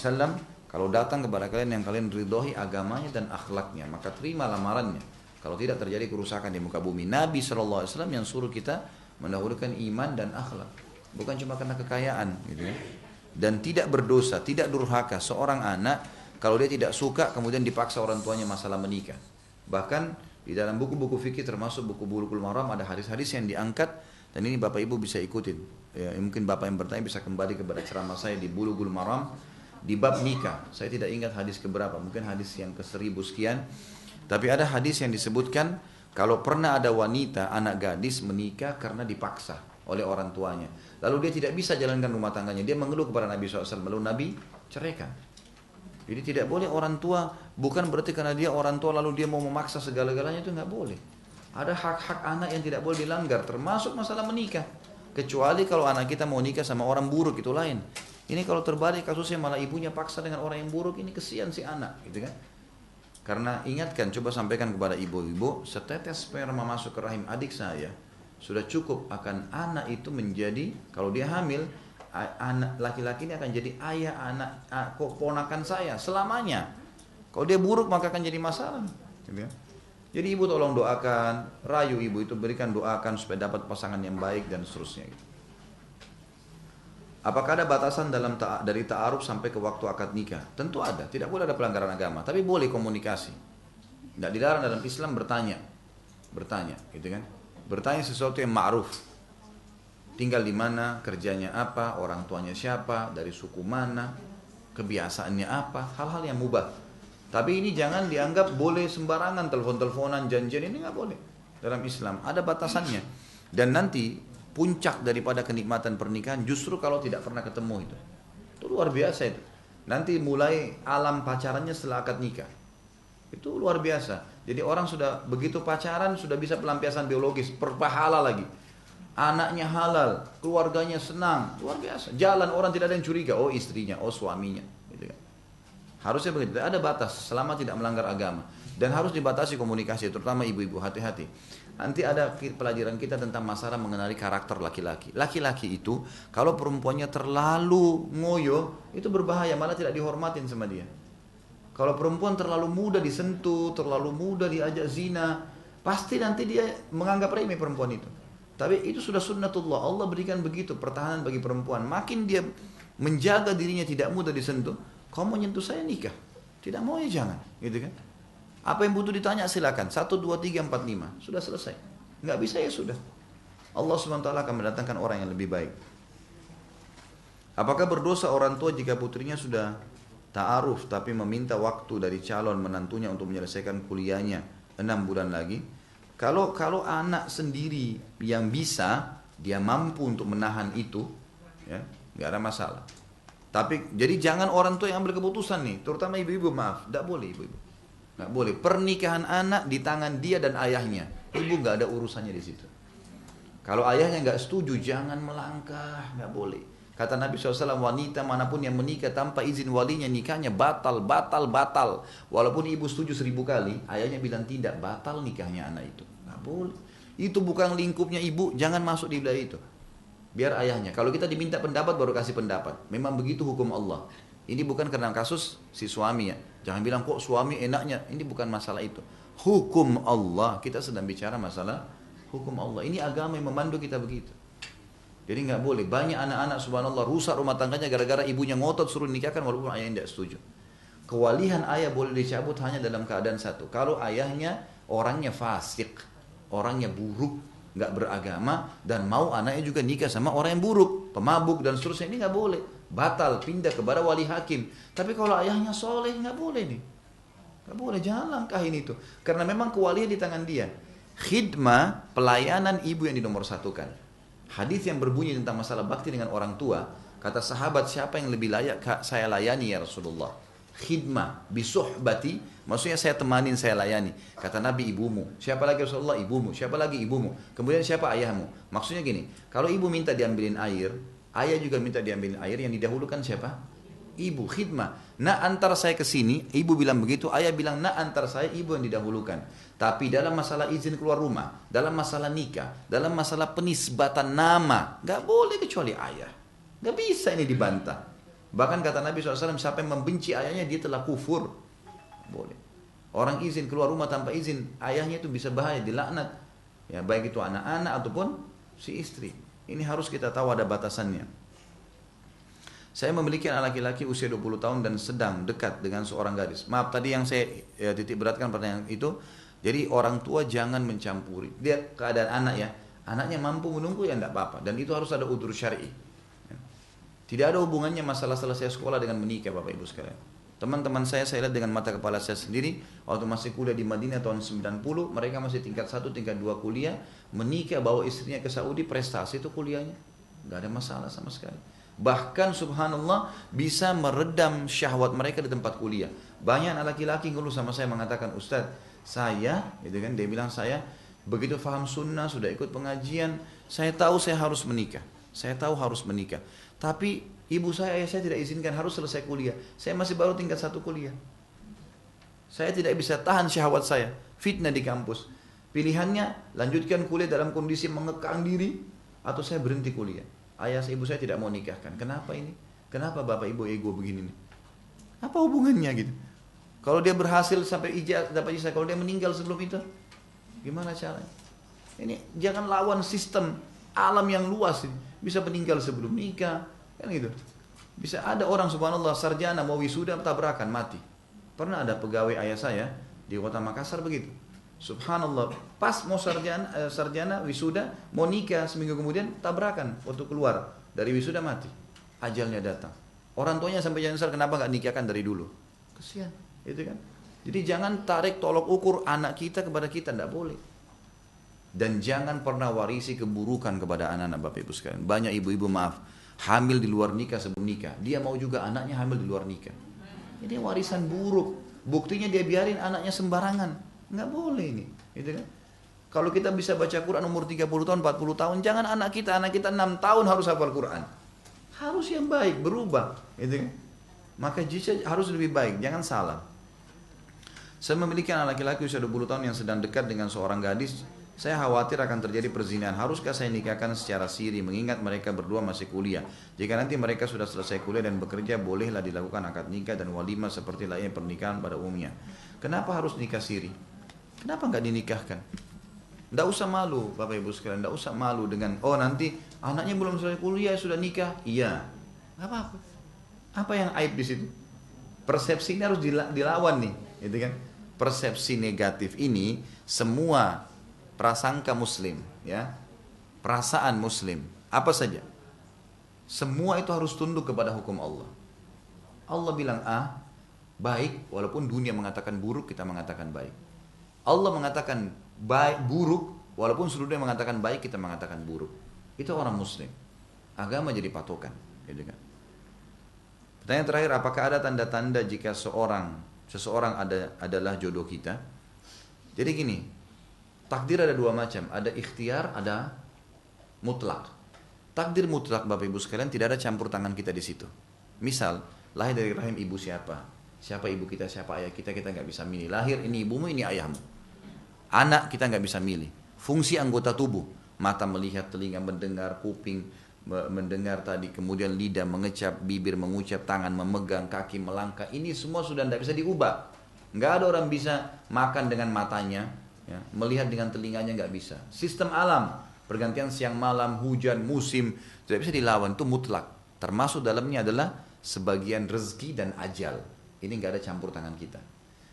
[SPEAKER 1] kalau datang kepada kalian yang kalian ridhoi agamanya dan akhlaknya, maka terima lamarannya. Kalau tidak terjadi kerusakan di muka bumi. Nabi SAW yang suruh kita mendahulukan iman dan akhlak, bukan cuma karena kekayaan, gitu ya. Dan tidak berdosa, tidak durhaka seorang anak kalau dia tidak suka kemudian dipaksa orang tuanya masalah menikah. Bahkan di dalam buku-buku fikih termasuk buku Bulughul Maram ada hadis-hadis yang diangkat, dan ini Bapak Ibu bisa ikutin. Ya, mungkin Bapak yang bertanya bisa kembali kepada ceramah saya di Bulughul Maram di bab nikah. Saya tidak ingat hadis keberapa, mungkin hadis yang ke-1000 sekian. Tapi ada hadis yang disebutkan kalau pernah ada wanita, anak gadis menikah karena dipaksa oleh orang tuanya. Lalu dia tidak bisa jalankan rumah tangganya. Dia mengeluh kepada Nabi SAW. Lalu Nabi ceraikan. Jadi tidak boleh orang tua, bukan berarti karena dia orang tua lalu dia mau memaksa segala-galanya, itu nggak boleh. Ada hak-hak anak yang tidak boleh dilanggar, termasuk masalah menikah. Kecuali kalau anak kita mau nikah sama orang buruk, itu lain. Ini kalau terbalik kasusnya malah ibunya paksa dengan orang yang buruk, ini kesian si anak, gitu kan? Karena ingatkan, coba sampaikan kepada ibu-ibu, setetes sperma masuk ke rahim adik saya sudah cukup akan anak itu menjadi, kalau dia hamil, anak laki-laki ini akan jadi ayah anak ponakan saya selamanya. Kalau dia buruk maka akan jadi masalah, gitu ya? Jadi ibu tolong doakan, rayu ibu itu, berikan doakan supaya dapat pasangan yang baik dan seterusnya, gitu. Apakah ada batasan dari ta'aruf sampai ke waktu akad nikah? Tentu ada, tidak boleh ada pelanggaran agama, tapi boleh komunikasi. Tidak dilarang dalam Islam bertanya, gitu kan? Bertanya sesuatu yang ma'ruf. Tinggal di mana, kerjanya apa, orang tuanya siapa, dari suku mana, kebiasaannya apa, hal-hal yang mubah. Tapi ini jangan dianggap boleh sembarangan, telepon-teleponan, janjian, ini nggak boleh. Dalam Islam ada batasannya. Dan nanti puncak daripada kenikmatan pernikahan justru kalau tidak pernah ketemu itu. Itu luar biasa itu. Nanti mulai alam pacarannya setelah akad nikah. Itu luar biasa. Jadi orang sudah begitu pacaran sudah bisa pelampiasan biologis, berpahala lagi. Anaknya halal, keluarganya senang, luar biasa. Jalan orang tidak ada yang curiga, oh istrinya, oh suaminya, gitu kan. Harusnya begitu. Ada batas selama tidak melanggar agama, dan harus dibatasi komunikasi, terutama ibu-ibu, hati-hati. Nanti ada pelajaran kita tentang masalah mengenali karakter laki-laki. Laki-laki itu kalau perempuannya terlalu ngoyo itu berbahaya, malah tidak dihormatin sama dia. Kalau perempuan terlalu mudah disentuh, terlalu mudah diajak zina, pasti nanti dia menganggap remeh perempuan itu. Tapi itu sudah sunnatullah, Allah berikan begitu pertahanan bagi perempuan. Makin dia menjaga dirinya tidak mudah disentuh, kamu menyentuh saya nikah, tidak mau ya jangan, gitu kan? Apa yang butuh ditanya silakan, 1, 2, 3, 4, 5, sudah selesai. Nggak bisa ya sudah. Allah SWT akan mendatangkan orang yang lebih baik. Apakah berdosa orang tua jika putrinya sudah ta'aruf tapi meminta waktu dari calon menantunya untuk menyelesaikan kuliahnya 6 bulan lagi? Kalau anak sendiri yang bisa, dia mampu untuk menahan itu, ya, nggak ada masalah. Tapi jadi jangan orang tua yang ambil keputusan nih, terutama ibu-ibu, maaf, nggak boleh ibu-ibu, nggak boleh. Pernikahan anak di tangan dia dan ayahnya, ibu nggak ada urusannya di situ. Kalau ayahnya nggak setuju, jangan melangkah, nggak boleh. Kata Nabi SAW, wanita manapun yang menikah tanpa izin walinya, nikahnya batal. Walaupun ibu setuju 1000 kali, ayahnya bilang tidak, batal nikahnya anak itu. Nggak boleh. Itu bukan lingkupnya ibu, jangan masuk di wilayah itu. Biar ayahnya. Kalau kita diminta pendapat baru kasih pendapat. Memang begitu hukum Allah. Ini bukan karena kasus si suami ya. Jangan bilang kok suami enaknya. Ini bukan masalah itu. Hukum Allah. Kita sedang bicara masalah hukum Allah. Ini agama yang memandu kita begitu. Jadi nggak boleh. Banyak anak-anak subhanallah rusak rumah tangganya gara-gara ibunya ngotot suruh nikahkan walaupun ayahnya tidak setuju. Kewalihan ayah boleh dicabut hanya dalam keadaan satu. Kalau ayahnya orangnya fasik, orangnya buruk, nggak beragama, dan mau anaknya juga nikah sama orang yang buruk, pemabuk dan seterusnya, ini nggak boleh. Batal, pindah kepada wali hakim. Tapi kalau ayahnya soleh nggak boleh nih. Nggak boleh, jangan langkahin itu. Karena memang kewalian di tangan dia. Khidmah, pelayanan ibu yang dinomorsatukan. Hadis yang berbunyi tentang masalah bakti dengan orang tua, kata sahabat, siapa yang lebih layak saya layani ya Rasulullah? Khidmah, bisuhbati, maksudnya saya temanin, saya layani. Kata Nabi, ibumu. Siapa lagi Rasulullah? Ibumu. Siapa lagi? Ibumu. Kemudian siapa? Ayahmu. Maksudnya gini, kalau ibu minta diambilin air, ayah juga minta diambilin air, yang didahulukan siapa? Ibu khidmah. Nak antar saya ke sini, ibu bilang begitu, ayah bilang nak antar saya, ibu yang didahulukan. Tapi dalam masalah izin keluar rumah, dalam masalah nikah, dalam masalah penisbatan nama, nggak boleh kecuali ayah. Nggak bisa ini dibantah. Bahkan kata Nabi SAW, siapa yang membenci ayahnya dia telah kufur. Boleh. Orang izin keluar rumah tanpa izin ayahnya itu bisa bahaya, dilaknat. Ya, baik itu anak-anak ataupun si istri. Ini harus kita tahu ada batasannya. Saya memiliki anak laki-laki usia 20 tahun dan sedang dekat dengan seorang gadis. Maaf tadi yang saya titik beratkan pertanyaan itu. Jadi orang tua jangan mencampuri. Dia keadaan anak ya. Anaknya mampu menunggu ya tidak apa-apa. Dan itu harus ada udzur syar'i. Tidak ada hubungannya masalah selesai sekolah dengan menikah Bapak Ibu sekalian. Teman-teman saya lihat dengan mata kepala saya sendiri. Waktu masih kuliah di Madinah tahun 90. Mereka masih tingkat 1, tingkat 2 kuliah. Menikah bawa istrinya ke Saudi, prestasi itu kuliahnya. Gak ada masalah sama sekali. Bahkan subhanallah bisa meredam syahwat mereka di tempat kuliah. Banyak anak laki-laki ngeluh sama saya mengatakan, Ustadz, saya, gitu kan, dia bilang saya begitu faham sunnah, sudah ikut pengajian, saya tahu saya harus menikah. Saya tahu harus menikah. Tapi ibu saya, ayah saya tidak izinkan harus selesai kuliah. Saya masih baru tingkat 1 kuliah. Saya tidak bisa tahan syahwat saya. Fitnah di kampus. Pilihannya lanjutkan kuliah dalam kondisi mengekang diri atau saya berhenti kuliah. Ayah ibu saya tidak mau nikahkan. Kenapa ini? Kenapa bapak ibu ego begini nih? Apa hubungannya gitu? Kalau dia berhasil sampai dapat ijazah, kalau dia meninggal sebelum itu, gimana caranya? Ini jangan lawan sistem alam yang luas ini. Bisa meninggal sebelum nikah, kan gitu. Bisa ada orang subhanallah sarjana mau wisuda tabrakan mati. Pernah ada pegawai ayah saya di kota Makassar begitu. Subhanallah, pas mau sarjana wisuda, mau nikah seminggu kemudian tabrakan, waktu keluar dari wisuda mati, ajalnya datang. Orang tuanya sampai nyesal kenapa nggak nikahkan dari dulu, kesian, itu kan. Jadi jangan tarik tolok ukur anak kita kepada kita, tidak boleh. Dan jangan pernah warisi keburukan kepada anak-anak bapak ibu sekalian. Banyak ibu-ibu maaf, hamil di luar nikah sebelum nikah, dia mau juga anaknya hamil di luar nikah. Ini warisan buruk. Buktinya dia biarin anaknya sembarangan. Nggak boleh ini, gitu kan? Kalau kita bisa baca Quran umur 30 tahun, 40 tahun, jangan anak kita 6 tahun harus hafal Quran. Harus yang baik, berubah, gitu kan? Maka jika harus lebih baik, jangan salah. Saya memiliki anak laki-laki usia 20 tahun yang sedang dekat dengan seorang gadis. Saya khawatir akan terjadi perzinahan. Haruskah saya nikahkan secara siri mengingat mereka berdua masih kuliah? Jika nanti mereka sudah selesai kuliah dan bekerja, bolehlah dilakukan akad nikah dan walimah seperti lainnya pernikahan pada umumnya. Kenapa harus nikah siri? Kenapa nggak dinikahkan? Nggak usah malu, Bapak Ibu sekalian. Nggak usah malu dengan, oh nanti anaknya belum selesai kuliah sudah nikah. Iya, nggak apa-apa. Apa yang aib di situ? Persepsi ini harus dilawan nih, gitu kan? Persepsi negatif ini semua prasangka Muslim, ya, perasaan Muslim, apa saja, semua itu harus tunduk kepada hukum Allah. Allah bilang A, baik, walaupun dunia mengatakan buruk, kita mengatakan baik. Allah mengatakan baik, buruk, walaupun seluruh dunia mengatakan baik, kita mengatakan buruk. Itu orang Muslim. Agama jadi patokan, gitu kan? Pertanyaan terakhir, apakah ada tanda-tanda jika seseorang adalah jodoh kita? Jadi gini, takdir ada 2 macam, ada ikhtiar, ada mutlak. Takdir mutlak Bapak Ibu sekalian tidak ada campur tangan kita di situ. Misal, lahir dari rahim ibu siapa ibu kita, siapa ayah kita nggak bisa milih. Lahir ini ibumu, ini ayahmu. Anak kita nggak bisa milih. Fungsi anggota tubuh, mata melihat, telinga mendengar, kuping mendengar tadi, kemudian lidah mengecap, bibir mengucap, tangan memegang, kaki melangkah. Ini semua sudah tidak bisa diubah. Nggak ada orang bisa makan dengan matanya, ya, melihat dengan telinganya nggak bisa. Sistem alam, pergantian siang malam, hujan, musim, tidak bisa dilawan, itu mutlak. Termasuk dalamnya adalah sebagian rezeki dan ajal. Ini nggak ada campur tangan kita.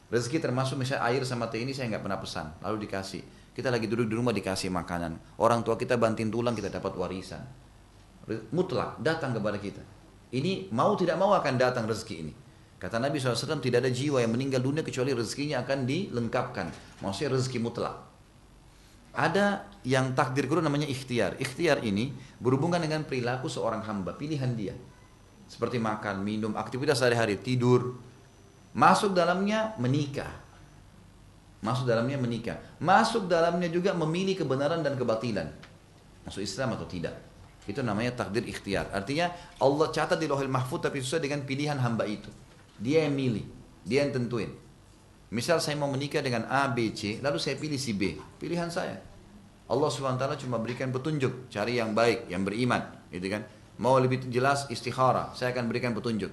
[SPEAKER 1] Rezeki termasuk misalnya air sama teh ini saya nggak pernah pesan, lalu dikasih. Kita lagi duduk di rumah dikasih makanan. Orang tua kita banting tulang, kita dapat warisan. Mutlak datang kepada kita. Ini mau tidak mau akan datang rezeki ini. Kata Nabi SAW, tidak ada jiwa yang meninggal dunia kecuali rezekinya akan dilengkapkan. Maksudnya rezeki mutlak. Ada yang takdir kedua namanya ikhtiar. Ikhtiar ini berhubungan dengan perilaku seorang hamba, pilihan dia. Seperti makan, minum, aktivitas sehari-hari, tidur. Masuk dalamnya menikah. Masuk dalamnya juga memilih kebenaran dan kebatilan. Masuk Islam atau tidak. Itu namanya takdir ikhtiar. Artinya Allah catat di Lauhul Mahfuz tapi sesuai dengan pilihan hamba itu. Dia yang milih, dia yang tentuin. Misal saya mau menikah dengan A, B, C, lalu saya pilih si B. Pilihan saya. Allah SWT cuma berikan petunjuk, cari yang baik, yang beriman, gitu kan. Mau lebih jelas istikharah, saya akan berikan petunjuk.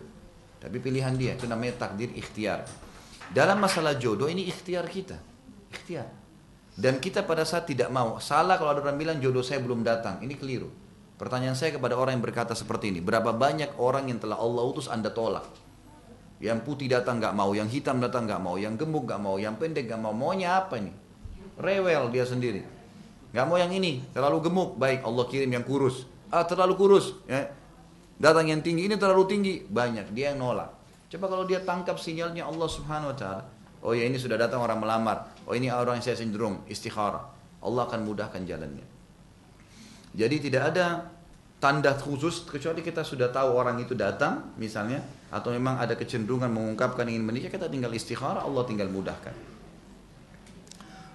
[SPEAKER 1] Tapi pilihan dia, itu namanya takdir ikhtiar. Dalam masalah jodoh ini ikhtiar kita. Ikhtiar. Dan kita pada saat tidak mau, salah kalau ada orang bilang jodoh saya belum datang, ini keliru. Pertanyaan saya kepada orang yang berkata seperti ini, berapa banyak orang yang telah Allah utus Anda tolak? Yang putih datang gak mau, yang hitam datang gak mau, yang gemuk gak mau, yang pendek gak mau, maunya apa ini? Rewel dia sendiri. Gak mau yang ini, terlalu gemuk, baik Allah kirim yang kurus. Terlalu kurus, ya. Datang yang tinggi, ini terlalu tinggi, banyak, dia yang nolak. Coba kalau dia tangkap sinyalnya Allah Subhanahu Wa Taala. Oh ya, ini sudah datang orang melamar. Oh ini orang yang saya cenderung istikharah. Allah akan mudahkan jalannya. Jadi tidak ada tanda khusus kecuali kita sudah tahu orang itu datang misalnya, atau memang ada kecenderungan mengungkapkan ingin menikah, kita tinggal istikharah, Allah tinggal mudahkan.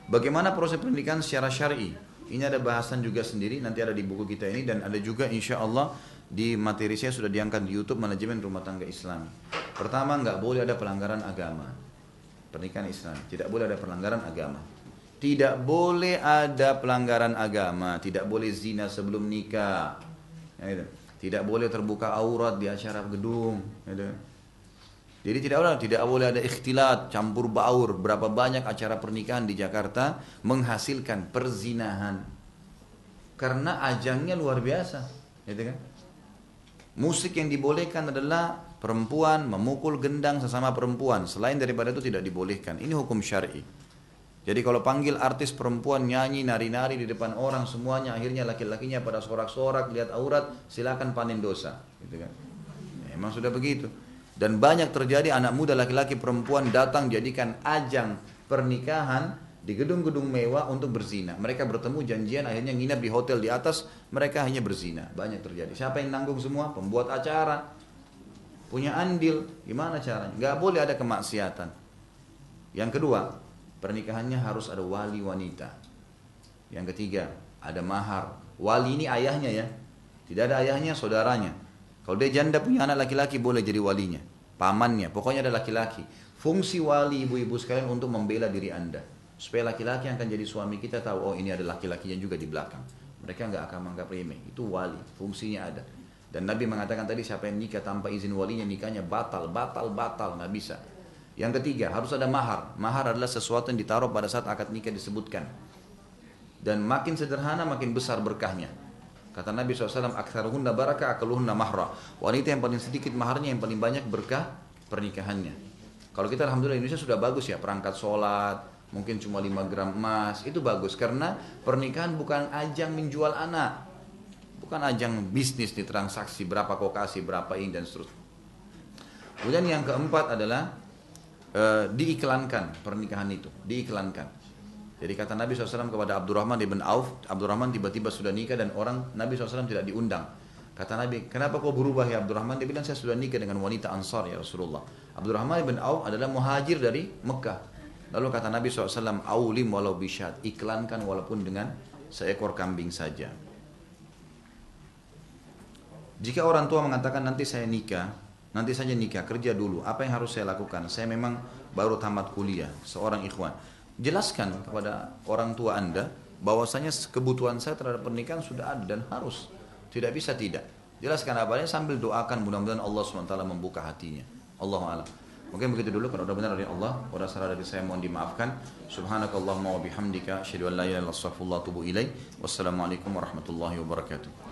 [SPEAKER 1] Bagaimana proses pernikahan secara syar'i? Ini ada bahasan juga sendiri, nanti ada di buku kita ini, dan ada juga insya Allah di materi saya sudah diangkat di YouTube Manajemen Rumah Tangga Islam. Pertama, nggak boleh ada pelanggaran agama. Pernikahan Islam tidak boleh ada pelanggaran agama. Tidak boleh ada pelanggaran agama. Tidak boleh zina sebelum nikah. Ya, tidak boleh terbuka aurat di acara gedung. Ya, jadi tidak boleh ada ikhtilat, campur baur. Berapa banyak acara pernikahan di Jakarta menghasilkan perzinahan. Karena ajangnya luar biasa. Gitu kan? Musik yang dibolehkan adalah perempuan memukul gendang sesama perempuan. Selain daripada itu tidak dibolehkan. Ini hukum syar'i. Jadi kalau panggil artis perempuan nyanyi, nari-nari di depan orang semuanya, akhirnya laki-lakinya pada sorak-sorak, lihat aurat, silakan panen dosa. Gitu kan? Memang sudah begitu. Dan banyak terjadi anak muda laki-laki perempuan datang jadikan ajang pernikahan di gedung-gedung mewah untuk berzina. Mereka bertemu janjian, akhirnya nginap di hotel di atas, mereka hanya berzina. Banyak terjadi. Siapa yang nanggung semua? Pembuat acara. Punya andil. Gimana caranya? Gak boleh ada kemaksiatan. Yang kedua, pernikahannya harus ada wali wanita. Yang ketiga, ada mahar. Wali ini ayahnya ya. Tidak ada ayahnya, saudaranya. Kalau dia janda punya anak laki-laki boleh jadi walinya. Pamannya, pokoknya ada laki-laki. Fungsi wali ibu-ibu sekalian untuk membela diri Anda. Supaya laki-laki yang akan jadi suami kita tahu, oh ini ada laki-lakinya juga di belakang. Mereka nggak akan menganggap remeh. Itu wali, fungsinya ada. Dan Nabi mengatakan tadi siapa yang nikah tanpa izin walinya nikahnya batal, nggak bisa. Yang ketiga harus ada mahar. Mahar adalah sesuatu yang ditaruh pada saat akad nikah disebutkan. Dan makin sederhana makin besar berkahnya. Kata Nabi SAW, aktsaruhunna barakah akaluhunna mahra. Wanita yang paling sedikit maharnya yang paling banyak berkah pernikahannya. Kalau kita alhamdulillah Indonesia sudah bagus ya, perangkat sholat, mungkin cuma 5 gram emas, itu bagus. Karena pernikahan bukan ajang menjual anak. Bukan ajang bisnis di transaksi, berapa kau kasih, berapa ini dan seterusnya. Kemudian yang keempat adalah diiklankan pernikahan itu, diiklankan. Jadi kata Nabi SAW kepada Abdurrahman ibn Auf, Abdurrahman tiba-tiba sudah nikah dan orang Nabi SAW tidak diundang. Kata Nabi, kenapa kau berubah ya Abdurrahman? Dia bilang saya sudah nikah dengan wanita Ansar ya Rasulullah. Abdurrahman ibn Auf adalah muhajir dari Mekah. Lalu kata Nabi SAW, aulim walau bisyad, iklankan walaupun dengan seekor kambing saja. Jika orang tua mengatakan nanti saya nikah, nanti saja nikah, kerja dulu, apa yang harus saya lakukan? Saya memang baru tamat kuliah, seorang ikhwan. Jelaskan kepada orang tua Anda bahwasanya kebutuhan saya terhadap pernikahan sudah ada dan harus, tidak bisa tidak. Jelaskan apa sambil doakan mudah-mudahan Allah SWT membuka hatinya. Allahu a'lam. Mungkin begitu dulu, kalau sudah benar dari Allah, kalau salah dari saya mohon dimaafkan. Subhanakallahumma wa bihamdika asyhadu an la ilaha illa anta astaghfiruka wa atubu ilaik. Wassalamualaikum warahmatullahi wabarakatuh.